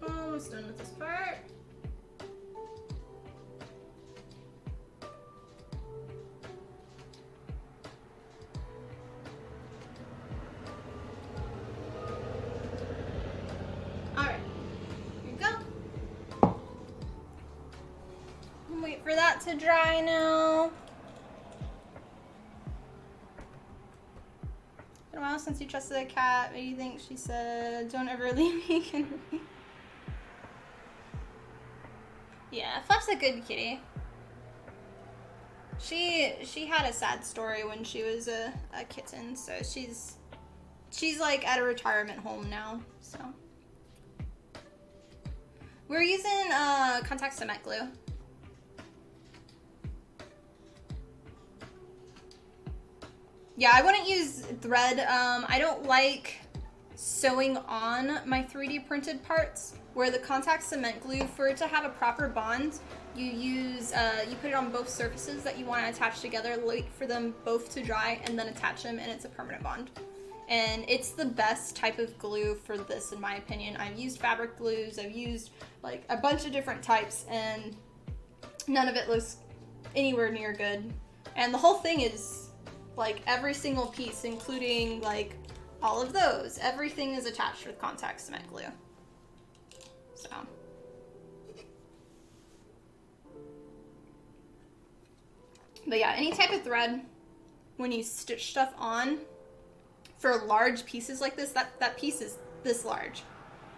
Almost done with this part. Alright, here you go. Wait for that to dry now. Been a while since you trusted a cat. What do you think? She said, "Don't ever leave me." Yeah, Fluff's a good kitty. She had a sad story when she was a kitten, so she's like at a retirement home now. So we're using contact cement glue. Yeah, I wouldn't use thread. I don't like sewing on my 3D printed parts, where the contact cement glue, for it to have a proper bond, you use, you put it on both surfaces that you want to attach together, wait for them both to dry, and then attach them, and it's a permanent bond. And it's the best type of glue for this, in my opinion. I've used fabric glues, I've used like a bunch of different types, and none of it looks anywhere near good. And the whole thing is, like, every single piece, including like all of those, everything is attached with contact cement glue. So. But yeah, any type of thread, when you stitch stuff on, for large pieces like this, that piece is this large.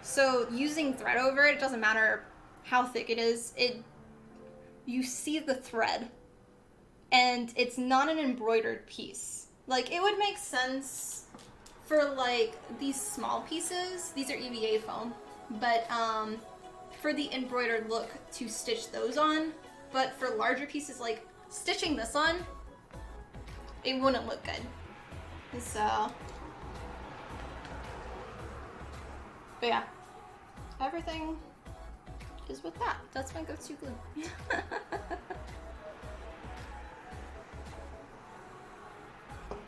So using thread over it, it doesn't matter how thick it is, you see the thread. And it's not an embroidered piece. Like, it would make sense for like these small pieces, these are EVA foam, but for the embroidered look, to stitch those on. But for larger pieces, like stitching this on, it wouldn't look good. So, but yeah, everything is with that. That's my go-to glue.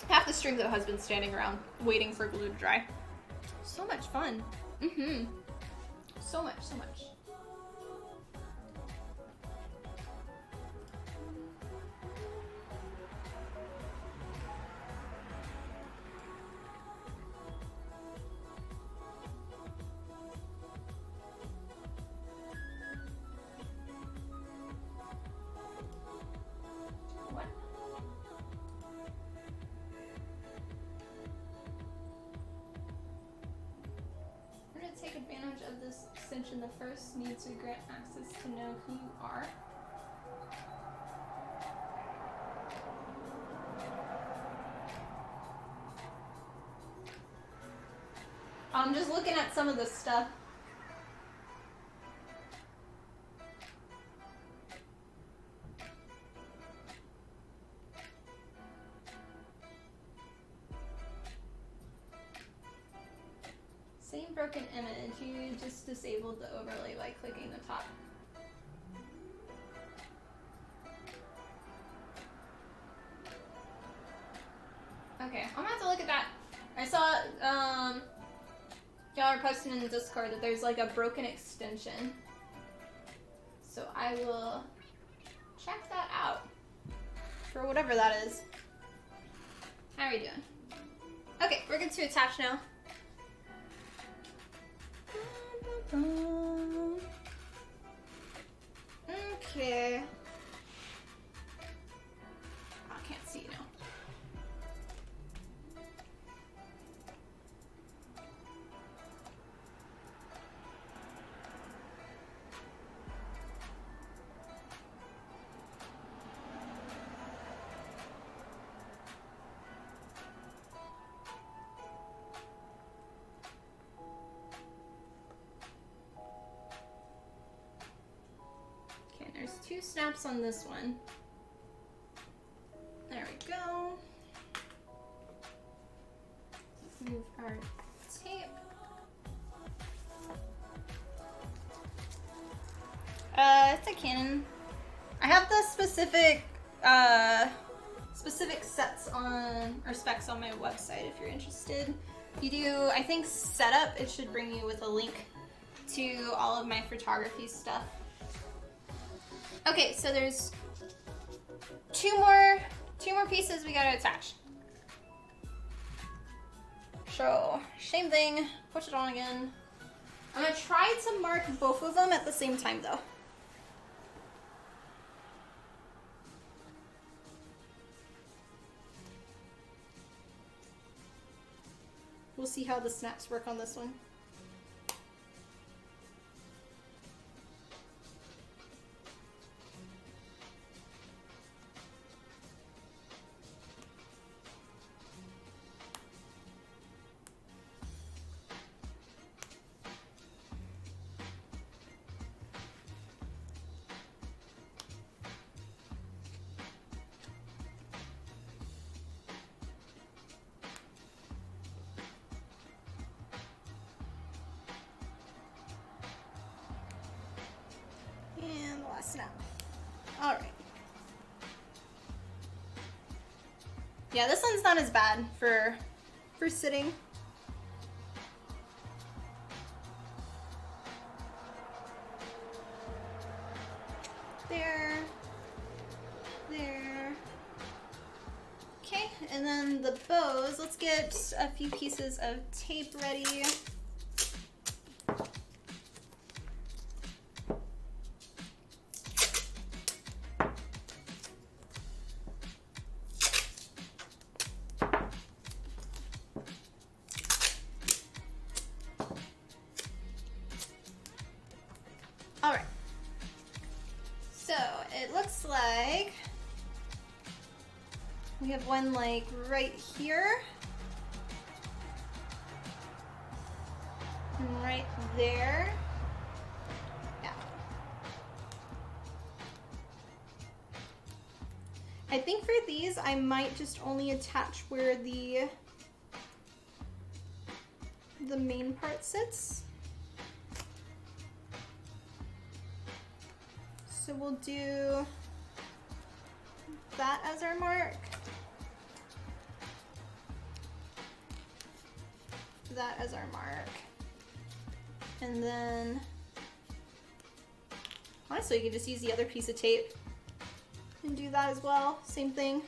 Half the stream though has been standing around waiting for glue to dry. So much fun. So much, so much. Take advantage of this extension. The first need to grant access to know who you are. I'm just looking at some of this stuff. broken image. You just disabled the overlay by clicking the top. Okay, I'm gonna have to look at that. I saw, y'all are posting in the Discord that there's like a broken extension. So I will check that out. For whatever that is. How are you doing? Okay, we're good to attach now. Okay. Oh, I can't see you now. There's 2 snaps on this one. There we go. Move our tape. It's a Canon. I have the specific sets on, or specs on my website if you're interested. You do, I think, setup, it should bring you with a link to all of my photography stuff. Okay, so there's two more pieces we gotta attach. So, same thing, push it on again. I'm gonna try to mark both of them at the same time though. We'll see how the snaps work on this one. And the last snap. All right. Yeah, this one's not as bad for sitting. There. Okay, and then the bows. Let's get a few pieces of tape ready. All right. So it looks like we have one like right here and right there. Yeah. I think for these I might just only attach where the main part sits. So we'll do that as our mark. That as our mark. And then, honestly, you could just use the other piece of tape and do that as well. Same thing.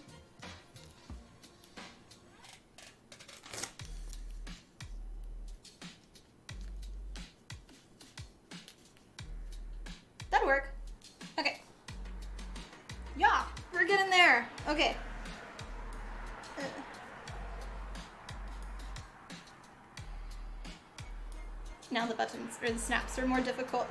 That'll work. Okay. Yeah, we're getting there. Okay. Now the buttons, or the snaps, are more difficult.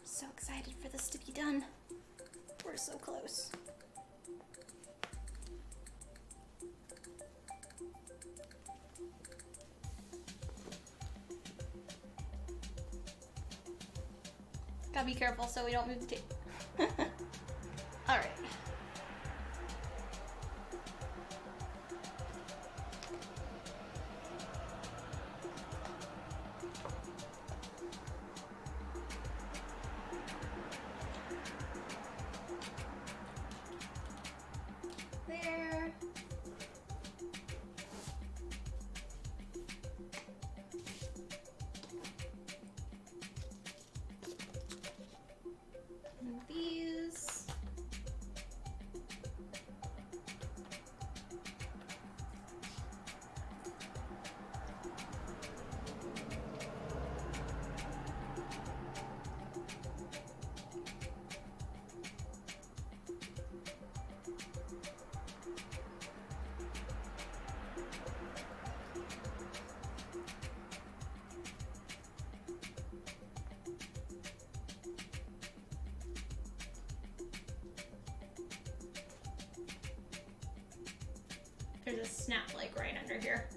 So excited for this to be done. We're so close. Gotta be careful so we don't move the tape. All right. There. And these. There's a snap like right under here.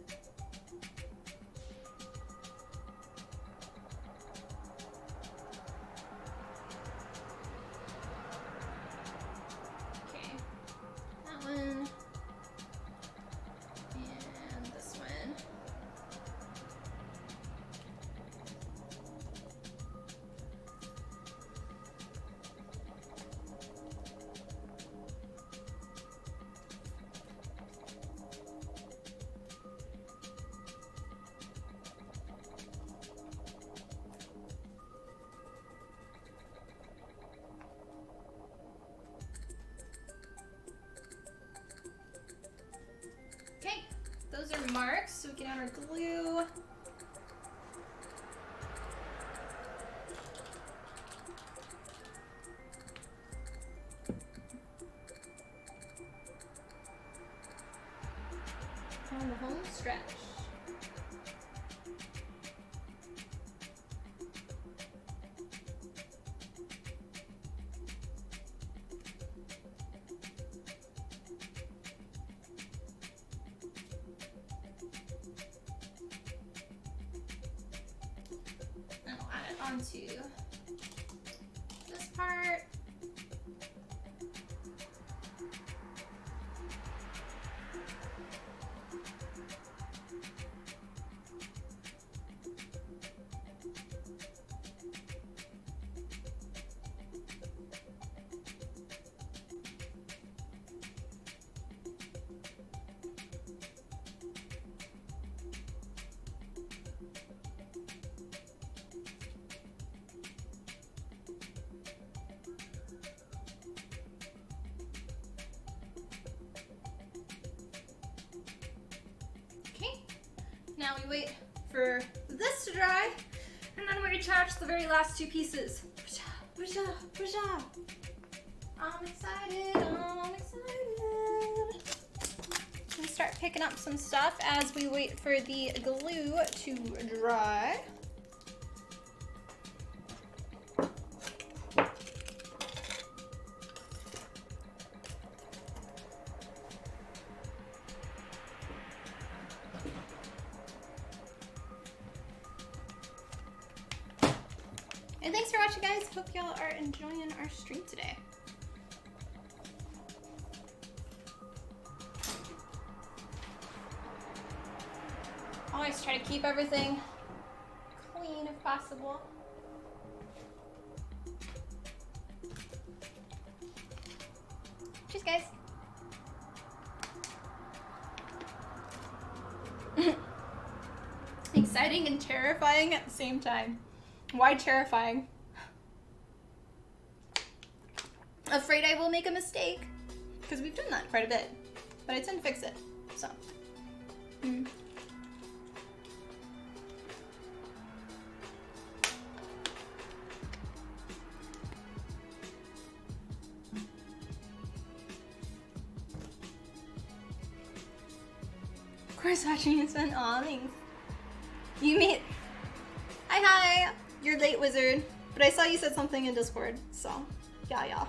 Okay, that one. And this one. Okay, those are marks, so we can add our glue. On the home stretch. And I'll add it onto this part. Okay, now we wait for this to dry, and then we attach the very last two pieces. I'm excited, I'm excited. We start picking up some stuff as we wait for the glue to dry. And thanks for watching, guys. Hope y'all are enjoying our stream today. Always try to keep everything clean if possible. Cheers, guys. Exciting and terrifying at the same time. Why terrifying? Afraid I will make a mistake. Because we've done that quite a bit. But I tend to fix it, so. Of course, watching this one. Aw, thanks. You meet. Hi. You're late, wizard. But I saw you said something in Discord, so yeah.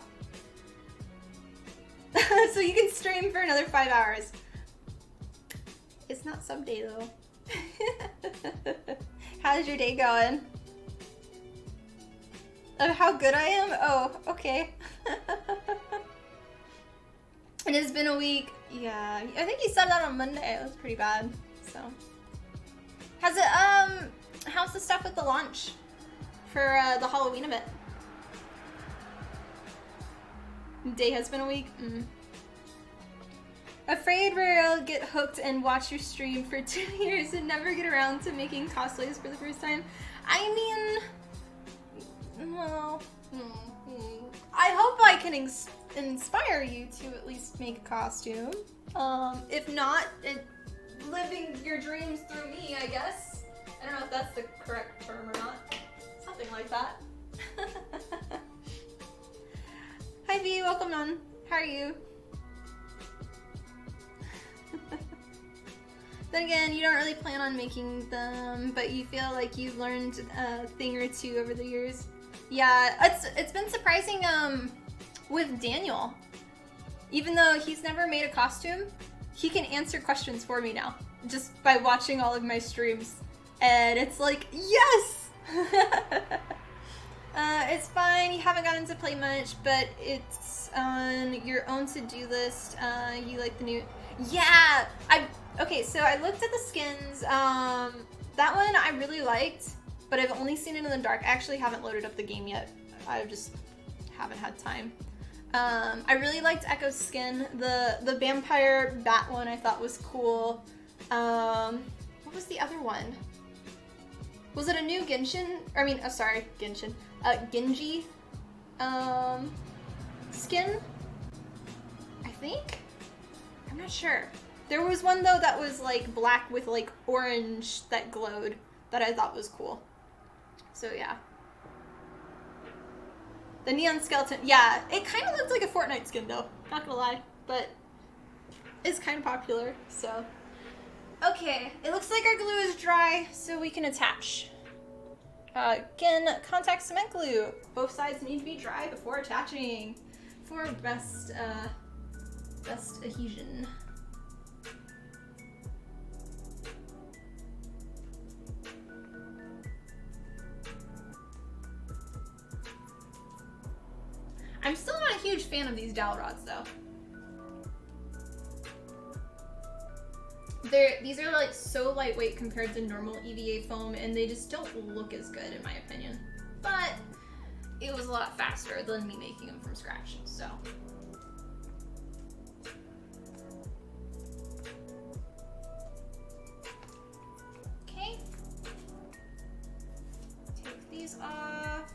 So you can stream for another 5 hours. It's not sub day though. How's your day going? Of how good I am? Oh, okay. It has been a week. Yeah, I think you said that on Monday. It was pretty bad. So, how's it? How's the stuff with the launch for the Halloween event? Day has been a week. Afraid where I'll get hooked and watch your stream for 2 years and never get around to making cosplays for the first time. I mean, well, I hope I can inspire you to at least make a costume. If not, living your dreams through me, I guess. I don't know if that's the correct term or not. Something like that. Hi V, welcome on. How are you? Then again, you don't really plan on making them, but you feel like you've learned a thing or two over the years. Yeah, it's been surprising with Daniel. Even though he's never made a costume, he can answer questions for me now, just by watching all of my streams. And it's like, yes! It's fine, you haven't gotten to play much, but it's on your own to-do list. You like the new... Yeah! Okay, so I looked at the skins. That one I really liked, but I've only seen it in the dark. I actually haven't loaded up the game yet. I just haven't had time. I really liked Echo's skin. The vampire bat one I thought was cool. What was the other one? Was it a new Genshin? I mean, sorry, Genshin. Genji skin? I think? I'm not sure. There was one though that was like black with like orange that glowed that I thought was cool. So yeah. The neon skeleton, yeah, it kind of looked like a Fortnite skin though, not gonna lie, but it's kind of popular, so. Okay, it looks like our glue is dry, so we can attach. Again, contact cement glue. Both sides need to be dry before attaching for best adhesion. I'm still not a huge fan of these dowel rods though. These are like so lightweight compared to normal EVA foam and they just don't look as good in my opinion. But it was a lot faster than me making them from scratch, so. Okay. Take these off.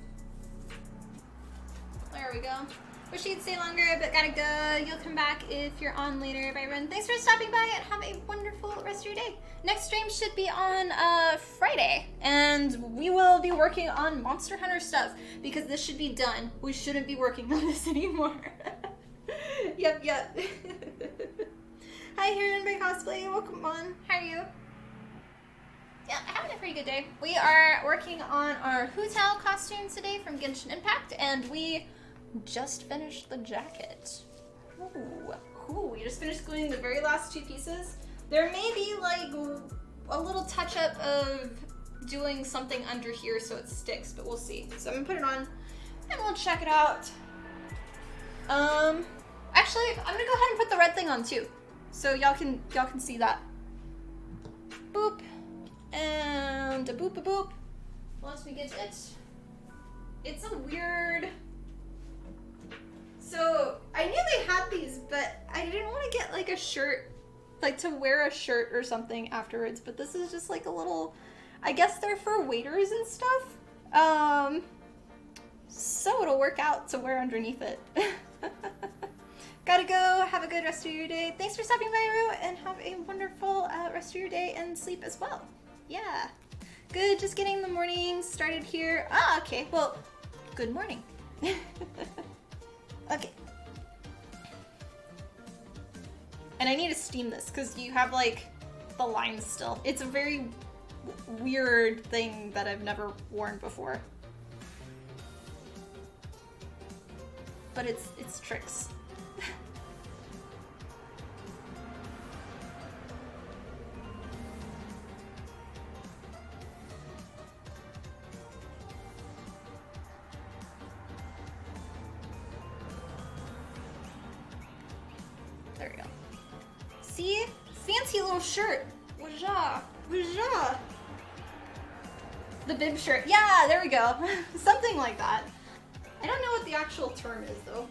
There we go. Wish you'd stay longer, but gotta go. You'll come back if you're on later. Bye, everyone. Thanks for stopping by and have a wonderful rest of your day. Next stream should be on Friday, and we will be working on Monster Hunter stuff because this should be done. We shouldn't be working on this anymore. Yep. Hi, Heron by Cosplay. Welcome on. How are you? Yeah, having a pretty good day. We are working on our Hotel costume today from Genshin Impact, and we just finished the jacket. Ooh, we just finished gluing the very last 2 pieces. There may be like a little touch up of doing something under here so it sticks, but we'll see. So I'm gonna put it on and we'll check it out. Actually, I'm gonna go ahead and put the red thing on too, so y'all can see that. Boop and a boop a boop. Once we get it, it's a weird. So I knew they had these, but I didn't want to get like a shirt, like to wear a shirt or something afterwards. But this is just like a little, I guess they're for waiters and stuff. So it'll work out to wear underneath it. Gotta go. Have a good rest of your day. Thanks for stopping by, Rue, and have a wonderful rest of your day and sleep as well. Yeah. Good. Just getting the morning started here. Ah, okay. Well, good morning. Okay. And I need to steam this because you have like the lines still. It's a very weird thing that I've never worn before. But it's tricks. There we go. See? Fancy little shirt. Wajah. Wajah. The bib shirt. Yeah, there we go. Something like that. I don't know what the actual term is, though.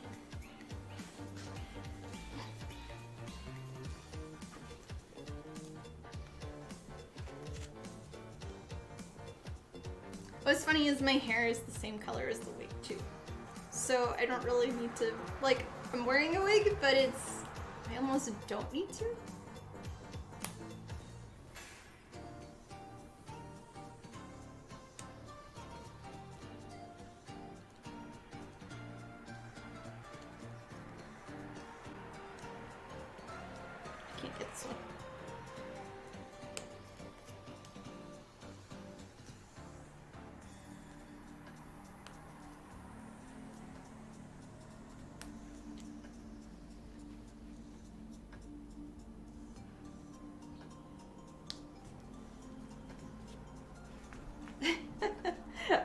What's funny is my hair is the same color as the wig, too. So I don't really need to, like, I'm wearing a wig, but I almost don't need to. I can't get this one.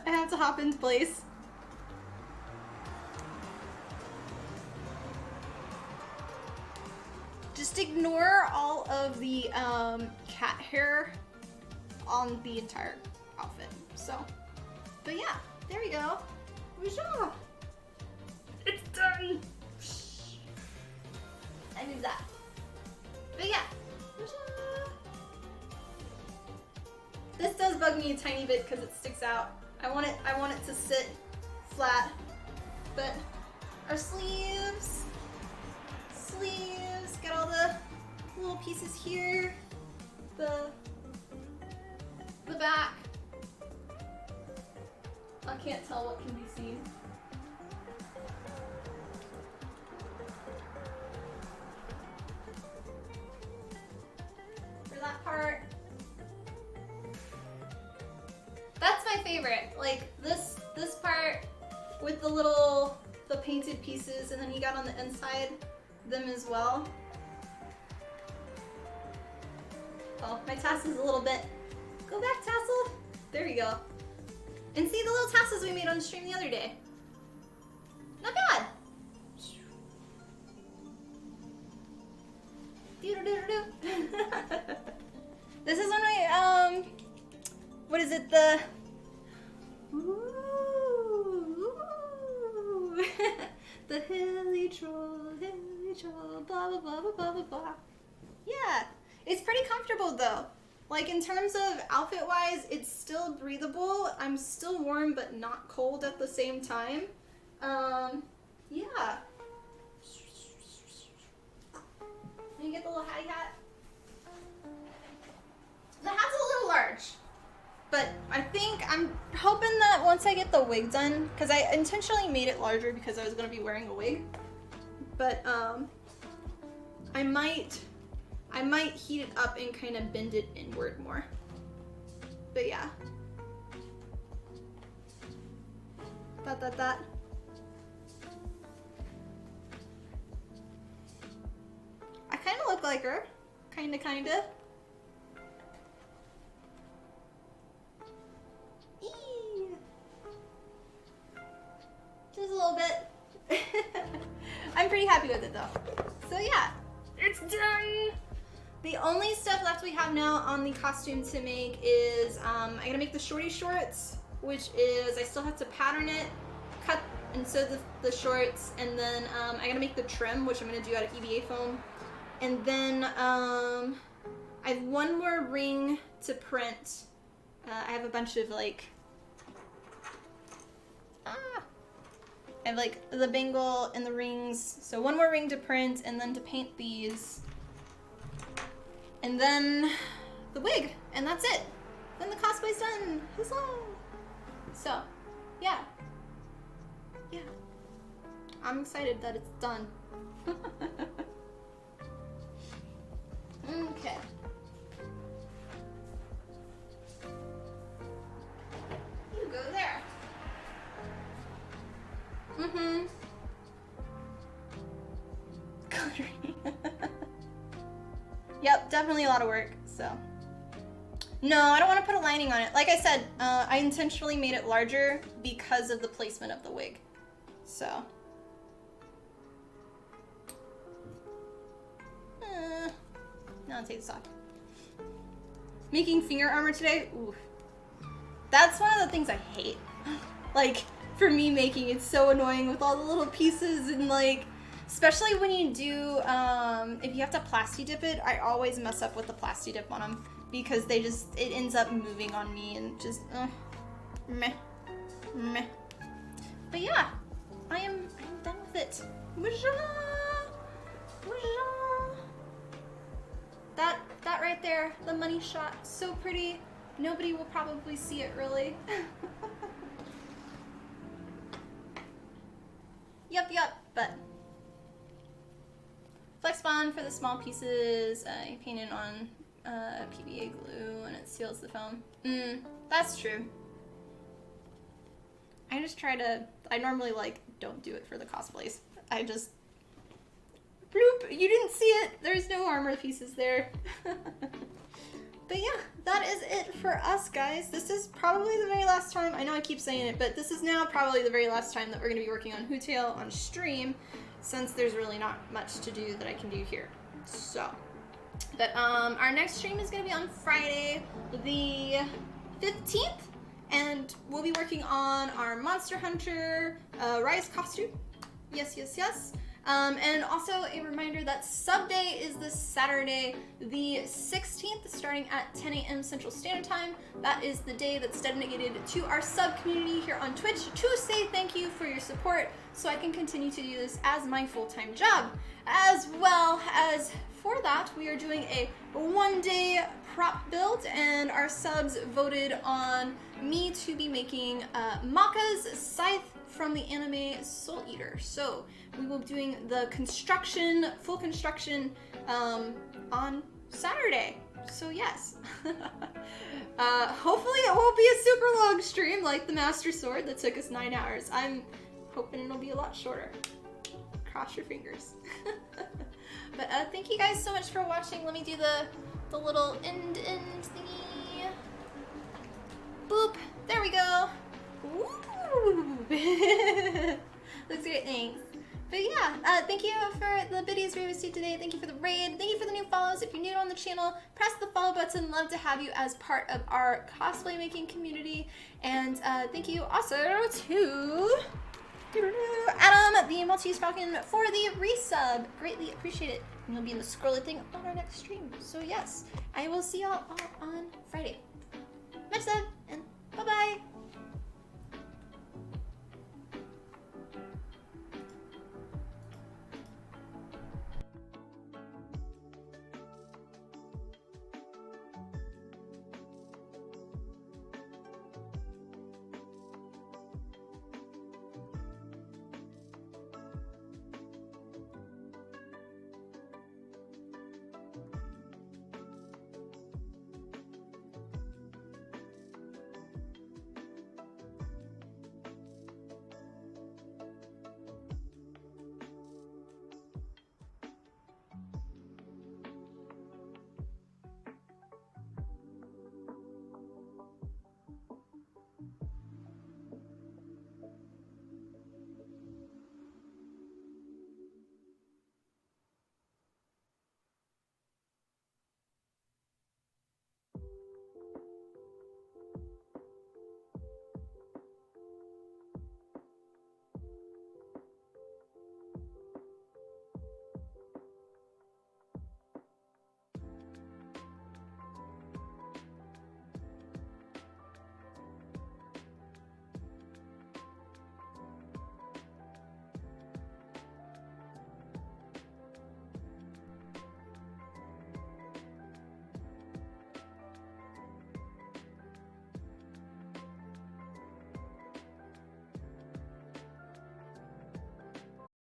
I have to hop into place. Just ignore all of the cat hair on the entire outfit. So, but yeah, there we go. Wajah! It's done! I did that. But yeah, wajah! This does bug me a tiny bit because it sticks out. I want it to sit flat. But our sleeves, got all the little pieces here. The back. I can't tell what can be seen. For that part. That's my favorite. Like this part with the painted pieces, and then you got on the inside them as well. Oh, my tassel's a little bit. Go back, tassel. There you go. And see the little tassels we made on the stream the other day. Not bad. This is when I what is it, the the hilly troll, blah blah blah blah blah blah. Yeah, it's pretty comfortable though. Like in terms of outfit wise, it's still breathable. I'm still warm but not cold at the same time. Yeah. Let me get the little hatty hat. The hat's a little large, but I think I'm hoping that once I get the wig done, because I intentionally made it larger because I was going to be wearing a wig, but I might heat it up and kind of bend it inward more. But yeah. That. I kind of look like her. Kinda. Eee. Just a little bit. I'm pretty happy with it though. So yeah, it's done. The only stuff left we have now on the costume to make is I gotta make the shorty shorts, which is I still have to pattern it, cut and sew the shorts, and then I gotta make the trim, which I'm gonna do out of EVA foam. And then I have one more ring to print. I have a bunch of like, I have like the bangle and the rings. So one more ring to print and then to paint these. And then the wig, and that's it. Then the cosplay's done. Huzzah! So, yeah. Yeah. I'm excited that it's done. Okay. You go there. Mm-hmm. Coloring. Yep, definitely a lot of work, so. No, I don't want to put a lining on it. Like I said, I intentionally made it larger because of the placement of the wig. So. I'll take this off. Making finger armor today? Ooh. That's one of the things I hate. Like, for me making, it's so annoying with all the little pieces and like, especially when you do, if you have to plasti dip it, I always mess up with the plasti dip on them because they just, it ends up moving on me and just, meh, meh. But yeah, I'm done with it. That right there, the money shot, so pretty. Nobody will probably see it really. Yup, but flex bond for the small pieces. You paint it on PVA glue and it seals the foam. That's true. I just try to, I normally like don't do it for the cosplays. I just, bloop, you didn't see it. There's no armor pieces there. But yeah, that is it for us, guys. This is probably the very last time, I know I keep saying it, but this is now probably the very last time that we're going to be working on Hootale on stream, since there's really not much to do that I can do here. So, but our next stream is going to be on Friday, the 15th, and we'll be working on our Monster Hunter Rise costume. Yes, yes, yes. And also a reminder that sub day is this Saturday, the 16th, starting at 10 a.m. Central Standard Time. That is the day that's dedicated to our sub community here on Twitch to say thank you for your support so I can continue to do this as my full-time job. As well as for that, we are doing a one-day prop build, and our subs voted on me to be making Maka's scythe from the anime Soul Eater. So we will be doing the construction, full construction, on Saturday. So yes. Hopefully it won't be a super long stream like the Master Sword that took us 9 hours. I'm hoping it'll be a lot shorter. Cross your fingers. But thank you guys so much for watching. Let me do the little end thingy. Boop. There we go. Woo! Looks great, thanks. But yeah, thank you for the biddies we received today. Thank you for the raid. Thank you for the new follows. If you're new on the channel, press the follow button. Love to have you as part of our cosplay making community. And thank you also to Adam, the Maltese Falcon, for the resub. Greatly appreciate it. And you'll be in the scrolly thing on our next stream. So yes, I will see y'all on Friday. Much love, and bye-bye.